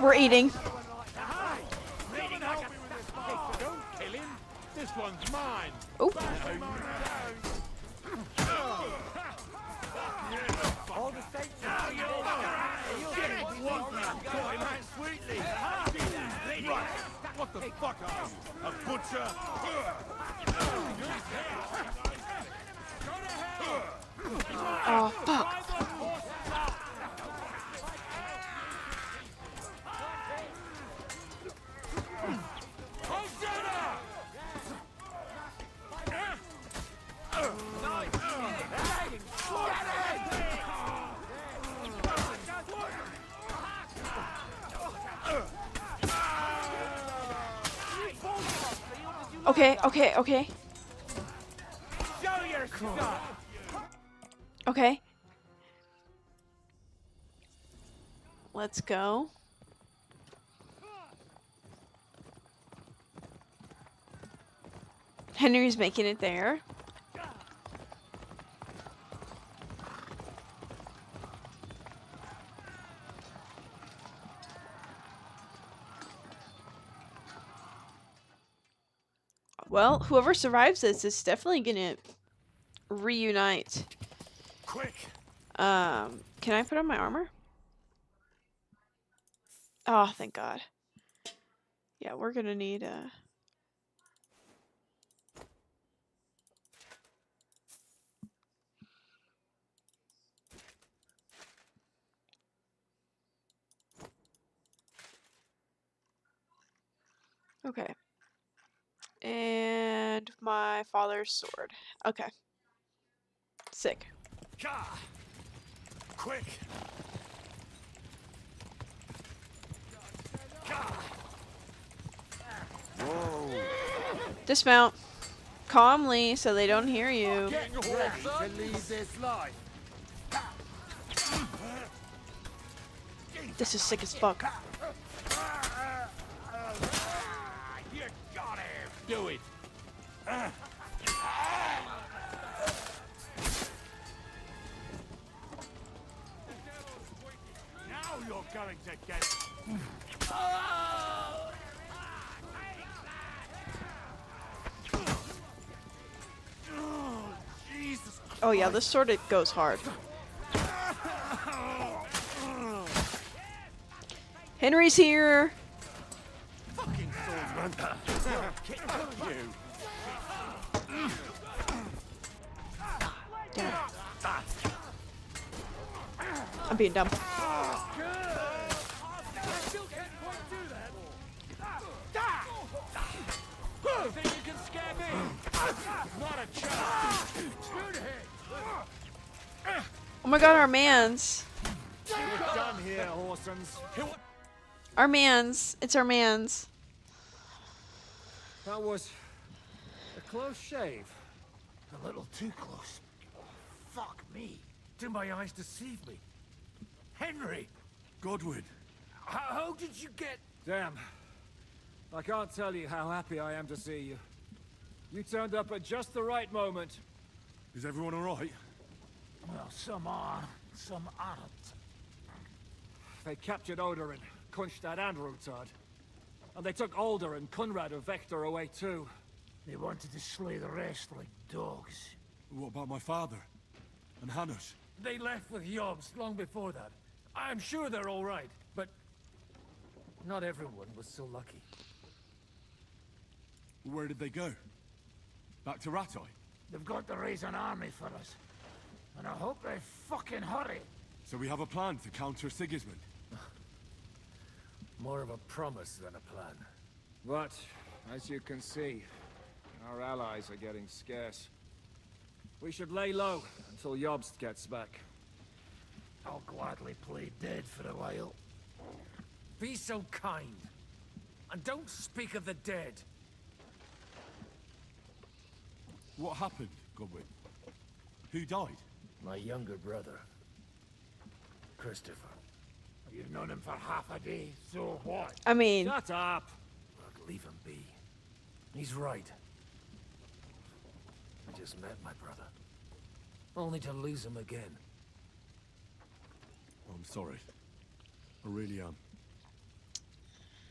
Speaker 1: We're eating.
Speaker 14: Don't kill him! This one's mine!
Speaker 1: Oh.
Speaker 15: All the states
Speaker 14: Caught him out sweetly! Right! What the fuck are you? A butcher?
Speaker 1: Oh, fuck. Okay, okay, okay.
Speaker 15: Show your stuff!
Speaker 1: Okay. Let's go. Henry's making it there. Well, whoever survives this is definitely gonna reunite.
Speaker 3: Quick!
Speaker 1: Can I put on my armor? Oh, thank God. Yeah, we're gonna need okay. And my father's sword. Okay. Sick.
Speaker 3: Quick!
Speaker 4: Whoa!
Speaker 1: Dismount. Calmly so they don't hear you.
Speaker 15: Get ready to leave this life.
Speaker 1: This is sick as fuck.
Speaker 15: You got him. Do it. Now you're going to get it.
Speaker 1: Oh yeah, this sword, it goes hard. Henry's here.
Speaker 15: Fucking swordsman.
Speaker 1: Damn it. I'm being dumb.
Speaker 15: You think you can scare me? Not a chance.
Speaker 1: Oh my God, our mans.
Speaker 15: We're done here, Horsons.
Speaker 1: Our mans. It's our mans.
Speaker 21: That was a close shave.
Speaker 15: A little too close. Fuck me. Do my eyes deceive me? Henry!
Speaker 21: Godwin.
Speaker 15: How did you get...
Speaker 21: Damn. I can't tell you how happy I am to see you. You turned up at just the right moment.
Speaker 9: Is everyone all right?
Speaker 15: Well, some are, some aren't.
Speaker 21: They captured Oder and Kunstad and Rutard. And they took Alder and Kunrad of Vector away too.
Speaker 15: They wanted to slay the rest like dogs.
Speaker 9: What about my father? And Hanush?
Speaker 11: They left with Yobs long before that. I'm sure they're all right, but not everyone was so lucky.
Speaker 9: Where did they go? Back to Rattay?
Speaker 15: They've got to raise an army for us. And I hope they fucking hurry.
Speaker 9: So we have a plan to counter Sigismund?
Speaker 11: More of a promise than a plan.
Speaker 21: But, as you can see, our allies are getting scarce. We should lay low until Jobst gets back.
Speaker 15: I'll gladly play dead for a while.
Speaker 11: Be so kind. And don't speak of the dead.
Speaker 9: What happened, Godwin? Who died?
Speaker 11: My younger brother, Christopher.
Speaker 15: You've known him for half a day, so what?
Speaker 1: I mean...
Speaker 21: Shut up!
Speaker 11: Look, leave him be. He's right. I just met my brother. Only to lose him again.
Speaker 9: I'm sorry. I really am.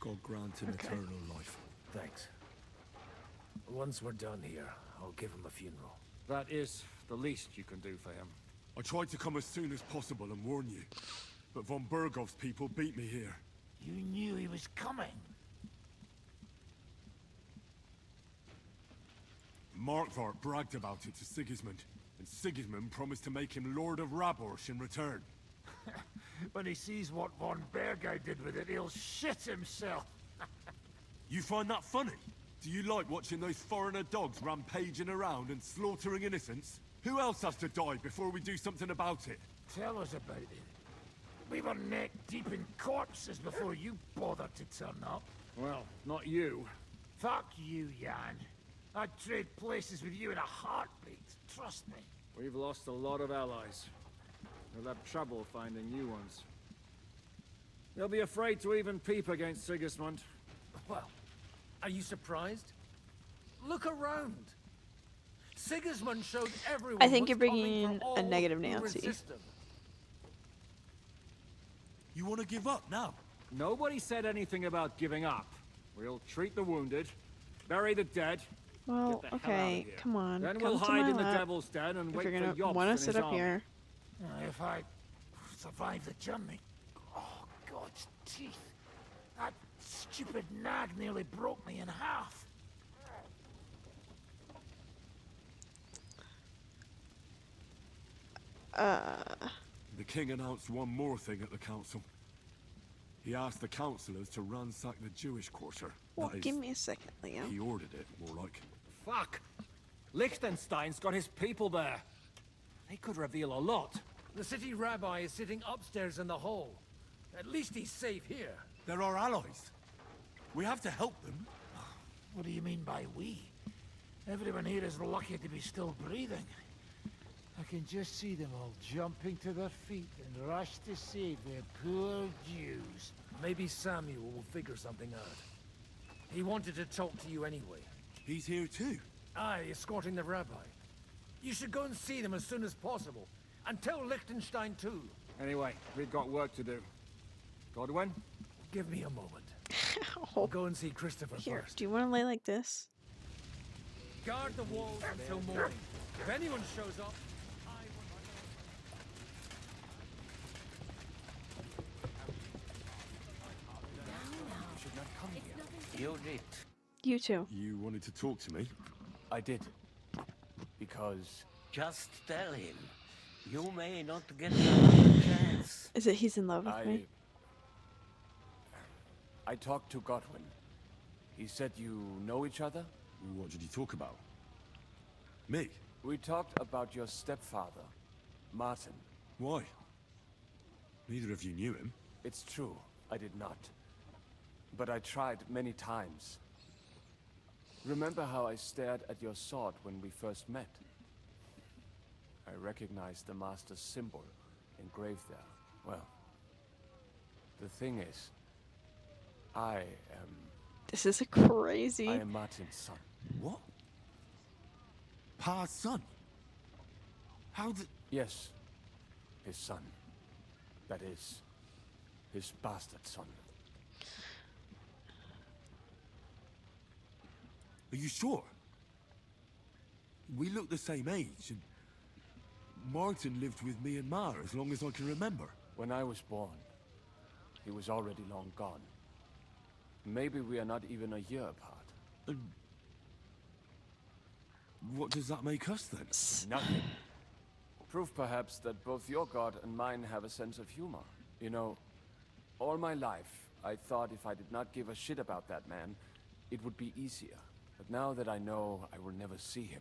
Speaker 9: God grant him eternal life.
Speaker 11: Thanks. Once we're done here, I'll give him a funeral.
Speaker 21: That is the least you can do for him.
Speaker 9: I tried to come as soon as possible and warn you, but von Bergov's people beat me here.
Speaker 15: You knew he was coming.
Speaker 9: Markvart bragged about it to Sigismund, and Sigismund promised to make him Lord of Raborsh in return.
Speaker 15: When he sees what von Bergau did with it, he'll shit himself.
Speaker 9: You find that funny? Do you like watching those foreigner dogs rampaging around and slaughtering innocents? Who else has to die before we do something about it?
Speaker 15: Tell us about it. We were neck deep in corpses before you bothered to turn up.
Speaker 21: Well, not you.
Speaker 15: Fuck you, Jan. I'd trade places with you in a heartbeat, trust me.
Speaker 21: We've lost a lot of allies. We'll have trouble finding new ones. They'll be afraid to even peep against Sigismund.
Speaker 11: Well, are you surprised? Look around. Sigismund showed everyone
Speaker 1: I think
Speaker 11: what's
Speaker 1: you're bringing
Speaker 11: coming for
Speaker 1: a
Speaker 11: all
Speaker 1: negative
Speaker 11: who
Speaker 1: Nancy.
Speaker 11: resist him.
Speaker 6: You want to give up now?
Speaker 18: Nobody said anything about giving up. We'll treat the wounded, bury the dead.
Speaker 1: Well,
Speaker 18: Get the hell out of
Speaker 1: okay,
Speaker 18: here.
Speaker 1: come on.
Speaker 18: Then
Speaker 1: come
Speaker 18: we'll
Speaker 1: to
Speaker 18: hide
Speaker 1: my
Speaker 18: in the
Speaker 1: lap
Speaker 18: Devil's Den and
Speaker 1: if
Speaker 18: wait
Speaker 1: you're
Speaker 18: for
Speaker 1: gonna
Speaker 18: Jobst
Speaker 1: want to
Speaker 18: and
Speaker 1: sit
Speaker 18: his
Speaker 1: up
Speaker 18: army.
Speaker 1: here.
Speaker 15: If I survive the journey. Oh, God's teeth. That stupid nag nearly broke me in half.
Speaker 6: The king announced one more thing at the council. He asked the councillors to ransack the Jewish quarter.
Speaker 1: Well,
Speaker 6: That is,
Speaker 1: give me a second, Leo.
Speaker 6: he ordered it, more like.
Speaker 18: Fuck! Liechtenstein's got his people there. They could reveal a lot.
Speaker 11: The city rabbi is sitting upstairs in the hall. At least he's safe here.
Speaker 6: They're our allies. We have to help them.
Speaker 15: What do you mean by we? Everyone here is lucky to be still breathing. I can just see them all jumping to their feet and rush to save their poor Jews.
Speaker 11: Maybe Samuel will figure something out. He wanted to talk to you anyway.
Speaker 6: He's here too?
Speaker 11: Aye, escorting the rabbi. You should go and see them as soon as possible. And tell Liechtenstein too.
Speaker 18: Anyway, we've got work to do. Godwin?
Speaker 11: Give me a moment. I'll go and see Christopher
Speaker 1: Here,
Speaker 11: first.
Speaker 1: do you want to lay like this?
Speaker 11: Guard the walls until morning. If anyone shows up,
Speaker 20: You did.
Speaker 1: You too.
Speaker 6: You wanted to talk to me?
Speaker 20: I did. Because... Just tell him. You may not get another chance.
Speaker 1: Is it he's in love with me?
Speaker 20: I talked to Godwin. He said you know each other?
Speaker 6: What did he talk about? Me?
Speaker 20: We talked about your stepfather, Martin.
Speaker 6: Why? Neither of you knew him.
Speaker 20: It's true, I did not. But I tried many times. Remember how I stared at your sword when we first met? I recognized the Master's symbol engraved there. Well, the thing is, I am...
Speaker 1: This is a crazy...
Speaker 20: I am Martin's son.
Speaker 6: What? Pa's son? How did...
Speaker 20: Yes, his son. That is, his bastard son.
Speaker 6: Are you sure? We look the same age, and Martin lived with me and Ma as long as I can remember.
Speaker 20: When I was born, he was already long gone. Maybe we are not even a year apart.
Speaker 6: What does that make us then?
Speaker 20: Nothing. Proof perhaps that both your god and mine have a sense of humor. You know, all my life, I thought if I did not give a shit about that man, it would be easier. But now that I know I will never see him,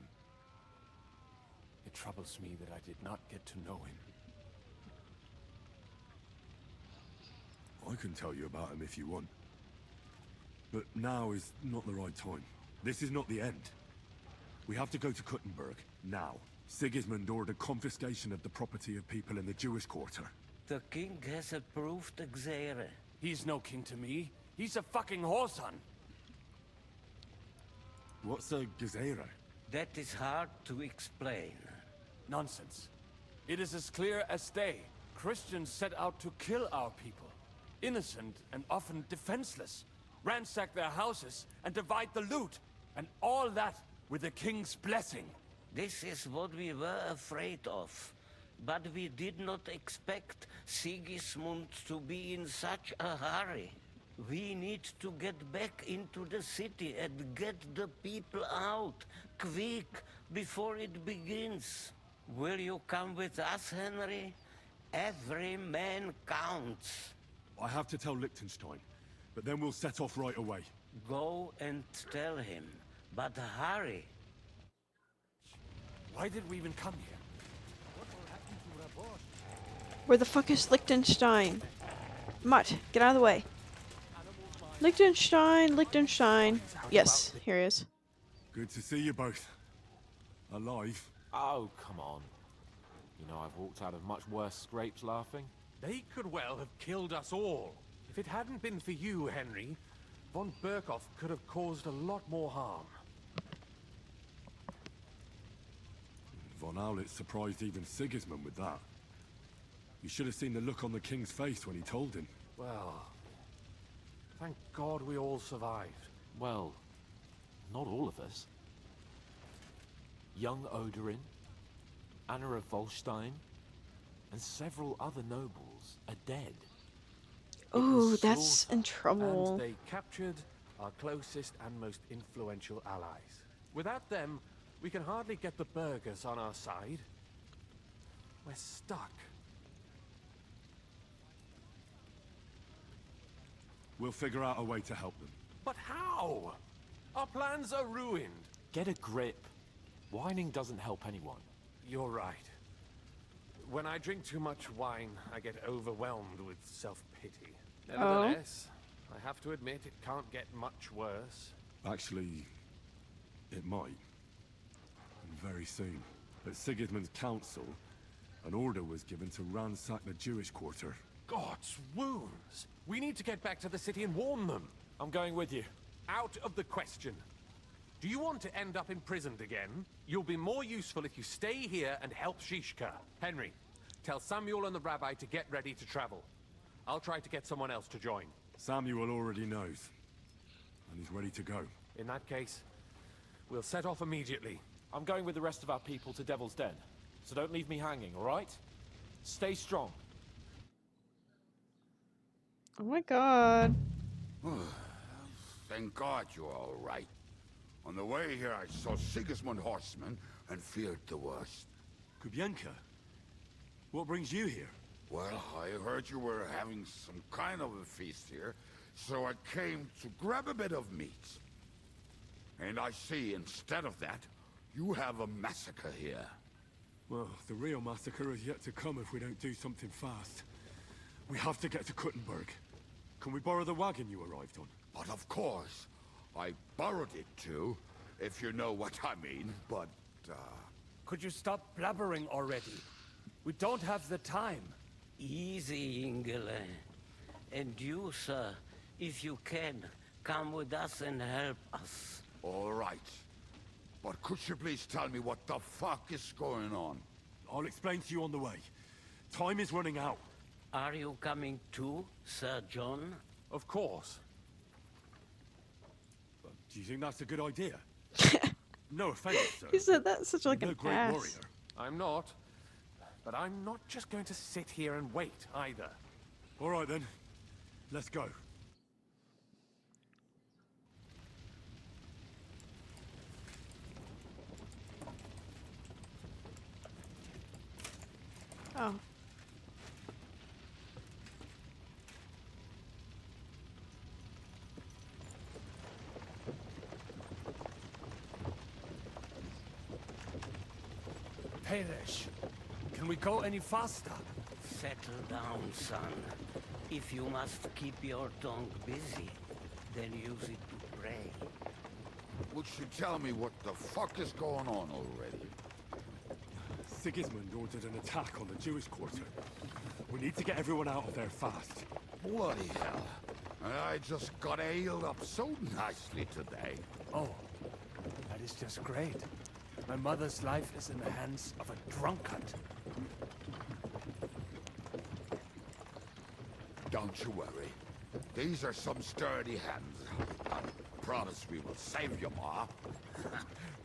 Speaker 20: it troubles me that I did not get to know him.
Speaker 6: I can tell you about him if you want. But now is not the right time. This is not the end. We have to go to Kuttenberg, now. Sigismund ordered confiscation of the property of people in the Jewish quarter.
Speaker 20: The king has approved Xere. He's no king to me. He's a fucking whoreson.
Speaker 6: What's a Gezerah?
Speaker 20: That is hard to explain. Nonsense. It is as clear as day. Christians set out to kill our people. Innocent and often defenseless. Ransack their houses and divide the loot. And all that with the king's blessing. This is what we were afraid of. But we did not expect Sigismund to be in such a hurry. We need to get back into the city and get the people out, quick, before it begins. Will you come with us, Henry? Every man counts.
Speaker 6: I have to tell Liechtenstein, but then we'll set off right away.
Speaker 20: Go and tell him, but hurry. Why did we even come here?
Speaker 1: Where the fuck is Liechtenstein? Mutt, get out of the way. Liechtenstein, Liechtenstein. Yes, here he is.
Speaker 6: Good to see you both. Alive.
Speaker 22: Oh, come on. You know I've walked out of much worse scrapes laughing.
Speaker 7: They could well have killed us all. If it hadn't been for you, Henry, von Berkhoff could have caused a lot more harm.
Speaker 6: Von Owlet surprised even Sigismund with that. You should have seen the look on the king's face when he told him.
Speaker 7: Well, thank God we all survived.
Speaker 22: Well, not all of us. Young Odorin, Anna of Volstein, and several other nobles are dead.
Speaker 1: Oh, that's in trouble.
Speaker 7: And they captured our closest and most influential allies. Without them, we can hardly get the burghers on our side. We're stuck.
Speaker 6: We'll figure out a way to help them.
Speaker 7: But how? Our plans are ruined.
Speaker 22: Get a grip. Whining doesn't help anyone.
Speaker 7: You're right. When I drink too much wine, I get overwhelmed with self-pity. Nevertheless, I have to admit it can't get much worse.
Speaker 6: Actually, it might. And very soon. At Sigismund's council, an order was given to ransack the Jewish quarter.
Speaker 7: God's wounds! We need to get back to the city and warn them.
Speaker 22: I'm going with you.
Speaker 7: Out of the question. Do you want to end up imprisoned again? You'll be more useful if you stay here and help Shishka. Henry, tell Samuel and the rabbi to get ready to travel. I'll try to get someone else to join.
Speaker 6: Samuel already knows. And he's ready to go.
Speaker 7: In that case, we'll set off immediately.
Speaker 22: I'm going with the rest of our people to Devil's Den. So don't leave me hanging, alright? Stay strong.
Speaker 1: Oh my god.
Speaker 8: Thank God you're all right. On the way here, I saw Sigismund horsemen and feared the worst.
Speaker 6: Kubienka? What brings you here?
Speaker 8: Well, I heard you were having some kind of a feast here, so I came to grab a bit of meat. And I see, instead of that, you have a massacre here.
Speaker 6: Well, the real massacre is yet to come if we don't do something fast. We have to get to Kuttenberg. Can we borrow the wagon you arrived on?
Speaker 8: But of course. I borrowed it too, if you know what I mean, but,
Speaker 10: Could you stop blabbering already? We don't have the time.
Speaker 17: Easy, Ingele. And you, sir, if you can, come with us and help us.
Speaker 8: All right. But could you please tell me what the fuck is going on?
Speaker 6: I'll explain to you on the way. Time is running out.
Speaker 17: Are you coming too, Sir John?
Speaker 7: Of course.
Speaker 6: Do you think that's a good idea? No offense, sir.
Speaker 1: He said that's such like
Speaker 6: You're
Speaker 1: an
Speaker 6: a great
Speaker 1: ass.
Speaker 6: warrior.
Speaker 7: I'm not. But I'm not just going to sit here and wait, either.
Speaker 6: All right, then. Let's go.
Speaker 1: Oh.
Speaker 10: Perish. Can we go any faster?
Speaker 17: Settle down, son. If you must keep your tongue busy, then use it to pray.
Speaker 8: Would you tell me what the fuck is going on already?
Speaker 6: Sigismund ordered an attack on the Jewish quarter. We need to get everyone out of there fast.
Speaker 8: Bloody hell. I just got ailed up so nicely today.
Speaker 10: Oh, that is just great. My mother's life is in the hands of a drunkard.
Speaker 8: Don't you worry. These are some sturdy hands. I promise we will save you, Ma.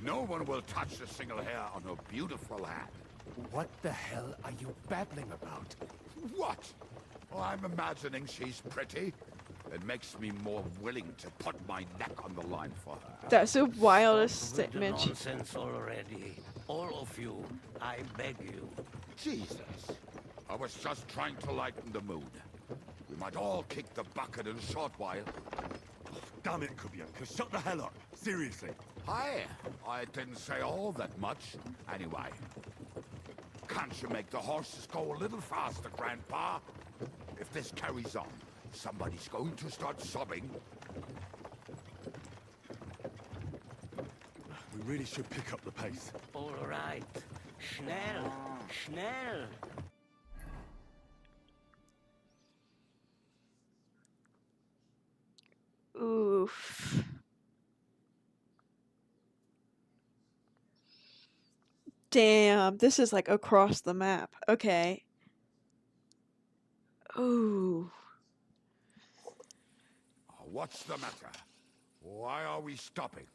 Speaker 8: No one will touch a single hair on her beautiful head.
Speaker 10: What the hell are you babbling about?
Speaker 8: What? Oh, I'm imagining she's pretty. It makes me more willing to put my neck on the line for her.
Speaker 1: That's the wildest
Speaker 17: Stop with the
Speaker 1: image.
Speaker 17: nonsense already. All of you, I beg you.
Speaker 8: Jesus. I was just trying to lighten the mood. We might all kick the bucket in a short while.
Speaker 6: Damn it, Kubienka. Shut the hell up. Seriously.
Speaker 8: Hi. I didn't say all that much. Anyway. Can't you make the horses go a little faster, Grandpa? If this carries on, somebody's going to start sobbing.
Speaker 6: We really should pick up the pace.
Speaker 17: All right. Schnell. Schnell.
Speaker 1: Oof. Damn, this is like across the map. Okay. Ooh.
Speaker 8: What's the matter? Why are we stopping?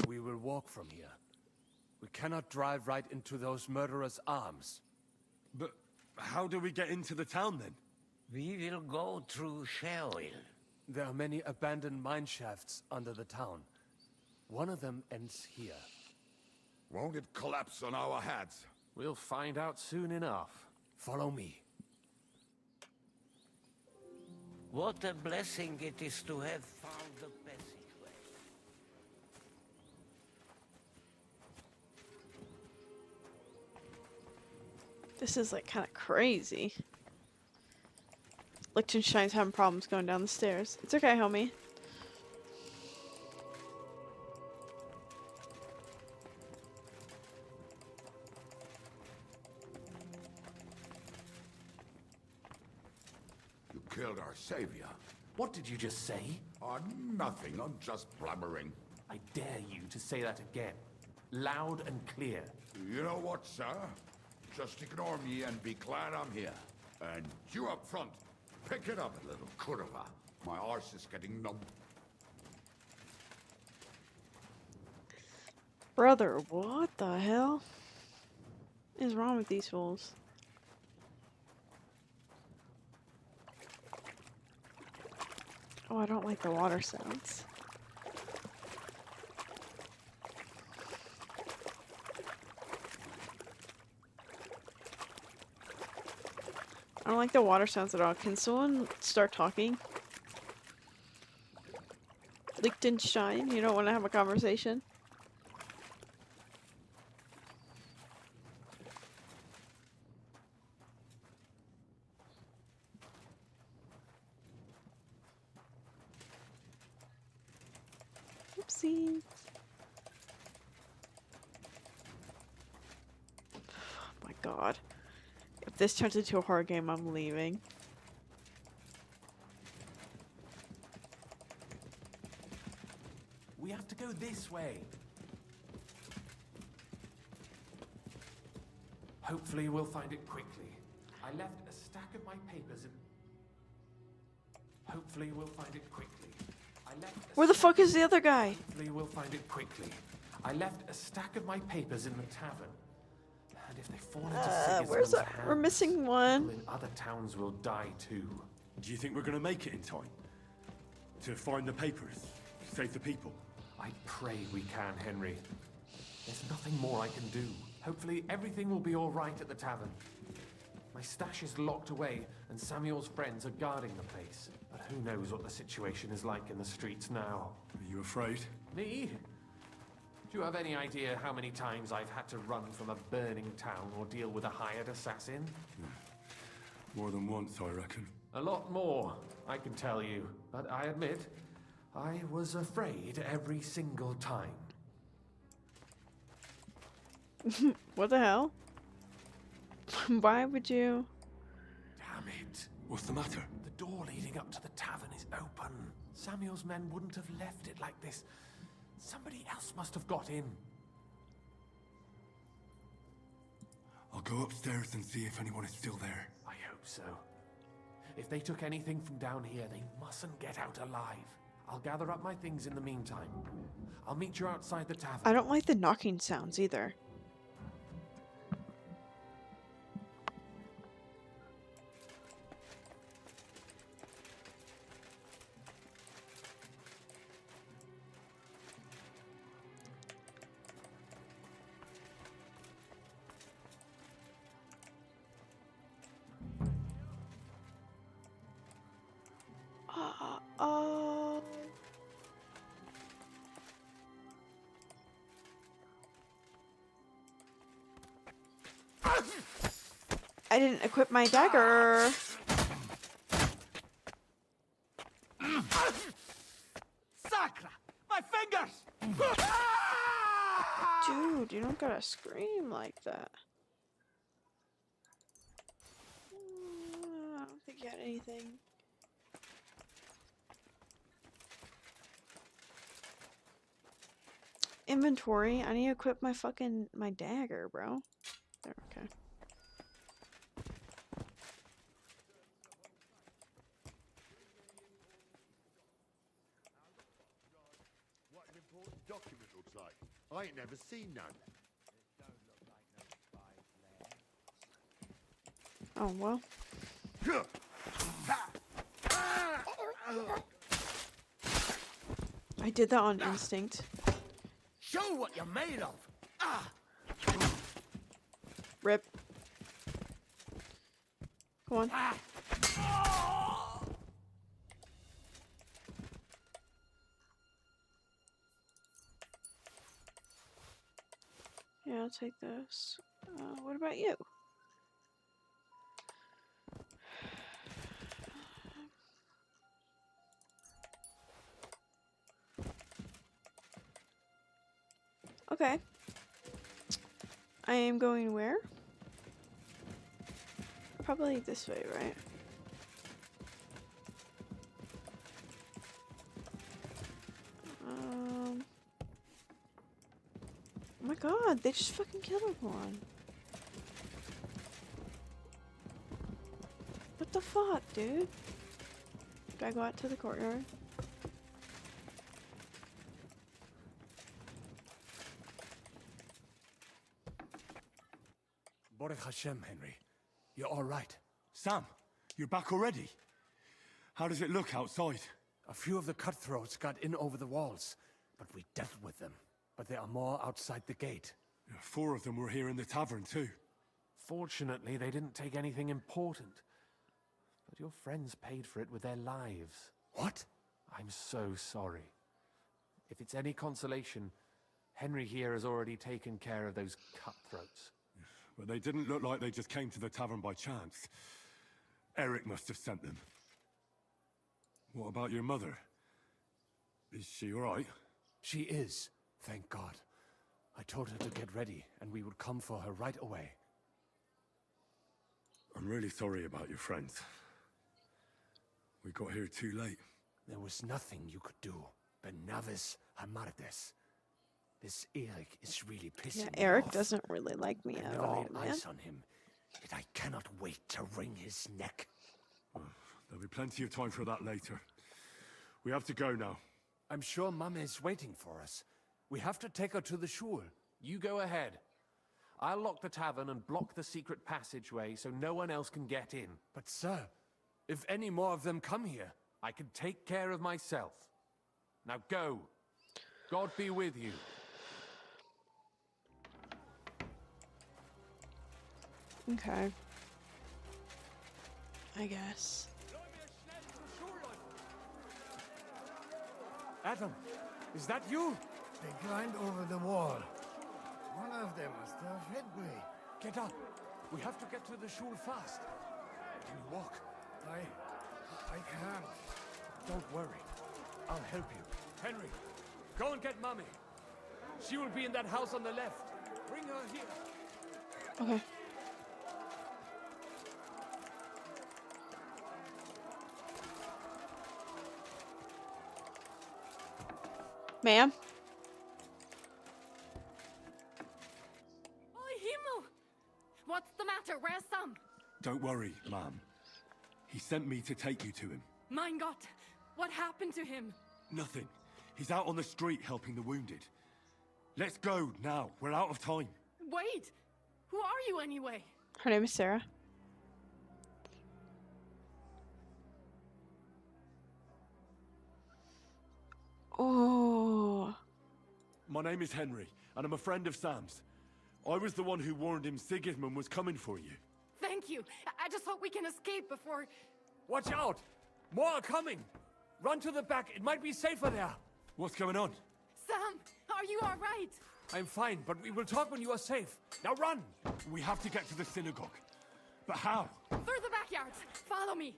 Speaker 20: We will walk from here. We cannot drive right into those murderers' arms.
Speaker 6: But how do we get into the town then?
Speaker 17: We will go through Sherwill.
Speaker 20: There are many abandoned mine shafts under the town. One of them ends here.
Speaker 8: Won't it collapse on our heads?
Speaker 7: We'll find out soon enough.
Speaker 20: Follow me.
Speaker 17: What a blessing it is to have found the passageway.
Speaker 1: This is like kind of crazy. Liechtenstein's having problems going down the stairs. It's okay, homie.
Speaker 8: You killed our savior.
Speaker 7: What did you just say?
Speaker 8: Nothing, I'm just blabbering.
Speaker 7: I dare you to say that again. Loud and clear.
Speaker 8: You know what, sir? Just ignore me and be glad I'm here. And you up front, pick it up a little, kurva. My arse is getting numb.
Speaker 1: Brother, what the hell is wrong with these fools? Oh, I don't like the water sounds. I don't like the water sounds at all. Can someone start talking? Liechtenstein, you don't want to have a conversation? Oopsies. Oh my god. If this turns into a horror game, I'm leaving.
Speaker 7: We have to go this way. Hopefully we'll find it quickly. I left a stack of my papers in... Hopefully we'll find it quickly.
Speaker 1: Where the fuck is the other guy?
Speaker 7: Hopefully we'll find it quickly. I left a stack of my papers in the tavern. And if they fall into
Speaker 1: Where's
Speaker 7: Sigismund's
Speaker 1: that?
Speaker 7: hands,
Speaker 1: We're missing one.
Speaker 7: people in other towns will die too.
Speaker 6: Do you think we're gonna make it in time? To find the papers? Save the people?
Speaker 7: I pray we can, Henry. There's nothing more I can do. Hopefully everything will be all right at the tavern. My stash is locked away, and Samuel's friends are guarding the place. But who knows what the situation is like in the streets now?
Speaker 6: Are you afraid?
Speaker 7: Me? Do you have any idea how many times I've had to run from a burning town or deal with a hired assassin?
Speaker 6: More than once, I reckon.
Speaker 7: A lot more, I can tell you. But I admit, I was afraid every single time.
Speaker 1: What the hell? Why would you?
Speaker 7: Damn it.
Speaker 6: What's the matter?
Speaker 7: The door leading up to the tavern is open. Samuel's men wouldn't have left it like this. Somebody else must have got in.
Speaker 6: I'll go upstairs and see if anyone is still there.
Speaker 7: I hope so. If they took anything from down here, they mustn't get out alive. I'll gather up my things in the meantime. I'll meet you outside the tavern.
Speaker 1: I don't like the knocking sounds either. I didn't equip my dagger.
Speaker 15: Sacra! My fingers!
Speaker 1: Dude, you don't gotta scream like that. I don't think you had anything. Inventory. I need to equip my dagger, bro.
Speaker 6: document looks like. I ain't never seen none.
Speaker 1: Oh, well. I did that on instinct.
Speaker 15: Show what you're made of.
Speaker 1: Rip. Come on. Yeah, I'll take this. What about you? Okay. I am going where? Probably this way, right? Oh my god, they just fucking killed one. What the fuck, dude? Do I go out to the courtyard?
Speaker 10: Baruch Hashem, Henry. You're all right.
Speaker 6: Sam, you're back already? How does it look outside?
Speaker 10: A few of the cutthroats got in over the walls, but we dealt with them. But there are more outside the gate.
Speaker 6: 4 of them were here in the tavern too.
Speaker 21: Fortunately, they didn't take anything important. But your friends paid for it with their lives.
Speaker 10: What?
Speaker 21: I'm so sorry. If it's any consolation, Henry here has already taken care of those cutthroats.
Speaker 6: But they didn't look like they just came to the tavern by chance. Eric must have sent them. What about your mother? Is she all right?
Speaker 10: She is, thank God. I told her to get ready, and we would come for her right away.
Speaker 6: I'm really sorry about your friends. We got here too late.
Speaker 10: There was nothing you could do. Benavis Hamardes. This Eric is really pissing me
Speaker 1: Eric
Speaker 10: off.
Speaker 1: doesn't really like me at all,
Speaker 10: I never
Speaker 1: man.
Speaker 10: laid eyes on him, yet I cannot wait to wring his neck.
Speaker 6: There'll be plenty of time for that later. We have to go now.
Speaker 10: I'm sure Mama is waiting for us. We have to take her to the shul.
Speaker 21: You go ahead. I'll lock the tavern and block the secret passageway so no one else can get in.
Speaker 10: But sir, if any more of them come here,
Speaker 21: I can take care of myself. Now go. God be with you.
Speaker 1: Okay. I guess.
Speaker 10: Adam, is that you?
Speaker 12: They climbed over the wall. One of them must have headway.
Speaker 10: Get up. We have to get to the shul fast. Can you walk?
Speaker 12: I can't.
Speaker 10: Don't worry. I'll help you. Henry, go and get Mummy. She will be in that house on the left. Bring her here.
Speaker 1: Okay. Ma'am?
Speaker 2: Oi, Himmel! What's the matter? Where's Sam?
Speaker 6: Don't worry, ma'am. He sent me to take you to him.
Speaker 2: Mein Gott! What happened to him?
Speaker 6: Nothing. He's out on the street helping the wounded. Let's go now. We're out of time.
Speaker 2: Wait! Who are you anyway?
Speaker 1: Her name is Sarah. Oh.
Speaker 6: My name is Henry, and I'm a friend of Sam's. I was the one who warned him Sigismund was coming for you.
Speaker 2: Thank you. I just hope we can escape before...
Speaker 10: Watch out! More are coming! Run to the back. It might be safer there.
Speaker 6: What's going on?
Speaker 2: Sam, are you all right?
Speaker 10: I'm fine, but we will talk when you are safe. Now run!
Speaker 6: We have to get to the synagogue. But how?
Speaker 2: Through the backyards. Follow me.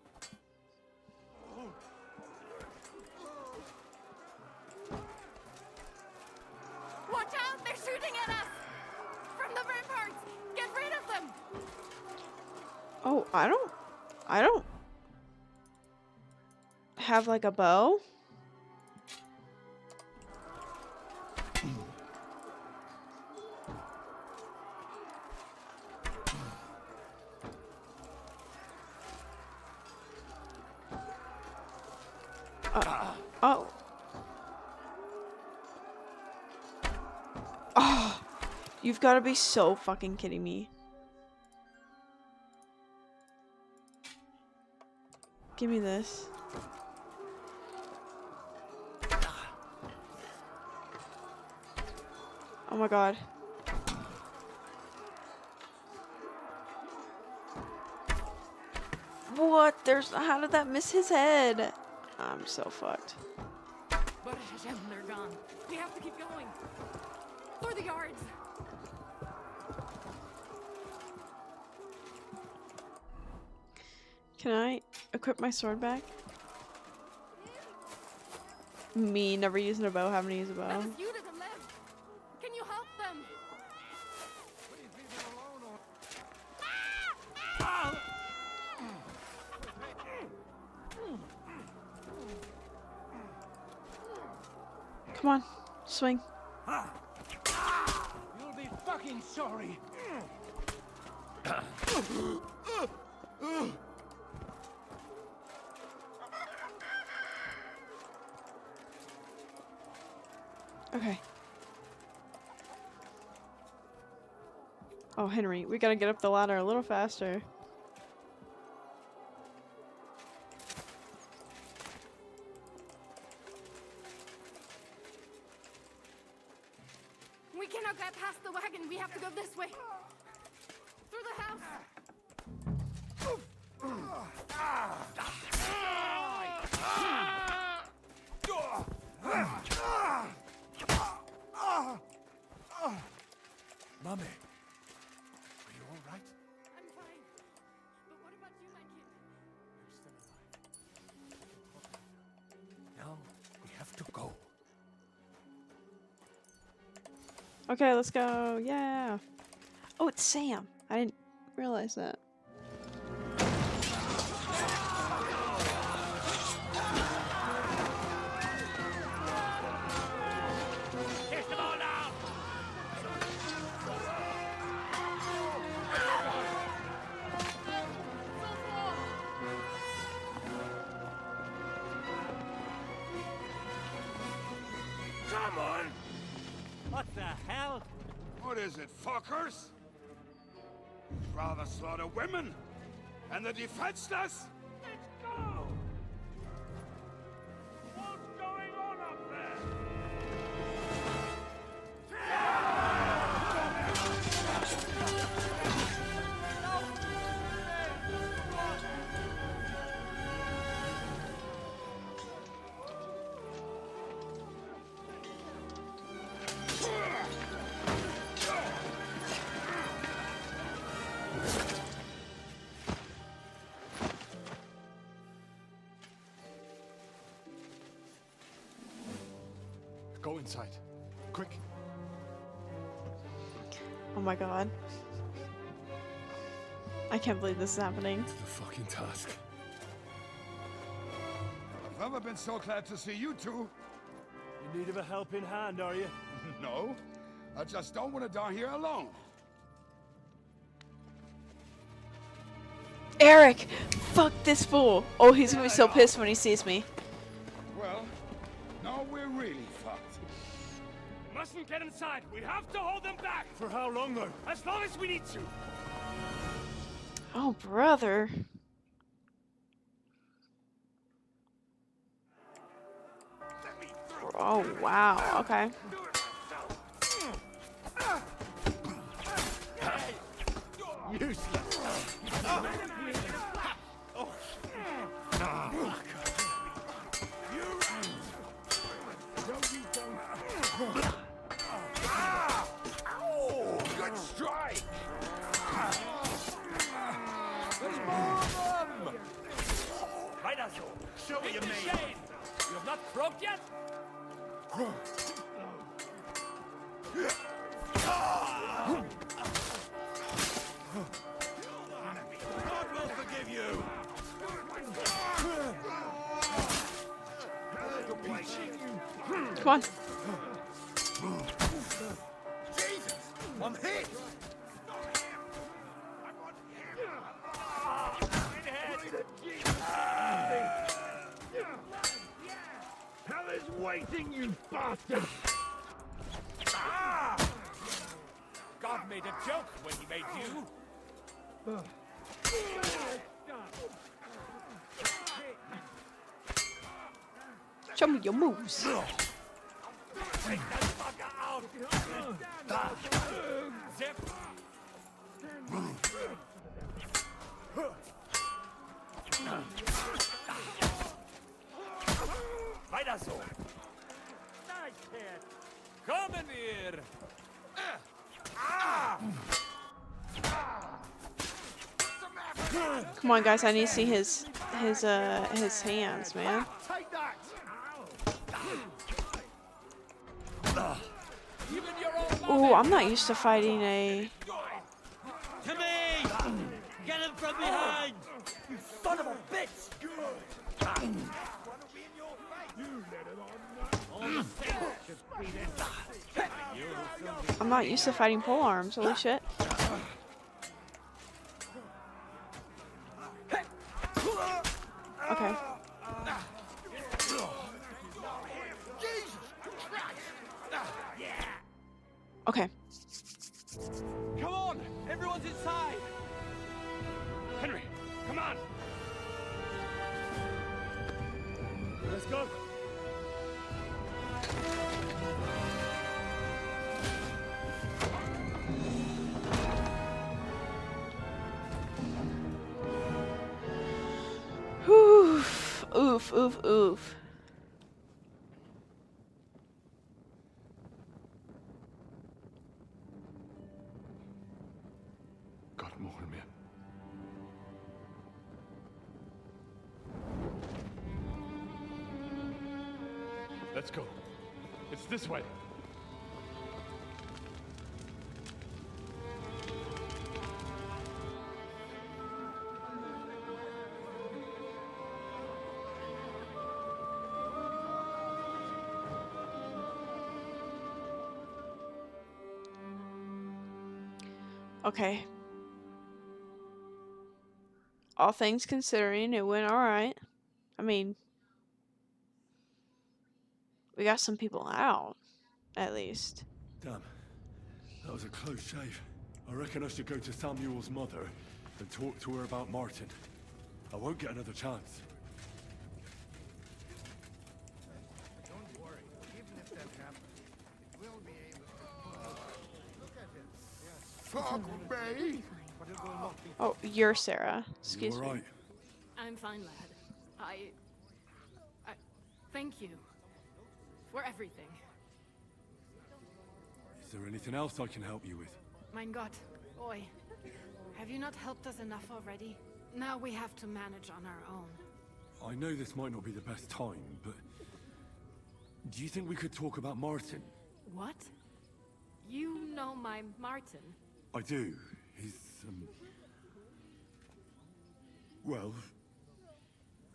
Speaker 2: Watch out! They're shooting at us! From the ramparts! Get rid of them!
Speaker 1: Oh, I don't have like a bow. Oh. You've got to be so fucking kidding me. Give me this. Oh my god. What? How did that miss his head? I'm so fucked.
Speaker 2: They're gone. We have to keep going. For the yards.
Speaker 1: Can I equip my sword back? Me never using a bow, having to use a bow.
Speaker 2: That is you to the left. Can you help them?
Speaker 1: Come on, swing.
Speaker 23: You'll be fucking sorry.
Speaker 1: Okay. Oh, Henry, we gotta get up the ladder a little faster.
Speaker 2: We cannot get past the wagon. We have to go this way. Through the house.
Speaker 20: Mummy, are you all right?
Speaker 2: I'm fine. But what about you, my kid?
Speaker 20: You're still alive. Now we have to go.
Speaker 1: Okay, let's go. Yeah. Oh, it's Sam. I didn't realize that.
Speaker 15: Kiss them all down!
Speaker 8: Come on!
Speaker 13: What the hell?
Speaker 8: What is it, fuckers? Rather slaughter women and the defenseless?
Speaker 15: Let's go! What's going on up there?
Speaker 20: Go inside. Quick.
Speaker 1: Oh my god. I can't believe this is happening.
Speaker 6: The fucking task.
Speaker 8: I've never been so glad to see you two.
Speaker 10: In need of a helping hand, are you?
Speaker 8: No, I just don't want to die here alone.
Speaker 1: Eric! Fuck this fool! Oh, he's gonna be so pissed when he sees me.
Speaker 8: Well, now we're really fucked.
Speaker 10: Mustn't get inside. We have to hold them back. For how long, though? As long as we need to.
Speaker 1: Oh, brother. Oh, wow. Okay.
Speaker 15: Useless.
Speaker 8: Good strike! There's more of them!
Speaker 10: Right, Azul. Show me your mane. You have not croaked yet?
Speaker 8: God will forgive you!
Speaker 1: Come on.
Speaker 8: Jesus! I'm hit!
Speaker 15: Hell is waiting, you bastard!
Speaker 20: made a joke when he made you.
Speaker 1: Show me your moves.
Speaker 20: Take that fucker out! Zip! Weiter so! Nice hit! Kommen wir!
Speaker 1: Come on, guys. I need to see his hands, man.
Speaker 14: Take that!
Speaker 1: Ooh, I'm not used to fighting a.
Speaker 17: To me! Get him from behind!
Speaker 20: You son of a bitch!
Speaker 1: I'm not used to fighting pole arms. Holy shit. Okay. Okay.
Speaker 10: Come on! Everyone's inside! Henry, come on! Let's go!
Speaker 1: Oof, oof, oof, oof.
Speaker 6: God more mir.
Speaker 10: Let's go. It's this way.
Speaker 1: Okay. All things considering, it went alright. I mean, we got some people out, at least.
Speaker 6: Damn. That was a close shave. I reckon I should go to Samuel's mother and talk to her about Martin. I won't get another chance.
Speaker 12: Don't worry. Even if that happens, it will be able to... Look at him. Yes.
Speaker 8: Fuck me!
Speaker 1: Oh, you're Sarah. Excuse me.
Speaker 6: Right.
Speaker 2: I'm fine, lad. I thank you for everything.
Speaker 6: Is there anything else I can help you with?
Speaker 2: Mein Gott, boy. Have you not helped us enough already? Now we have to manage on our own.
Speaker 6: I know this might not be the best time, but... do you think we could talk about Martin?
Speaker 2: What? You know my Martin?
Speaker 6: I do. He's, well...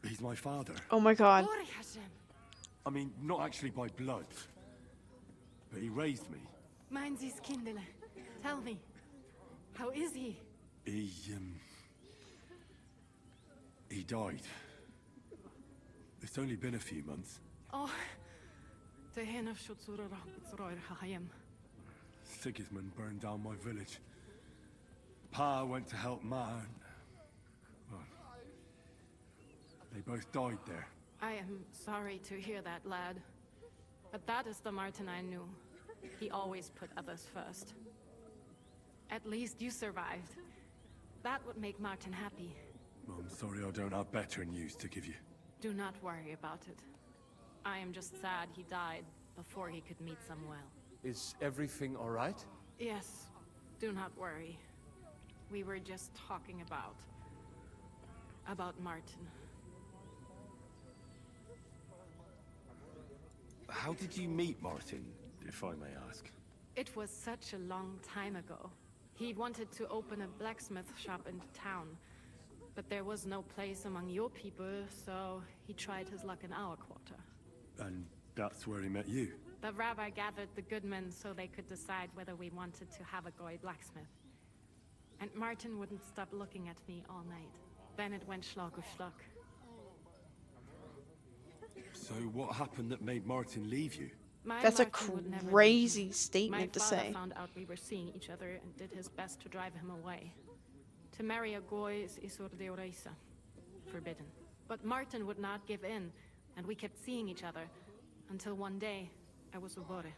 Speaker 6: he's my father.
Speaker 1: Oh my god.
Speaker 2: Glory Hashem.
Speaker 6: I mean, not actually by blood. But he raised me.
Speaker 2: Mein Sis Kindele. Tell me. How is he?
Speaker 6: He died. It's only been a few months.
Speaker 2: Oh. Tehena Shutsura Rahmutsroir Hahayim.
Speaker 6: Sigismund burned down my village. Pa went to help Ma. Well, they both died there.
Speaker 2: I am sorry to hear that, lad. But that is the Martin I knew. He always put others first. At least you survived. That would make Martin happy.
Speaker 6: I'm sorry I don't have better news to give you.
Speaker 2: Do not worry about it. I am just sad he died before he could meet Samuel.
Speaker 20: Is everything all right?
Speaker 2: Yes, do not worry. We were just talking about Martin.
Speaker 6: How did you meet Martin, if I may ask?
Speaker 2: It was such a long time ago. He wanted to open a blacksmith shop in town, but there was no place among your people, so he tried his luck in our quarter.
Speaker 6: And that's where he met you?
Speaker 2: The rabbi gathered the good men so they could decide whether we wanted to have a goy blacksmith. And Martin wouldn't stop looking at me all night. Then it went Schlag auf Schlag.
Speaker 6: So what happened that made Martin leave you?
Speaker 2: My
Speaker 1: That's a
Speaker 2: Martin would never leave
Speaker 1: crazy
Speaker 2: me.
Speaker 1: statement to
Speaker 2: My father
Speaker 1: say.
Speaker 2: found out we were seeing each other and did his best to drive him away. To marry a goy is isur de oreisa, forbidden. But Martin would not give in, and we kept seeing each other, until one day, I was ubore.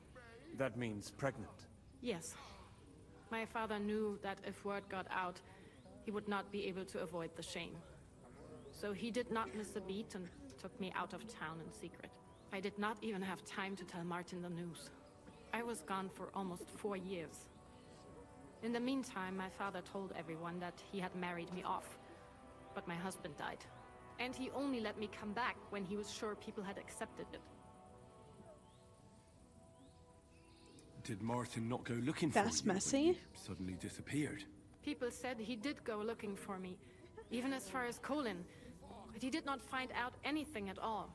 Speaker 20: That means pregnant.
Speaker 2: Yes. My father knew that if word got out, he would not be able to avoid the shame. So he did not miss a beat and took me out of town in secret. I did not even have time to tell Martin the news. I was gone for almost 4 years. In the meantime, my father told everyone that he had married me off. But my husband died. And he only let me come back when he was sure people had accepted it.
Speaker 6: Did Martin not go looking
Speaker 1: That's
Speaker 6: for you?
Speaker 1: messy.
Speaker 6: When you suddenly disappeared.
Speaker 2: People said he did go looking for me, even as far as Colin. But he did not find out anything at all.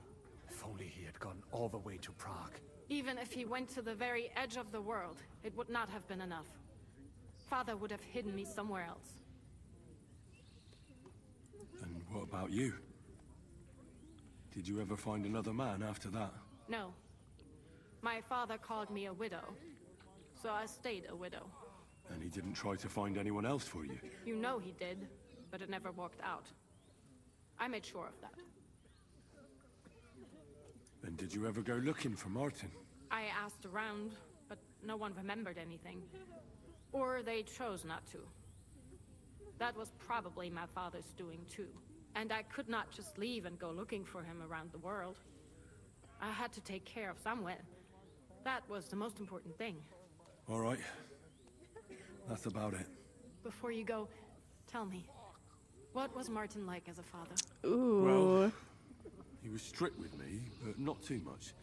Speaker 20: If only he had gone all the way to Prague.
Speaker 2: Even if he went to the very edge of the world, it would not have been enough. Father would have hidden me somewhere else.
Speaker 6: And what about you? Did you ever find another man after that?
Speaker 2: No. My father called me a widow, so I stayed a widow.
Speaker 6: And he didn't try to find anyone else for you?
Speaker 2: You know he did, but it never worked out. I made sure of that.
Speaker 6: And did you ever go looking for Martin?
Speaker 2: I asked around, but no one remembered anything. Or they chose not to. That was probably my father's doing too. And I could not just leave and go looking for him around the world. I had to take care of someone. That was the most important thing.
Speaker 6: All right. That's about it.
Speaker 2: Before you go, tell me, what was Martin like as a father?
Speaker 1: Ooh.
Speaker 6: Well, he was strict with me, but not too much.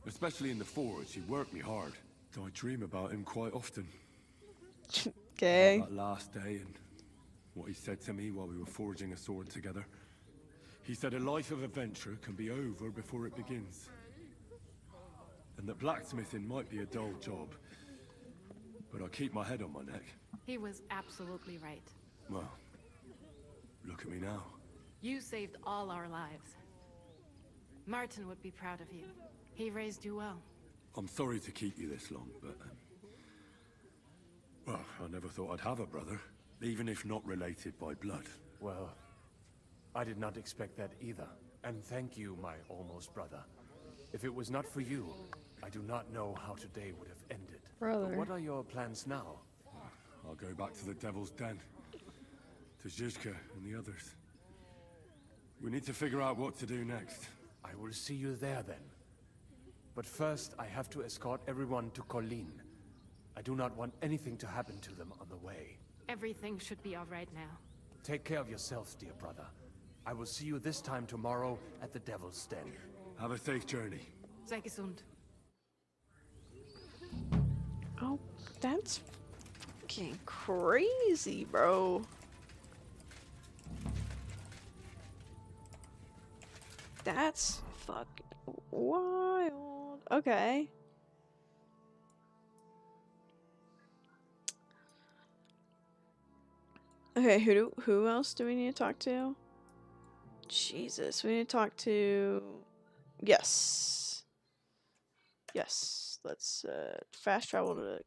Speaker 6: Especially in the forge, he worked me hard. I dream about him quite often.
Speaker 1: Okay.
Speaker 6: That last day and what he said to me while we were forging a sword together. He said a life of adventure can be over before it begins. And that blacksmithing might be a dull job, but I keep my head on my neck.
Speaker 2: He was absolutely right.
Speaker 6: Well, look at me now.
Speaker 2: You saved all our lives. Martin would be proud of you. He raised you well.
Speaker 6: I'm sorry to keep you this long, but... well, I never thought I'd have a brother, even if not related by blood.
Speaker 20: Well, I did not expect that either. And thank you, my almost brother. If it was not for you, I do not know how today would have ended.
Speaker 1: Brother.
Speaker 20: But what are your plans now?
Speaker 6: I'll go back to the Devil's Den. To Zizka and the others. We need to figure out what to do next.
Speaker 20: I will see you there then. But first, I have to escort everyone to Colleen. I do not want anything to happen to them on the way.
Speaker 2: Everything should be all right now.
Speaker 20: Take care of yourselves, dear brother. I will see you this time tomorrow at the Devil's Den.
Speaker 6: Have a safe journey.
Speaker 2: Sei gesund.
Speaker 1: Oh, that's fucking crazy, bro. That's fucking wild. Okay. Okay, who else do we need to talk to? Jesus, we need to talk to... Yes. Yes, let's fast travel to the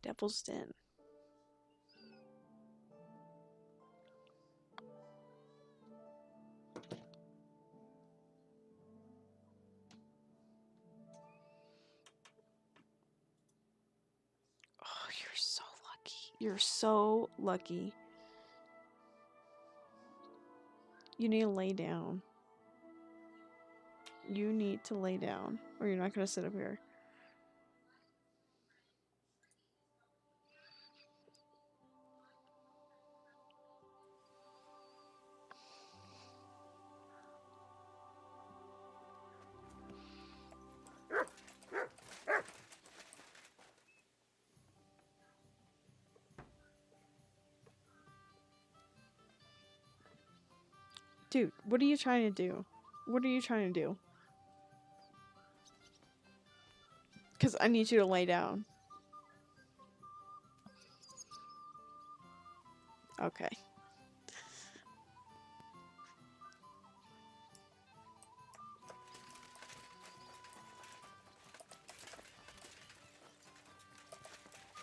Speaker 1: Devil's Den. Oh, you're so lucky. You're so lucky. You need to lay down. You need to lay down, or you're not going to sit up here. Dude, what are you trying to do? What are you trying to do? Because I need you to lay down. Okay.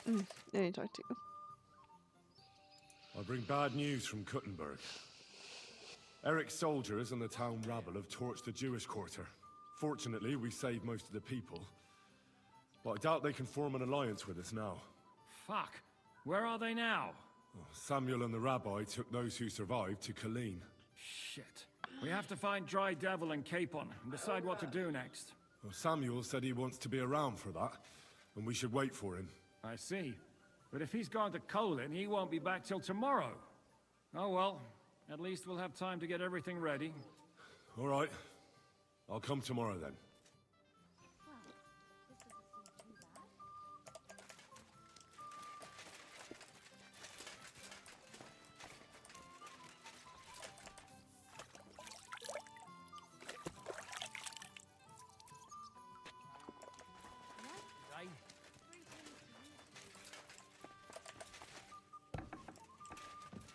Speaker 1: I need to talk to you.
Speaker 6: I bring bad news from Kuttenberg. Eric's soldiers and the town rabble have torched the Jewish quarter. Fortunately, we saved most of the people. But I doubt they can form an alliance with us now.
Speaker 18: Fuck. Where are they now?
Speaker 6: Samuel and the rabbi took those who survived to Colleen.
Speaker 18: Shit. We have to find Dry Devil and Capon and decide what to do next.
Speaker 6: Well, Samuel said he wants to be around for that, and we should wait for him.
Speaker 18: I see. But if he's gone to Colin, he won't be back till tomorrow. Oh well. At least we'll have time to get everything ready.
Speaker 6: All right. I'll come tomorrow then.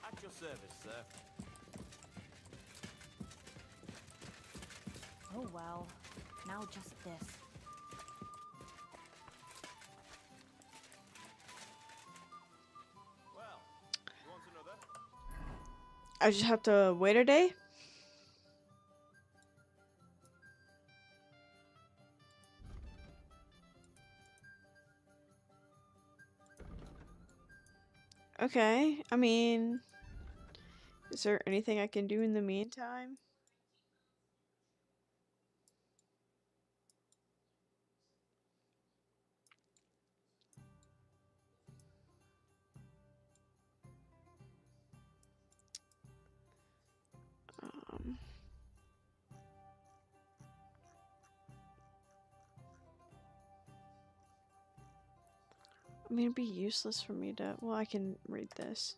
Speaker 22: At your service, sir.
Speaker 5: Oh well. Now just this.
Speaker 22: Well, you want another?
Speaker 1: I just have to wait a day? Okay, I mean, is there anything I can do in the meantime? I mean, it'd be useless for me to... Well, I can read this.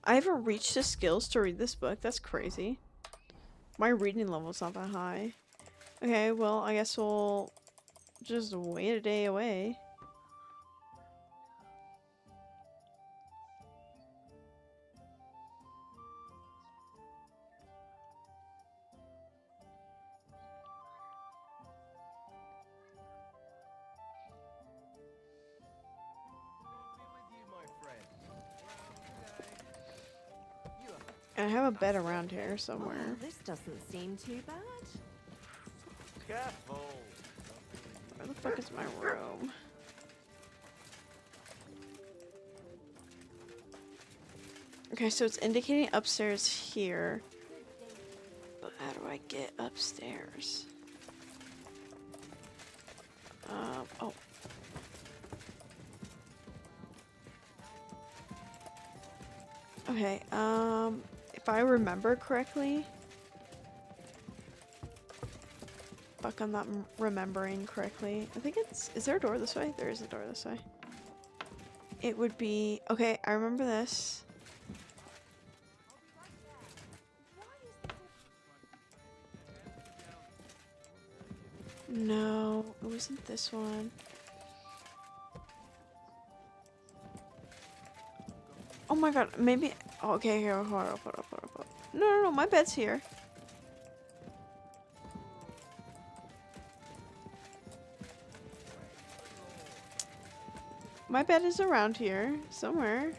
Speaker 1: I haven't reached the skills to read this book. That's crazy. My reading level's not that high. Okay, well, I guess we'll just wait a day away. And I have a bed around here somewhere.
Speaker 16: Oh, this doesn't seem too bad.
Speaker 22: Careful.
Speaker 1: Where the fuck is my room? Okay, so it's indicating upstairs here. But how do I get upstairs? Oh. Okay, if I remember correctly... Fuck, I'm not remembering correctly. I think it's... Is there a door this way? There is a door this way. It would be... Okay, I remember this. No, it wasn't this one. Oh my god, maybe... Oh, okay, here, hold up. No, my bed's here. My bed is around here, somewhere.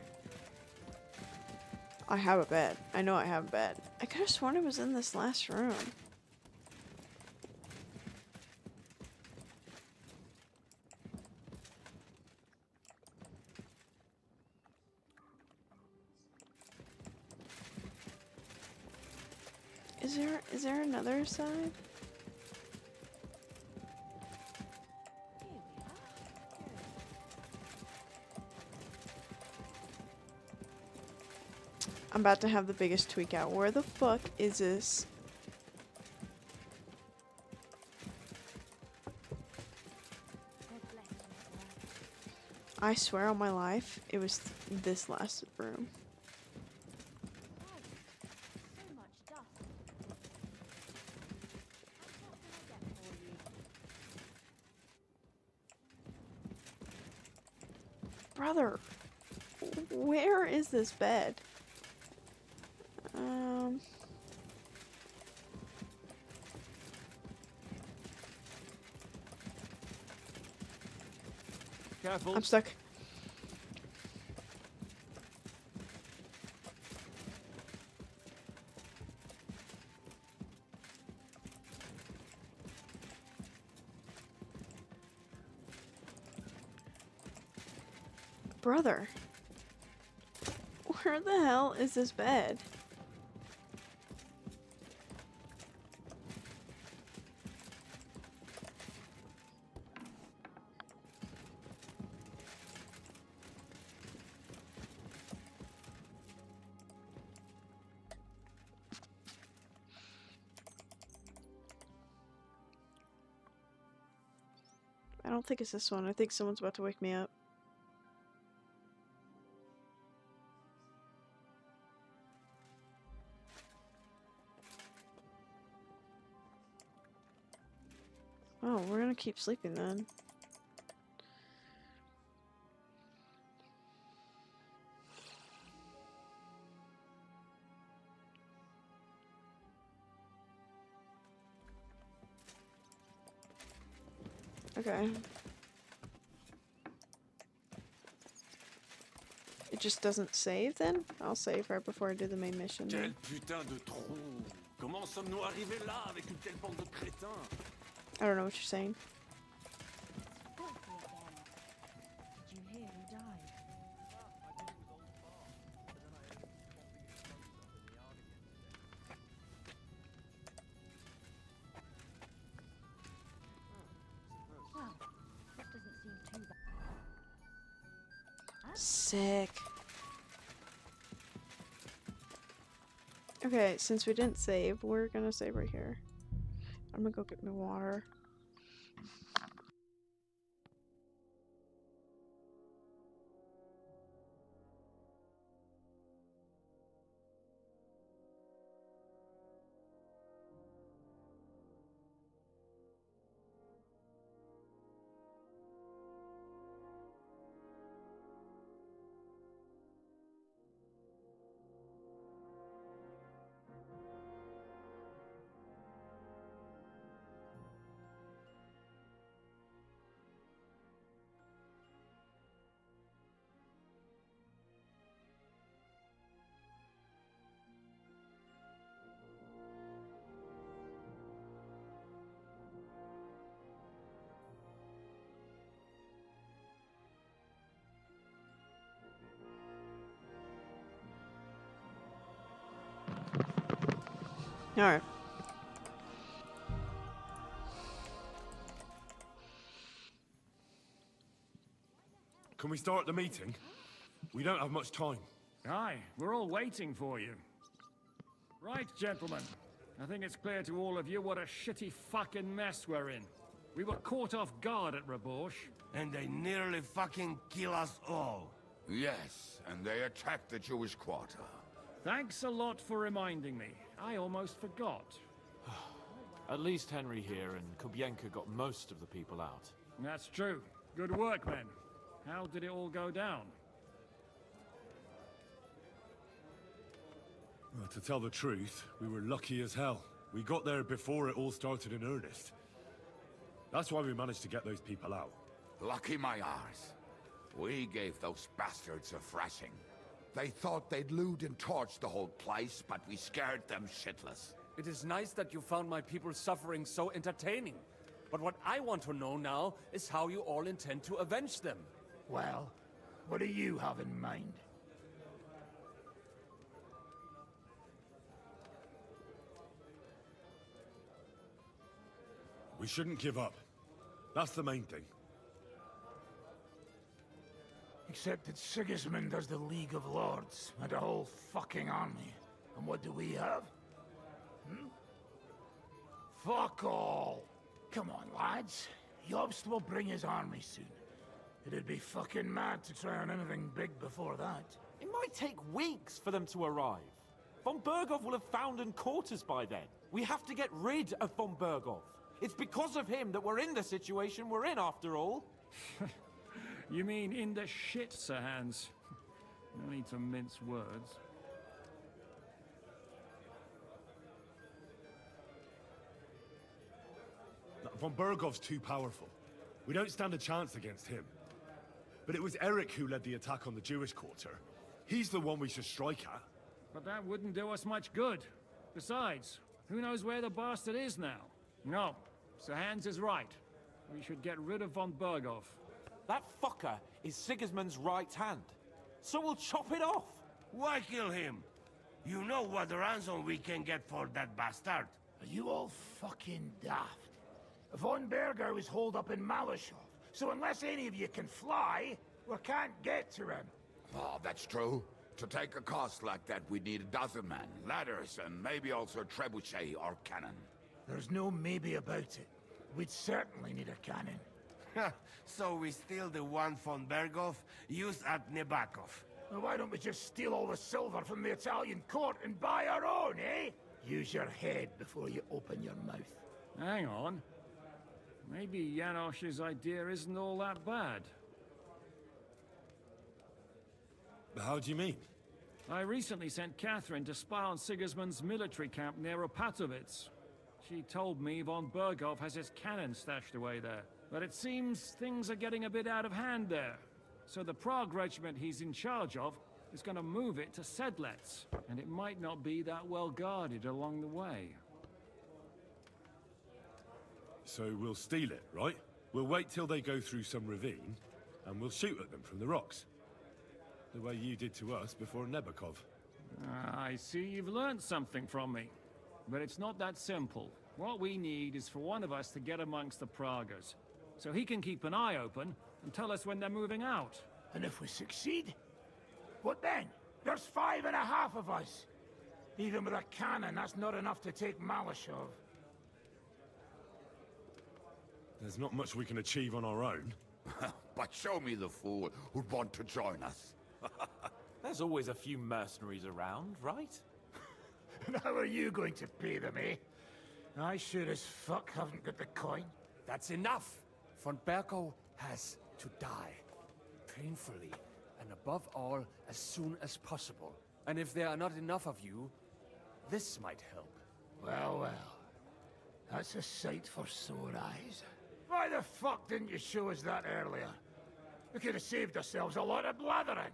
Speaker 1: I have a bed. I know I have a bed. I could have sworn it was in this last room. Is there another side? I'm about to have the biggest tweak out. Where the fuck is this? I swear on my life, it was this last room. Brother, where is this bed?
Speaker 18: Careful.
Speaker 1: I'm stuck. Brother. Where the hell is this bed? I don't think it's this one. I think someone's about to wake me up. Oh, we're gonna keep sleeping then. Okay. It just doesn't save then? I'll save right before I do the main mission.
Speaker 22: Quel
Speaker 1: Then.
Speaker 22: putain de trou! Comment sommes-nous arrivés là avec une telle bande de crétins?
Speaker 1: I don't know what you're saying.
Speaker 5: Did you hear who died? Well, that doesn't seem too bad.
Speaker 1: Sick. Okay, since we didn't save, we're gonna save right here. I'm gonna go get my water. Alright.
Speaker 6: Can we start the meeting? We don't have much time.
Speaker 18: Aye, we're all waiting for you. Right, gentlemen. I think it's clear to all of you what a shitty fucking mess we're in. We were caught off guard at Rabosh.
Speaker 3: And they nearly fucking kill us all.
Speaker 8: Yes, and they attacked the Jewish quarter.
Speaker 18: Thanks a lot for reminding me. I almost forgot.
Speaker 22: At least Henry here and Kubyenka got most of the people out.
Speaker 18: That's true. Good work, men. How did it all go down?
Speaker 6: Well, to tell the truth, we were lucky as hell. We got there before it all started in earnest. That's why we managed to get those people out.
Speaker 8: Lucky my arse. We gave those bastards a thrashing. They thought they'd loot and torch the whole place, but we scared them shitless.
Speaker 20: It is nice that you found my people's suffering so entertaining. But what I want to know now is how you all intend to avenge them.
Speaker 15: Well, what do you have in mind?
Speaker 6: We shouldn't give up. That's the main thing.
Speaker 15: Except that Sigismund has the League of Lords and a whole fucking army. And what do we have? Hmm? Fuck all! Come on, lads. Jobst will bring his army soon. It'd be fucking mad to try on anything big before that.
Speaker 22: It might take weeks for them to arrive. Von Bergov will have found and caught us by then. We have to get rid of Von Bergov. It's because of him that we're in the situation we're in, after all.
Speaker 18: You mean in the shit, Sir Hans? No need to mince words.
Speaker 6: Von Bergov's too powerful. We don't stand a chance against him. But it was Eric who led the attack on the Jewish quarter. He's the one we should strike at.
Speaker 18: But that wouldn't do us much good. Besides, who knows where the bastard is now? No, Sir Hans is right. We should get rid of von Berghoff.
Speaker 22: That fucker is Sigismund's right hand. So we'll chop it off.
Speaker 3: Why kill him? You know what ransom we can get for that bastard.
Speaker 15: Are you all fucking daft? Von Berger was holed up in Malashov, so unless any of you can fly, we can't get to him.
Speaker 8: Oh, that's true. To take a cost like that, we'd need a dozen men, ladders, and maybe also a trebuchet or cannon.
Speaker 15: There's no maybe about it. We'd certainly need a cannon.
Speaker 3: So we steal the one von Berghoff, use at Nebakov.
Speaker 15: Well, why don't we just steal all the silver from the Italian court and buy our own, eh? Use your head before you open your mouth.
Speaker 18: Hang on. Maybe Janosch's idea isn't all that bad.
Speaker 6: How do you mean?
Speaker 18: I recently sent Catherine to spy on Sigismund's military camp near Opatovitz. She told me von Berghoff has his cannon stashed away there. But it seems things are getting a bit out of hand there. So the Prague regiment he's in charge of is going to move it to Sedlets. And it might not be that well guarded along the way.
Speaker 6: So we'll steal it, right? We'll wait till they go through some ravine, and we'll shoot at them from the rocks. The way you did to us before Nebakov.
Speaker 18: I see you've learned something from me. But it's not that simple. What we need is for one of us to get amongst the Pragas, so he can keep an eye open and tell us when they're moving out.
Speaker 15: And if we succeed? What then? There's 5.5 of us. Even with a cannon, that's not enough to take Malashov.
Speaker 6: There's not much we can achieve on our own.
Speaker 8: But show me the fool who'd want to join us.
Speaker 22: There's always a few mercenaries around, right?
Speaker 15: And how are you going to pay them, eh? I sure as fuck haven't got the coin.
Speaker 20: That's enough! Von Berghoff has to die. Painfully, and above all, as soon as possible. And if there are not enough of you, this might help.
Speaker 15: Well, well. That's a sight for sore eyes. Why the fuck didn't you show us that earlier? We could have saved ourselves a lot of blathering.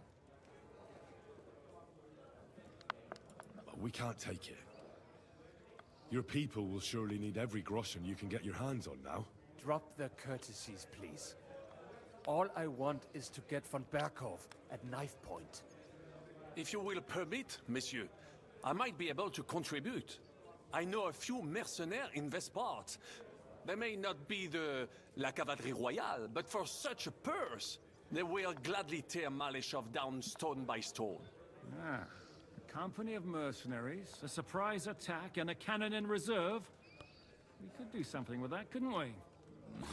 Speaker 6: We can't take it. Your people will surely need every groschen you can get your hands on now.
Speaker 20: Drop the courtesies, please. All I want is to get von Berghoff at knife point.
Speaker 4: If you will permit, monsieur, I might be able to contribute. I know a few mercenaires in this part. They may not be la cavalerie royale, but for such a purse, they will gladly tear Malashov down stone by stone.
Speaker 18: Ah, a company of mercenaries, a surprise attack, and a cannon in reserve. We could do something with that, couldn't we?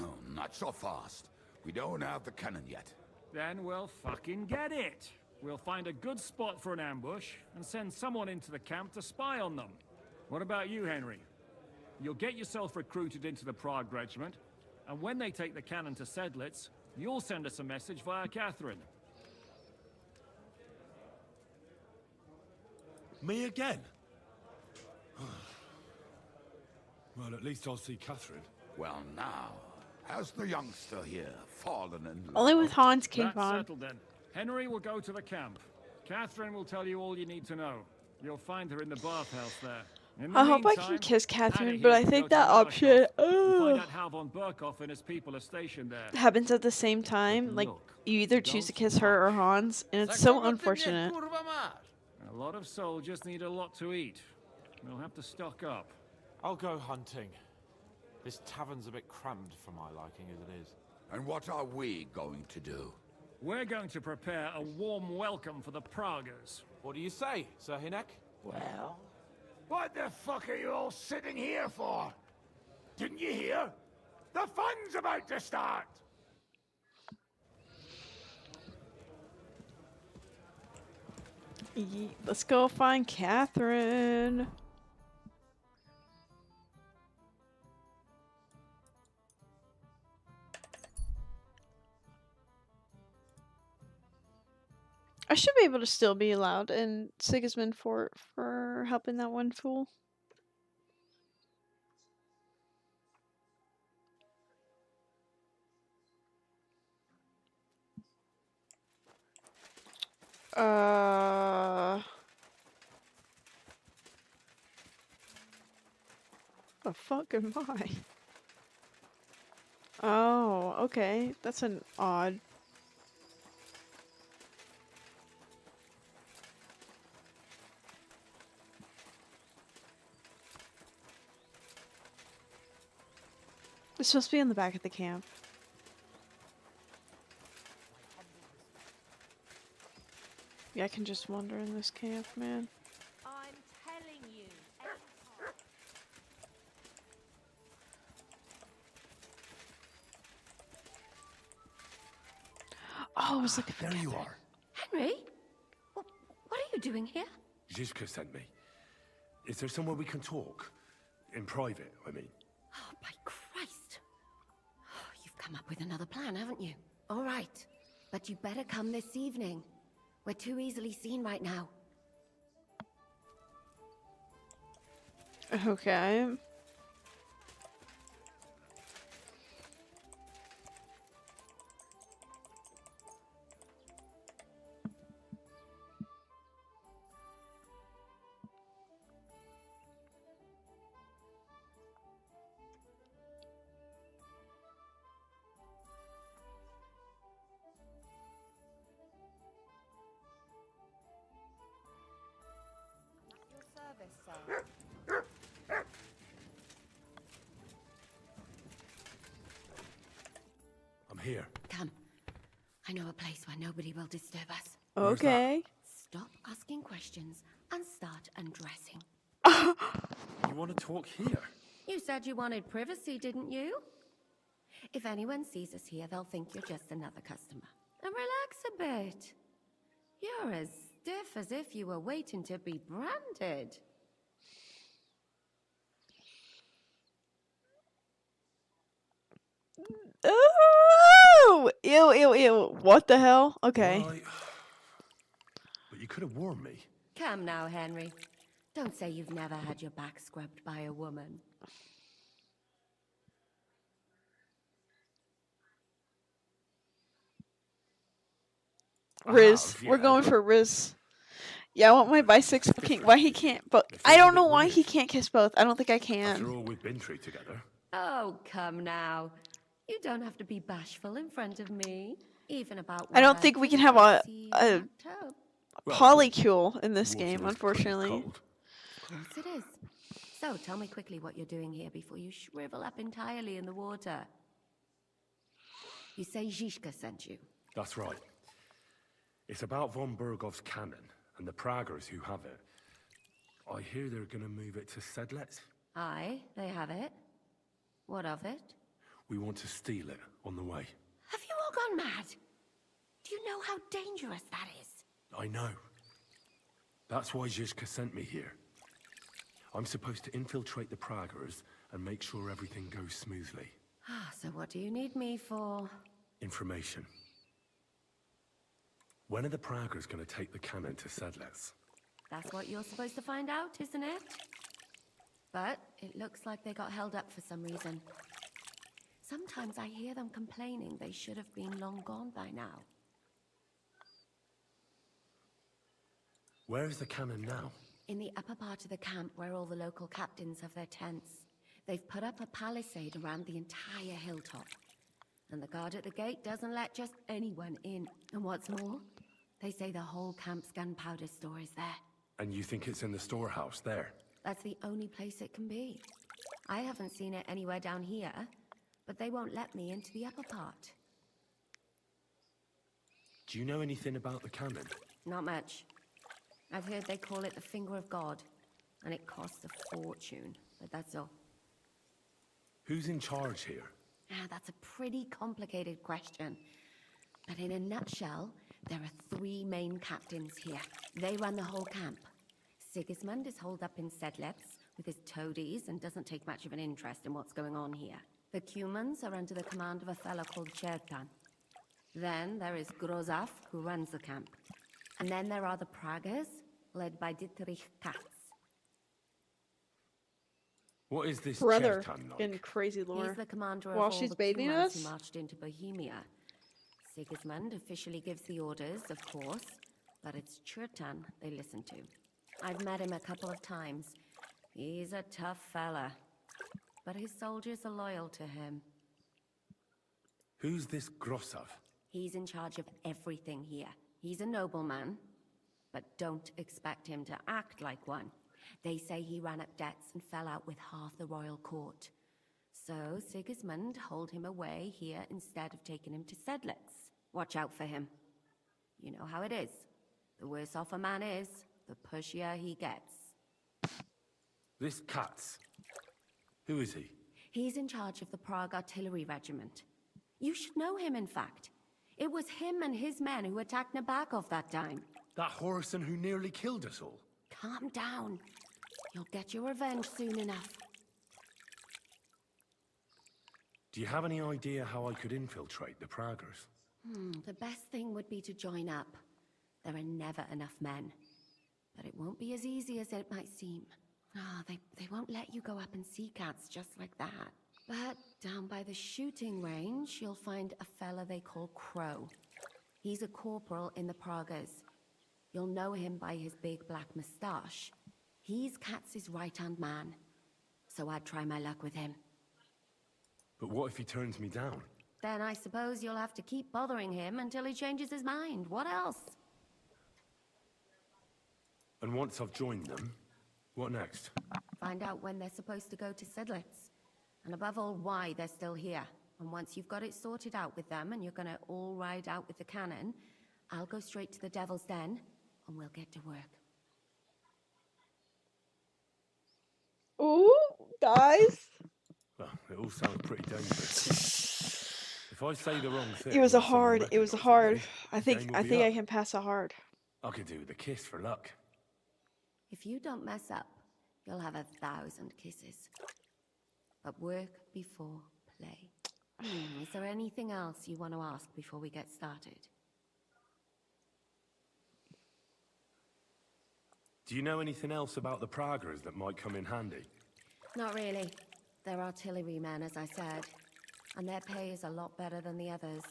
Speaker 8: No, not so fast. We don't have the cannon yet.
Speaker 18: Then we'll fucking get it. We'll find a good spot for an ambush and send someone into the camp to spy on them. What about you, Henry? You'll get yourself recruited into the Prague regiment, and when they take the cannon to Sedlitz, you'll send us a message via Catherine.
Speaker 6: Me again? Well, at least I'll see Catherine.
Speaker 8: Well, now, has the youngster here fallen in love?
Speaker 1: Only with Hans came
Speaker 18: That's
Speaker 1: on.
Speaker 18: settled then. Henry will go to the camp. Catherine will tell you all you need to know. You'll find her in the bathhouse there. In the
Speaker 1: I hope I
Speaker 18: meantime,
Speaker 1: can kiss Catherine,
Speaker 18: Anna
Speaker 1: but
Speaker 18: here
Speaker 1: I
Speaker 18: can
Speaker 1: think
Speaker 18: go to
Speaker 1: that
Speaker 18: Malashov
Speaker 1: option
Speaker 18: and find out how von Berghoff and his people are stationed there.
Speaker 1: happens at the same time. Like, you either choose to kiss her or Hans, and it's so unfortunate.
Speaker 18: A lot of soldiers need a lot to eat. We'll have to stock up.
Speaker 22: I'll go hunting. This tavern's a bit crammed for my liking as it is.
Speaker 8: And what are we going to do?
Speaker 18: We're going to prepare a warm welcome for the Pragas.
Speaker 22: What do you say, Sir Hinek?
Speaker 15: Well, what the fuck are you all sitting here for? Didn't you hear? The fun's about to start!
Speaker 1: Let's go find Catherine. I should be able to still be allowed in Sigismund for helping that one fool. The fuck am I? Oh, okay. That's an odd. It's supposed to be in the back of the camp. Yeah, I can just wander in this camp, man.
Speaker 5: I'm telling you.
Speaker 1: Oh, I was looking for
Speaker 6: There you
Speaker 1: Catherine.
Speaker 6: are.
Speaker 9: Henry? What are you doing here?
Speaker 6: Zizka sent me. Is there somewhere we can talk? In private, I mean.
Speaker 9: Oh, by Christ. Oh, you've come up with another plan, haven't you? All right. But you better come this evening. We're too easily seen right now.
Speaker 1: Okay.
Speaker 5: Your service, sir.
Speaker 6: I'm here.
Speaker 9: Come. I know a place where nobody will disturb us.
Speaker 1: Okay.
Speaker 9: Stop asking questions and start undressing.
Speaker 6: You want to talk here?
Speaker 9: You said you wanted privacy, didn't you? If anyone sees us here, they'll think you're just another customer. And relax a bit. You're as stiff as if you were waiting to be branded.
Speaker 1: Oh! Ew, ew, ew. What the hell? Okay.
Speaker 6: Right. But you could have warned me.
Speaker 9: Come now, Henry. Don't say you've never had your back scrubbed by a woman.
Speaker 1: Riz. We're going for Riz. Yeah, I want my bisexual king. Why he can't? But I don't know why he can't kiss both. I don't think I can.
Speaker 6: After all, we've been through together.
Speaker 9: Oh, come now. You don't have to be bashful in front of me. Even about
Speaker 1: I don't think we can have a polycule in this game, unfortunately.
Speaker 9: Of course it is. So, tell me quickly what you're doing here before you shrivel up entirely in the water. You say Zizka sent you.
Speaker 6: That's right. It's about von Bergov's cannon and the Praggers who have it. I hear they're going to move it to Sedlec.
Speaker 9: Aye, they have it. What of it?
Speaker 6: We want to steal it on the way.
Speaker 9: Have you all gone mad? Do you know how dangerous that is?
Speaker 6: I know. That's why Zizka sent me here. I'm supposed to infiltrate the Praggers and make sure everything goes smoothly.
Speaker 9: So what do you need me for?
Speaker 6: Information. When are the Praggers going to take the cannon to Sedlec?
Speaker 9: That's what you're supposed to find out, isn't it? But it looks like they got held up for some reason. Sometimes I hear them complaining they should have been long gone by now.
Speaker 6: Where is the cannon now?
Speaker 9: In the upper part of the camp where all the local captains have their tents. They've put up a palisade around the entire hilltop. And the guard at the gate doesn't let just anyone in. And what's more, they say the whole camp's gunpowder store is there.
Speaker 6: And you think it's in the storehouse there?
Speaker 9: That's the only place it can be. I haven't seen it anywhere down here, but they won't let me into the upper part.
Speaker 6: Do you know anything about the cannon?
Speaker 9: Not much. I've heard they call it the Finger of God, and it costs a fortune, but that's all.
Speaker 6: Who's in charge here?
Speaker 9: That's a pretty complicated question. But in a nutshell, there are 3 main captains here. They run the whole camp. Sigismund is holed up in Sedlec with his toadies and doesn't take much of an interest in what's going on here. The Cumans are under the command of a fellow called Chertan. Then there is Grozaf, who runs the camp. And then there are the Praggers, led by Dietrich Katz.
Speaker 6: What is this
Speaker 1: Brother
Speaker 6: Chertan like?
Speaker 1: in crazy lore.
Speaker 9: He's the commander of
Speaker 1: While
Speaker 9: all
Speaker 1: she's
Speaker 9: the
Speaker 1: bathing
Speaker 9: Cumans
Speaker 1: us?
Speaker 9: who marched into Bohemia. Sigismund officially gives the orders, of course, but it's Churtan they listen to. I've met him a couple of times. He's a tough fella, but his soldiers are loyal to him.
Speaker 6: Who's this Grossov?
Speaker 9: He's in charge of everything here. He's a nobleman, but don't expect him to act like one. They say he ran up debts and fell out with half the royal court. So Sigismund holed him away here instead of taking him to Sedlitz. Watch out for him. You know how it is. The worse off a man is, the pushier he gets.
Speaker 6: This Katz. Who is he?
Speaker 9: He's in charge of the Prague Artillery Regiment. You should know him, in fact. It was him and his men who attacked Nabakov that time.
Speaker 6: That Horison who nearly killed us all?
Speaker 9: Calm down. You'll get your revenge soon enough.
Speaker 6: Do you have any idea how I could infiltrate the Praggers?
Speaker 9: The best thing would be to join up. There are never enough men. But it won't be as easy as it might seem. They won't let you go up and see cats just like that. But down by the shooting range, you'll find a fella they call Crow. He's a corporal in the Praggers. You'll know him by his big black moustache. He's Katz's right-hand man. So I'd try my luck with him.
Speaker 6: But what if he turns me down?
Speaker 9: Then I suppose you'll have to keep bothering him until he changes his mind. What else?
Speaker 6: And once I've joined them, what next?
Speaker 9: Find out when they're supposed to go to Sedlitz. And above all, why they're still here. And once you've got it sorted out with them and you're gonna all ride out with the cannon, I'll go straight to the Devil's Den and we'll get to work.
Speaker 1: Ooh, guys.
Speaker 6: Well, it all sounds pretty dangerous. If I say the wrong thing...
Speaker 1: It was a
Speaker 6: and someone
Speaker 1: hard. It was a
Speaker 6: recognises
Speaker 1: hard.
Speaker 6: me,
Speaker 1: I
Speaker 6: the
Speaker 1: think
Speaker 6: game will
Speaker 1: I
Speaker 6: be
Speaker 1: think I
Speaker 6: up.
Speaker 1: can pass a hard.
Speaker 6: I could do with a kiss for luck.
Speaker 9: If you don't mess up, you'll have 1,000 kisses. But work before play. Is there anything else you want to ask before we get started?
Speaker 6: Do you know anything else about the Praggers that might come in handy?
Speaker 9: Not really. They're artillerymen, as I said. And their pay is a lot better than the others.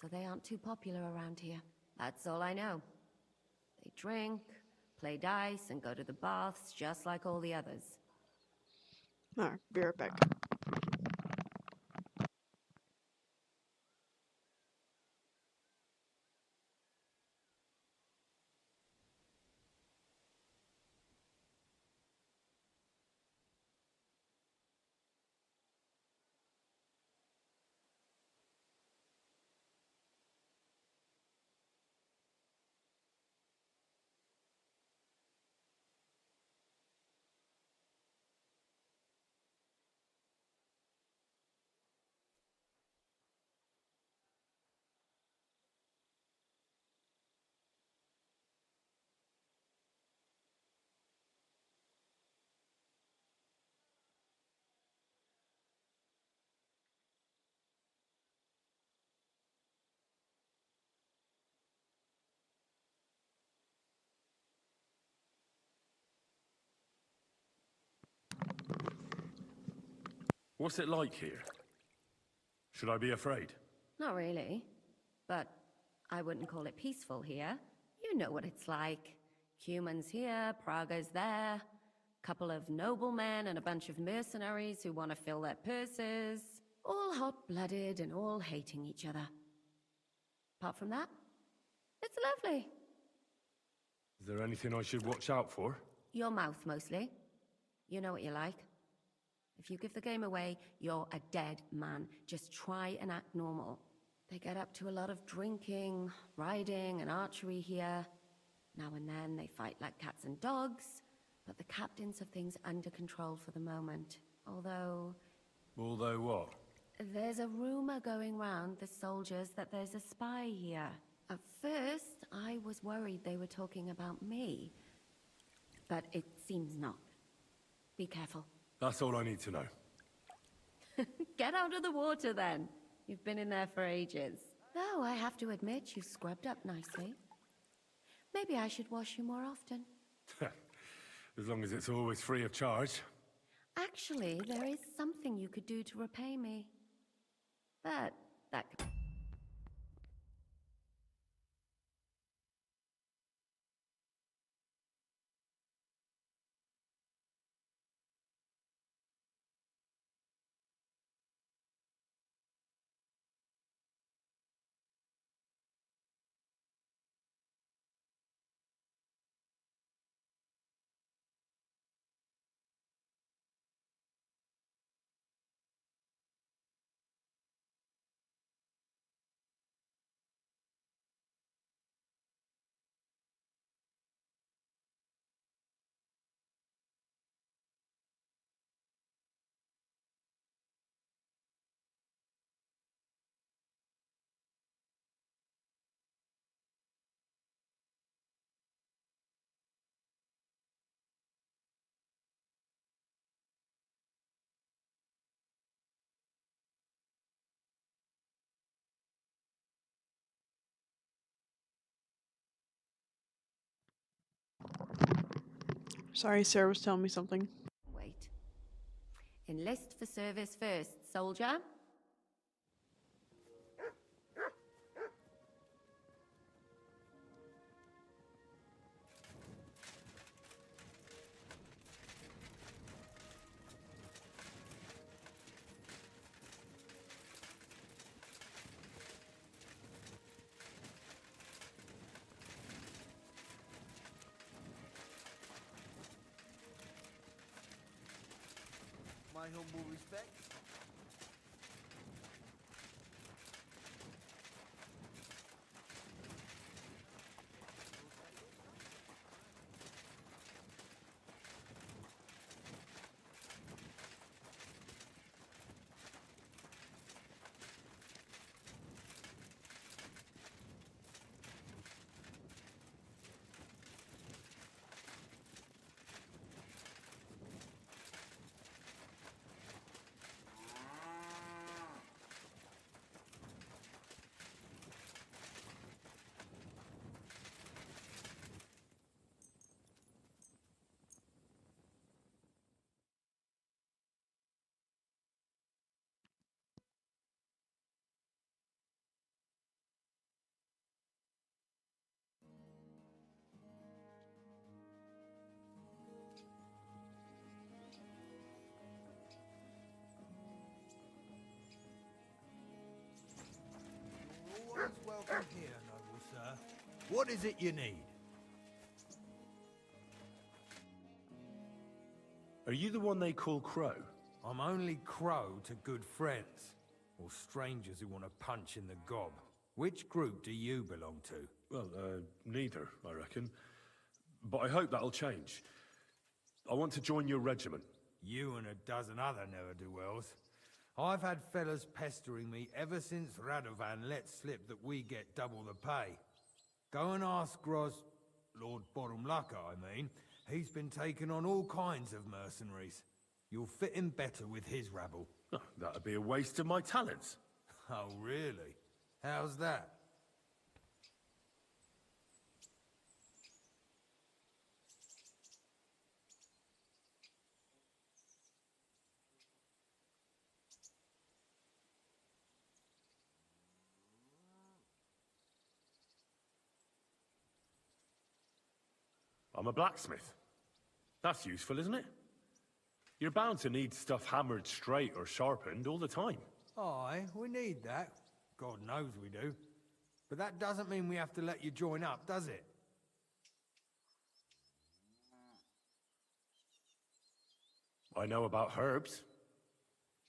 Speaker 9: So they aren't too popular around here. That's all I know. They drink, play dice, and go to the baths just like all the others.
Speaker 1: Alright, be right back.
Speaker 6: What's it like here? Should I be afraid?
Speaker 9: Not really. But I wouldn't call it peaceful here. You know what it's like. Humans here, Prague's there. Couple of noblemen and a bunch of mercenaries who want to fill their purses. All hot-blooded and all hating each other. Apart from that, it's lovely.
Speaker 6: Is there anything I should watch out for?
Speaker 9: Your mouth, mostly. You know what you like. If you give the game away, you're a dead man. Just try and act normal. They get up to a lot of drinking, riding, and archery here. Now and then they fight like cats and dogs, but the captains have things under control for the moment. Although
Speaker 6: what?
Speaker 9: there's a rumor going round the soldiers that there's a spy here. At first, I was worried they were talking about me, but it seems not. Be careful.
Speaker 6: That's all I need to know.
Speaker 9: Get out of the water, then. You've been in there for ages. Though I have to admit, you've scrubbed up nicely. Maybe I should wash you more often.
Speaker 6: As long as it's always free of charge.
Speaker 9: Actually, there is something you could do to repay me. But that...
Speaker 1: Sorry, Sarah was telling me something.
Speaker 9: Wait. Enlist for service first, soldier.
Speaker 23: My humble respect. You're always welcome here, noble sir. What is it you need?
Speaker 6: Are you the one they call Crow?
Speaker 10: I'm only Crow to good friends, or strangers who want to punch in the gob. Which group do you belong to?
Speaker 6: Well, neither, I reckon. But I hope that'll change. I want to join your regiment.
Speaker 10: You and a dozen other ne'er-do-wells. I've had fellas pestering me ever since Radovan let slip that we get double the pay. Go and ask Lord Borumlaka, I mean. He's been taking on all kinds of mercenaries. You'll fit in better with his rabble.
Speaker 6: Oh, that'd be a waste of my talents.
Speaker 10: Oh, really? How's that?
Speaker 6: I'm a blacksmith. That's useful, isn't it? You're bound to need stuff hammered straight or sharpened all the time.
Speaker 10: Aye, we need that. God knows we do. But that doesn't mean we have to let you join up, does it?
Speaker 6: I know about herbs.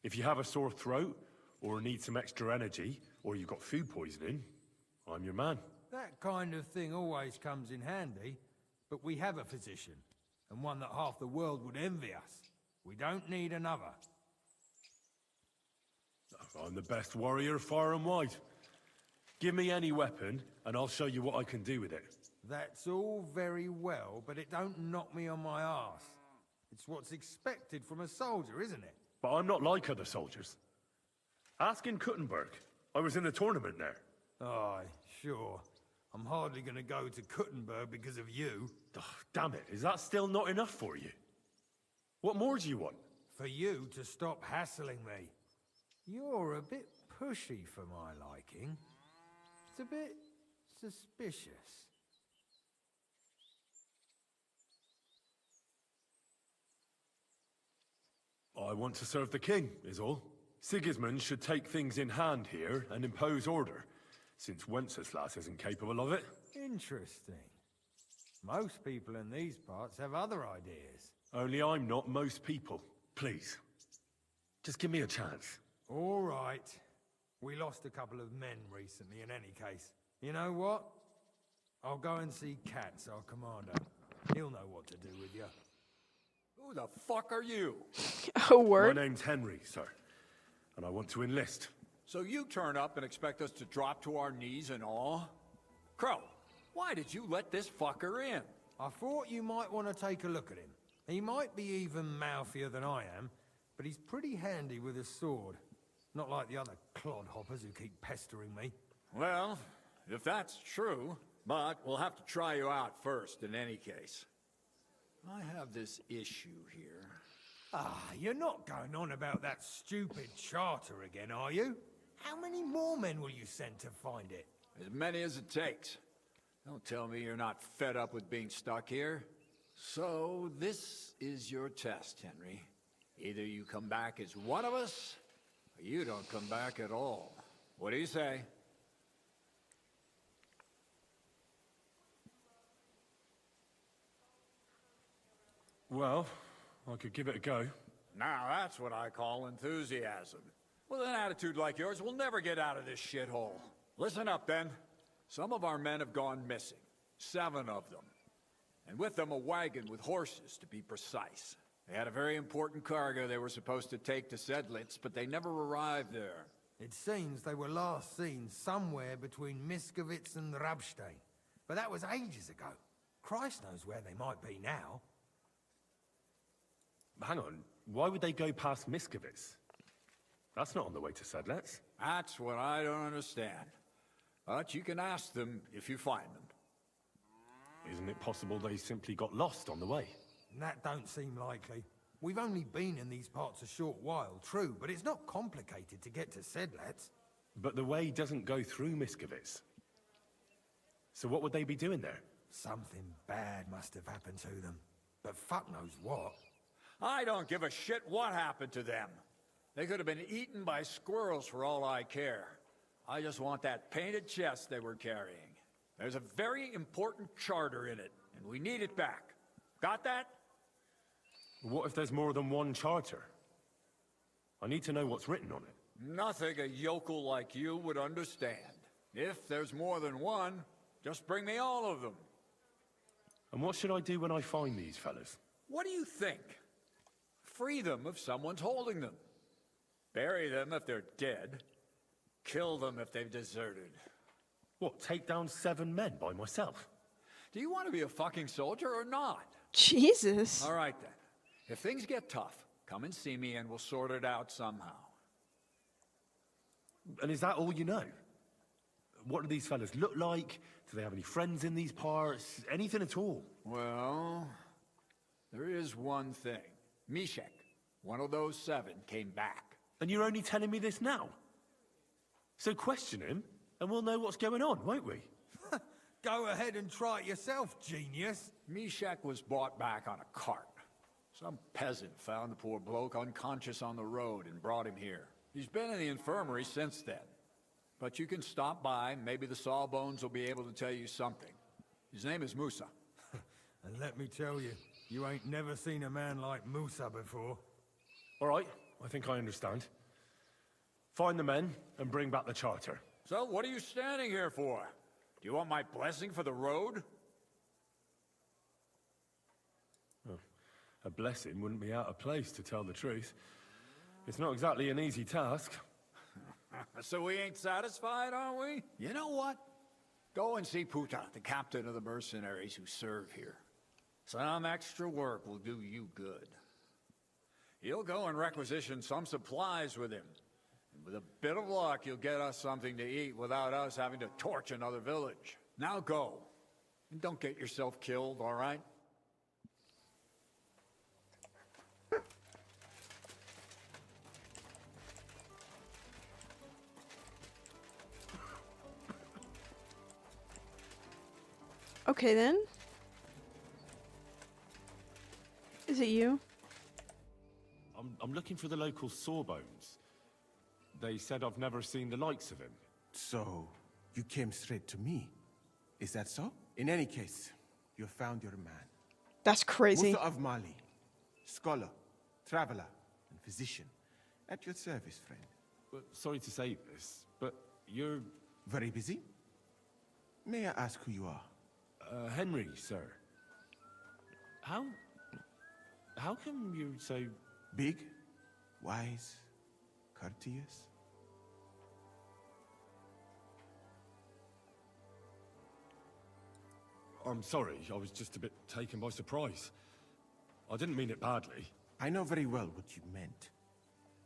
Speaker 6: If you have a sore throat, or need some extra energy, or you've got food poisoning, I'm your man.
Speaker 10: That kind of thing always comes in handy. But we have a physician, and one that half the world would envy us. We don't need another.
Speaker 6: I'm the best warrior far and wide. Give me any weapon, and I'll show you what I can do with it.
Speaker 10: That's all very well, but it don't knock me on my arse. It's what's expected from a soldier, isn't it?
Speaker 6: But I'm not like other soldiers. Ask in Kuttenberg. I was in the tournament there.
Speaker 10: Aye, sure. I'm hardly gonna go to Kuttenberg because of you.
Speaker 6: Oh, damn it, is that still not enough for you? What more do you want?
Speaker 10: For you to stop hassling me. You're a bit pushy for my liking. It's a bit suspicious.
Speaker 6: I want to serve the king, is all. Sigismund should take things in hand here and impose order, since Wenceslas isn't capable of it.
Speaker 10: Interesting. Most people in these parts have other ideas.
Speaker 6: Only I'm not most people. Please. Just give me a chance.
Speaker 10: All right. We lost a couple of men recently in any case. You know what? I'll go and see Katz, our commander. He'll know what to do with you.
Speaker 7: Who the fuck are you?
Speaker 1: Oh, word?
Speaker 6: My name's Henry, sir. And I want to enlist.
Speaker 7: So you turn up and expect us to drop to our knees in awe? Crow, why did you let this fucker in?
Speaker 10: I thought you might want to take a look at him. He might be even mouthier than I am, but he's pretty handy with a sword. Not like the other clodhoppers who keep pestering me.
Speaker 7: Well, if that's true, but we'll have to try you out first in any case. I have this issue here.
Speaker 10: Ah, you're not going on about that stupid charter again, are you? How many more men will you send to find it?
Speaker 7: As many as it takes. Don't tell me you're not fed up with being stuck here. So, this is your test, Henry. Either you come back as one of us, or you don't come back at all. What do you say?
Speaker 6: Well, I could give it a go.
Speaker 7: Now that's what I call enthusiasm. With an attitude like yours, we'll never get out of this shithole. Listen up, then. Some of our men have gone missing. 7 of them. And with them a wagon with horses, to be precise. They had a very important cargo they were supposed to take to Sedlitz, but they never arrived there.
Speaker 10: It seems they were last seen somewhere between Miskovitz and Rabstein. But that was ages ago. Christ knows where they might be now.
Speaker 6: Hang on, why would they go past Miskovitz? That's not on the way to Sedlitz.
Speaker 7: That's what I don't understand. But you can ask them if you find them.
Speaker 6: Isn't it possible they simply got lost on the way?
Speaker 10: That don't seem likely. We've only been in these parts a short while, true, but it's not complicated to get to Sedlitz.
Speaker 6: But the way doesn't go through Miskovitz. So what would they be doing there?
Speaker 10: Something bad must have happened to them. But fuck knows what.
Speaker 7: I don't give a shit what happened to them. They could have been eaten by squirrels for all I care. I just want that painted chest they were carrying. There's a very important charter in it, and we need it back. Got that?
Speaker 6: What if there's more than one charter? I need to know what's written on it.
Speaker 7: Nothing a yokel like you would understand. If there's more than one, just bring me all of them.
Speaker 6: And what should I do when I find these fellas?
Speaker 7: What do you think? Free them if someone's holding them. Bury them if they're dead. Kill them if they've deserted.
Speaker 6: What, take down 7 men by myself?
Speaker 7: Do you want to be a fucking soldier or not?
Speaker 1: Jesus.
Speaker 7: All right then. If things get tough, come and see me and we'll sort it out somehow.
Speaker 6: And is that all you know? What do these fellas look like? Do they have any friends in these parts? Anything at all?
Speaker 7: Well, there is one thing. Mishek, one of those 7, came back.
Speaker 6: And you're only telling me this now? So question him, and we'll know what's going on, won't we?
Speaker 10: Go ahead and try it yourself, genius.
Speaker 7: Mishek was brought back on a cart. Some peasant found the poor bloke unconscious on the road and brought him here. He's been in the infirmary since then. But you can stop by, maybe the Sawbones will be able to tell you something. His name is Musa.
Speaker 10: And let me tell you, you ain't never seen a man like Musa before.
Speaker 6: All right, I think I understand. Find the men and bring back the charter.
Speaker 7: So, what are you standing here for? Do you want my blessing for the road?
Speaker 6: Oh, a blessing wouldn't be out of place, to tell the truth. It's not exactly an easy task.
Speaker 7: So we ain't satisfied, are we? You know what? Go and see Puta, the captain of the mercenaries who serve here. Some extra work will do you good. He'll go and requisition some supplies with him. And with a bit of luck, you'll get us something to eat without us having to torch another village. Now go. And don't get yourself killed, all right?
Speaker 1: Okay then. Is it you?
Speaker 6: I'm looking for the local Sawbones. They said I've never seen the likes of him.
Speaker 11: So, you came straight to me. Is that so? In any case, you found your man.
Speaker 1: That's crazy.
Speaker 11: Musa of Mali, scholar, traveler, and physician. At your service, friend.
Speaker 6: Well, sorry to say this, but you're...
Speaker 11: Very busy? May I ask who you are?
Speaker 6: Henry, sir. How come you're so...
Speaker 11: Big, wise, courteous?
Speaker 6: I'm sorry, I was just a bit taken by surprise. I didn't mean it badly.
Speaker 11: I know very well what you meant.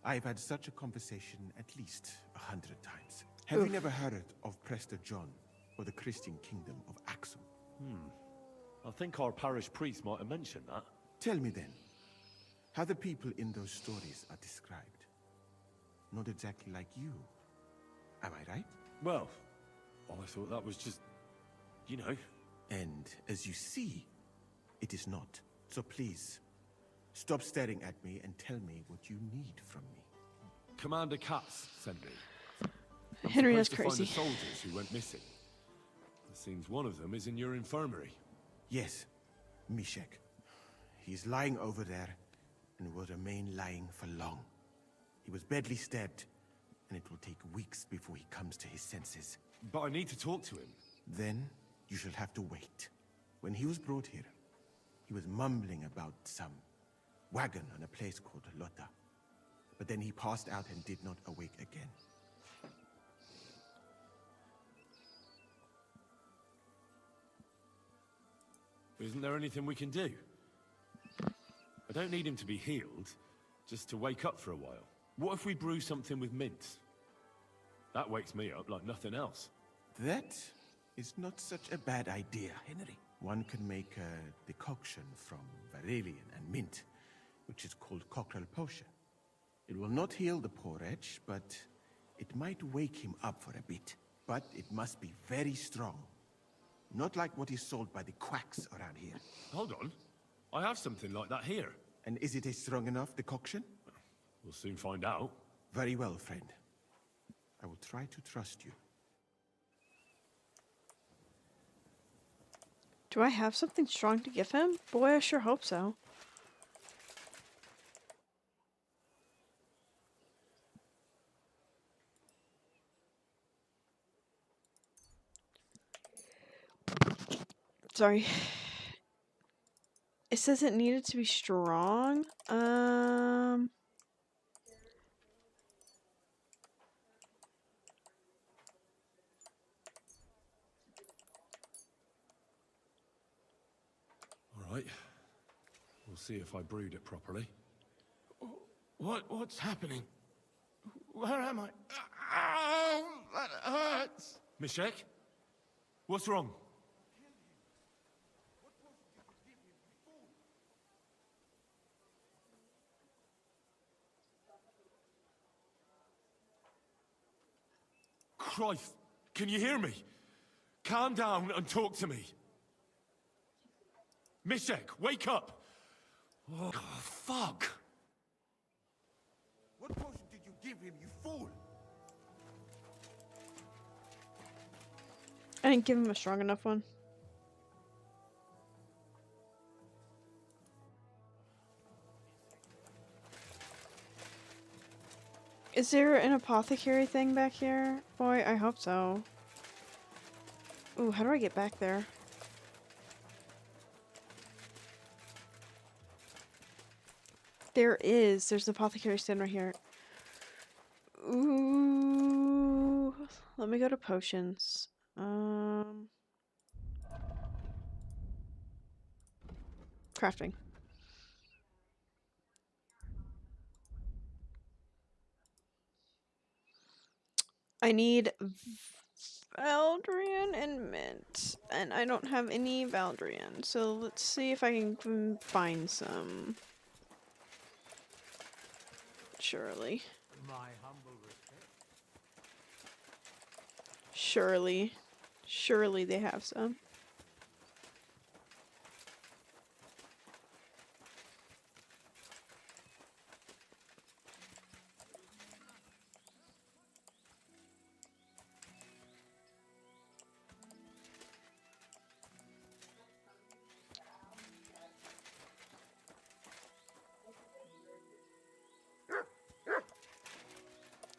Speaker 11: I've had such a conversation at least 100 times. Have you never heard of Prester John, or the Christian kingdom of Axum?
Speaker 13: I think our parish priest might have mentioned that.
Speaker 11: Tell me then, how the people in those stories are described. Not exactly like you. Am I right?
Speaker 13: Well, I thought that was just, you know.
Speaker 11: And as you see, it is not. So please, stop staring at me and tell me what you need from me.
Speaker 13: Commander Katz sent me. I'm
Speaker 1: Henry is
Speaker 13: supposed to
Speaker 1: crazy.
Speaker 13: find the soldiers who went missing. It seems one of them is in your infirmary.
Speaker 11: Yes, Mishek. He's lying over there, and will remain lying for long. He was badly stabbed, and it will take weeks before he comes to his senses.
Speaker 13: But I need to talk to him.
Speaker 11: Then, you shall have to wait. When he was brought here, he was mumbling about some wagon on a place called Lota. But then he passed out and did not awake again.
Speaker 13: Isn't there anything we can do? I don't need him to be healed, just to wake up for a while. What if we brew something with mint? That wakes me up like nothing else.
Speaker 11: That is not such a bad idea, Henry. One can make a decoction from Varelian and mint, which is called cockerel potion. It will not heal the poor wretch, but it might wake him up for a bit. But it must be very strong. Not like what is sold by the quacks around here.
Speaker 13: Hold on. I have something like that here.
Speaker 11: And is it a strong enough decoction?
Speaker 13: We'll soon find out.
Speaker 11: Very well, friend. I will try to trust you.
Speaker 1: Do I have something strong to give him? Boy, I sure hope so. Sorry. It says it needed to be strong.
Speaker 13: All right. We'll see if I brewed it properly. What's happening? Where am I? Ow! That hurts! Mishek? What's wrong? Christ, can you hear me? Calm down and talk to me. Mishek, wake up! Oh, fuck!
Speaker 8: What potion did you give him, you fool?
Speaker 1: I didn't give him a strong enough one. Is there an apothecary thing back here? Boy, I hope so. Ooh, how do I get back there? There is. There's an apothecary stand right here. Ooh. Let me go to potions. Crafting. I need Valdrian and mint, and I don't have any Valdrian, so let's see if I can find some. Surely.
Speaker 15: My humble respect.
Speaker 1: Surely. Surely they have some.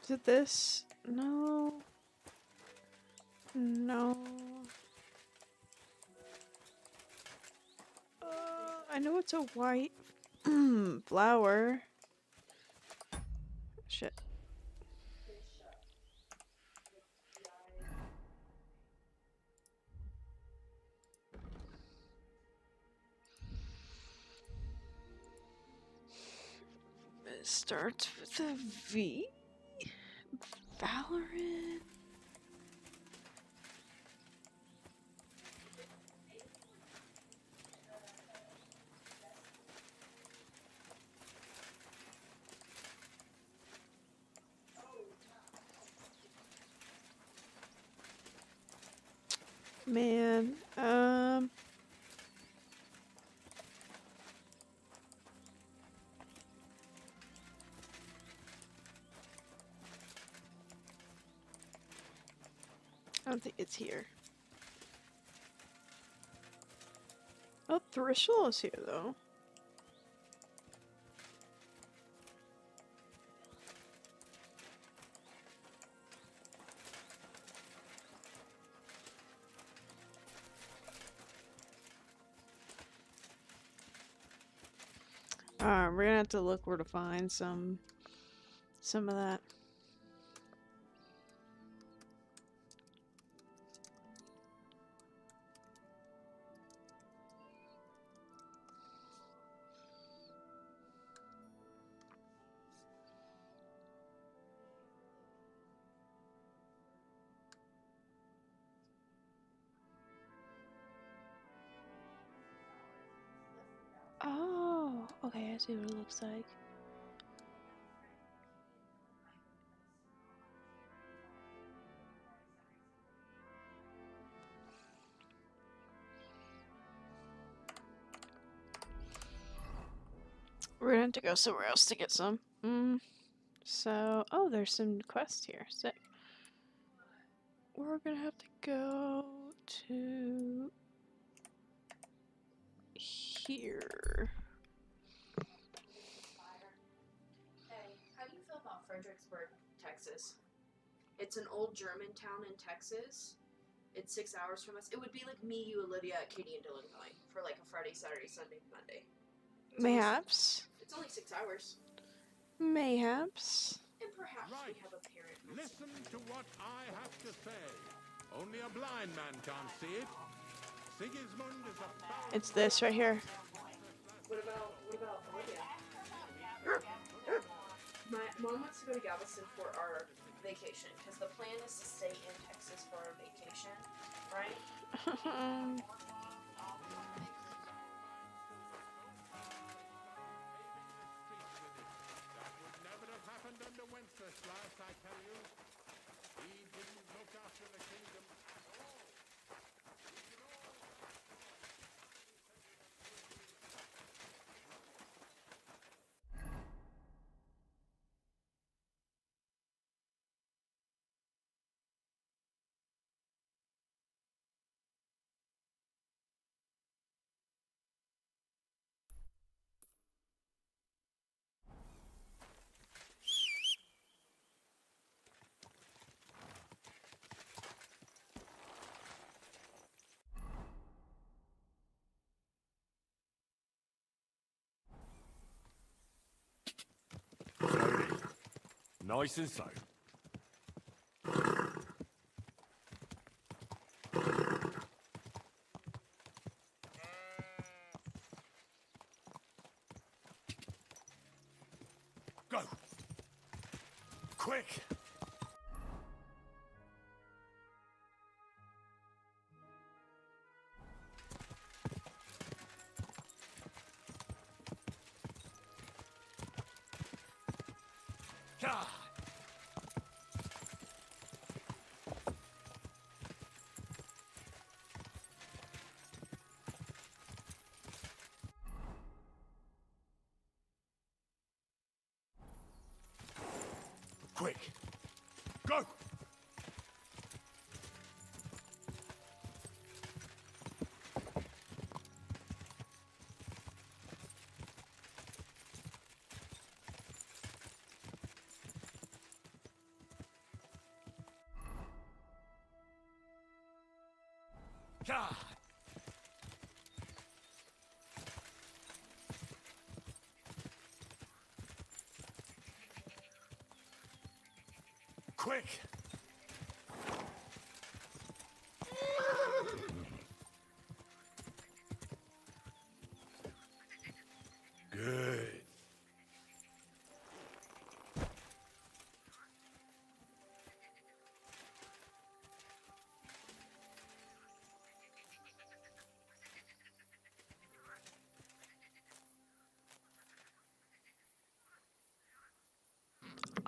Speaker 1: Is it this? No. No. I know it's a white flower. Shit. It starts with a V? Valorant? Man, I don't think it's here. Oh, Thrishul is here though. We're gonna have to look where to find some of that. Oh, okay, I see what it looks like. We're gonna have to go somewhere else to get some. So, oh, there's some quests here. Sick. We're gonna have to go to here.
Speaker 14: Hey, how do you feel about Fredericksburg, Texas? It's an old German town in Texas. It's 6 hours from us. It would be like me, you, Olivia, Katie, and Dylan going for like a Friday, Saturday, Sunday, Monday.
Speaker 1: Mayhaps.
Speaker 14: It's only 6 hours.
Speaker 1: Mayhaps.
Speaker 14: And perhaps we have a parent.
Speaker 8: Listen to what I have to say. Only a blind man can't see it. Sigismund is a powerful...
Speaker 1: It's this right here.
Speaker 14: What about Olivia? My mom wants to go to Galveston for our vacation because the plan is to stay in Texas for our vacation, right? Under Wenceslas, I tell you. He didn't look after the kingdom at all.
Speaker 13: Nice and slow.
Speaker 8: Go! Quick!
Speaker 4: Yeah.
Speaker 8: Quick! Go!
Speaker 4: Yeah.
Speaker 8: Quick! Good.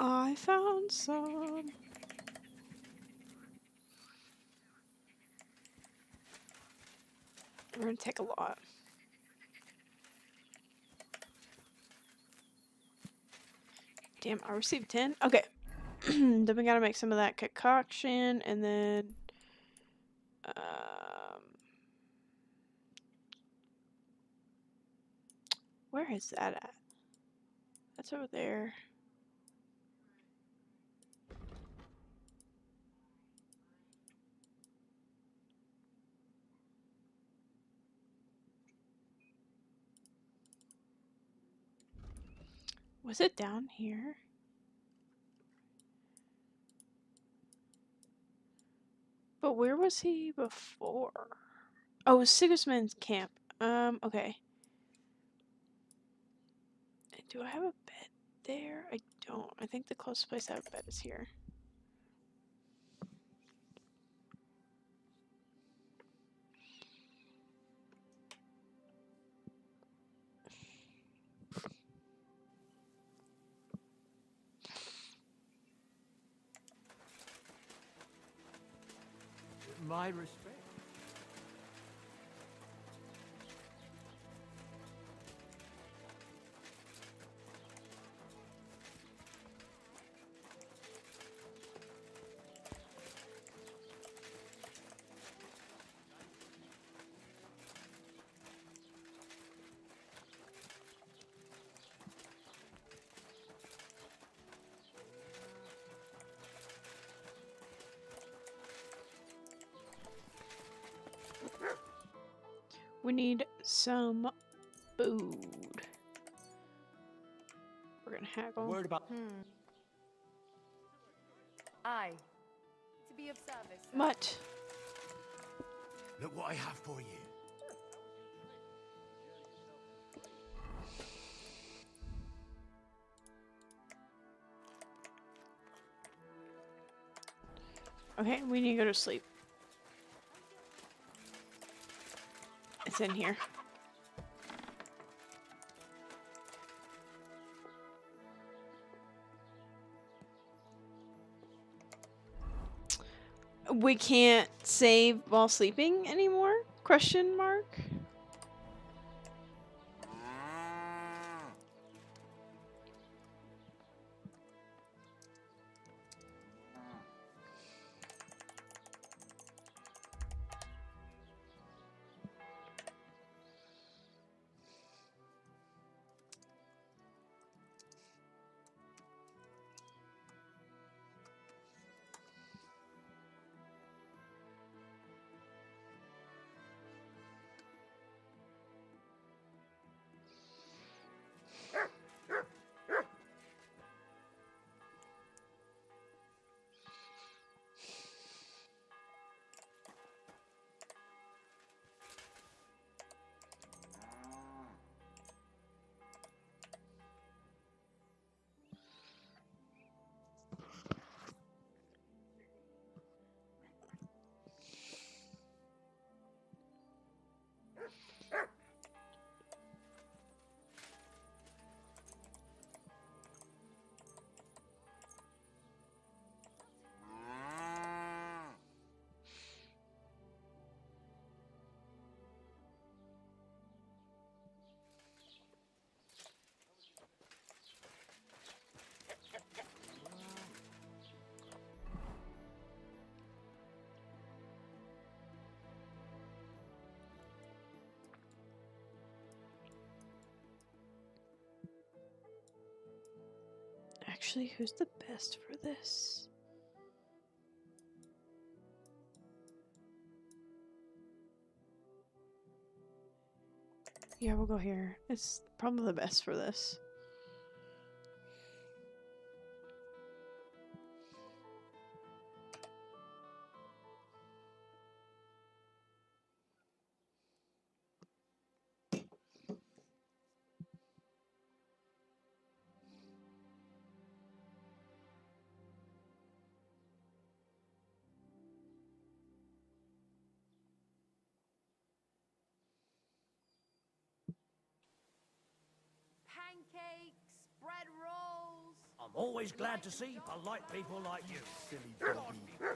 Speaker 1: I found some. We're gonna take a lot. Damn, I received 10? Okay. Then we gotta make some of that concoction, and then... where is that at? That's over there. Was it down here? But where was he before? Oh, it was Sigismund's camp. Okay. Do I have a bed there? I don't. I think the closest place I have a bed is here.
Speaker 22: My respect.
Speaker 1: We need some food. We're gonna haggle.
Speaker 22: Word about.
Speaker 5: Aye. To be of service.
Speaker 1: What?
Speaker 8: Look what I have for you.
Speaker 1: Okay, we need to go to sleep. It's in here. We can't save while sleeping anymore? Question mark? Actually, who's the best for this? Yeah, we'll go here. It's probably the best for this.
Speaker 5: Pancakes, bread rolls.
Speaker 15: I'm always glad to see polite people like you, silly doggy.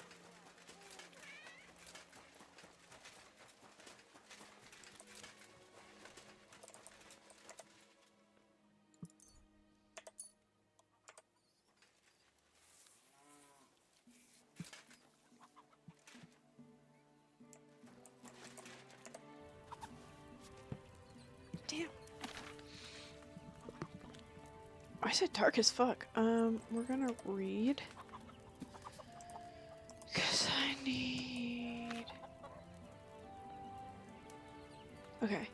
Speaker 1: I said dark as fuck. We're gonna read. Cause I need... Okay.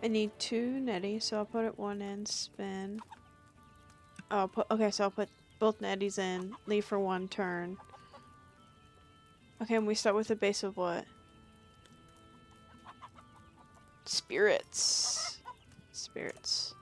Speaker 1: I need 2 netties, so I'll put it one in, spin. Oh, okay, so I'll put both netties in, leave for 1 turn. Okay, and we start with a base of what? Spirits. Spirits.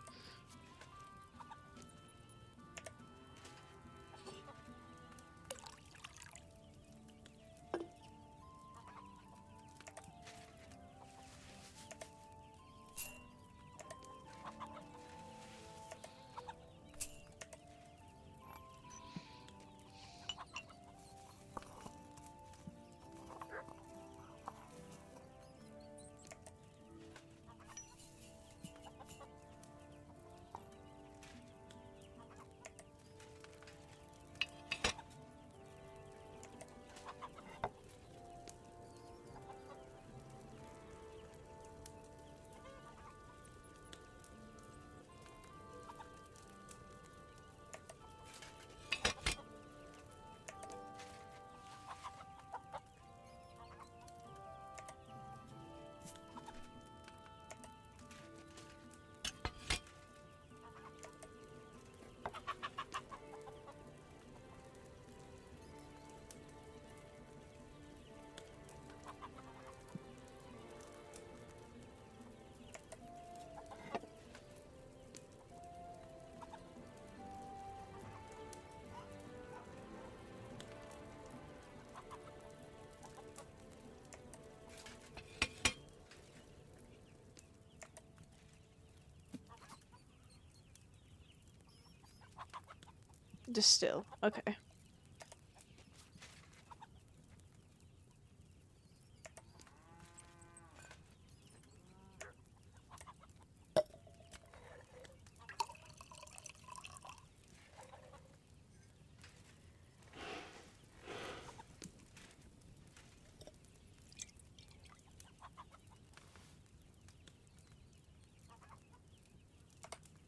Speaker 1: Distill. Okay.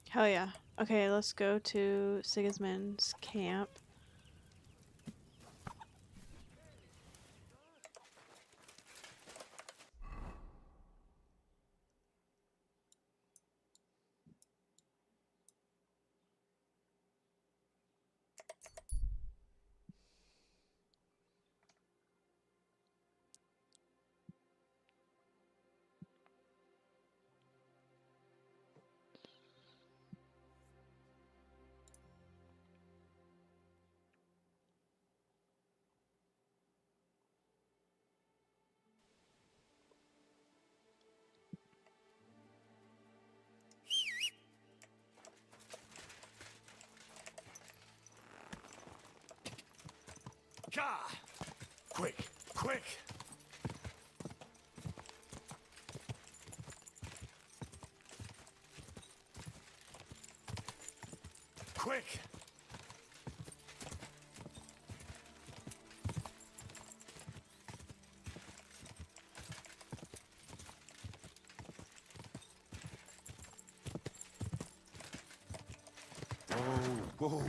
Speaker 1: Hell yeah. Okay, let's go to Sigismund's camp.
Speaker 4: Ka! Quick, quick! Quick! Whoa, whoa.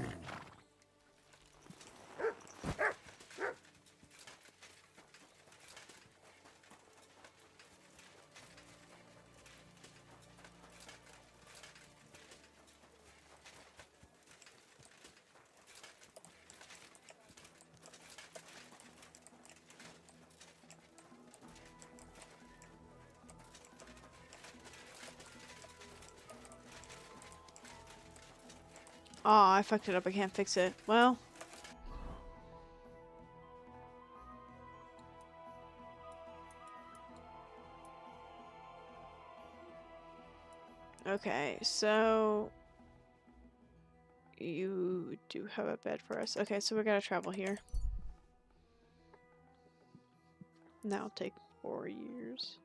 Speaker 1: Aw, I fucked it up. I can't fix it. Well. Okay, so... You do have a bed for us. Okay, so we gotta travel here. That'll take 4 years.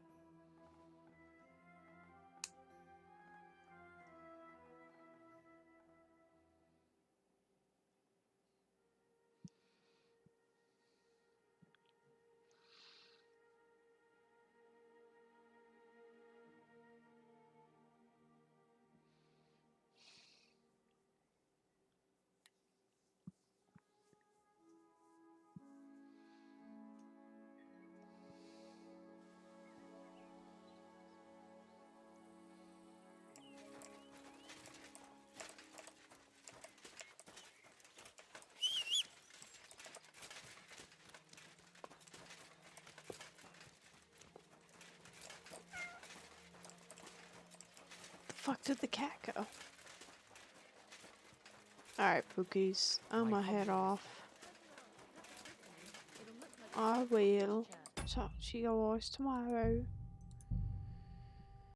Speaker 1: fuck did the cat go? Alright, Pookies. I'ma head off. I will talk to you guys tomorrow.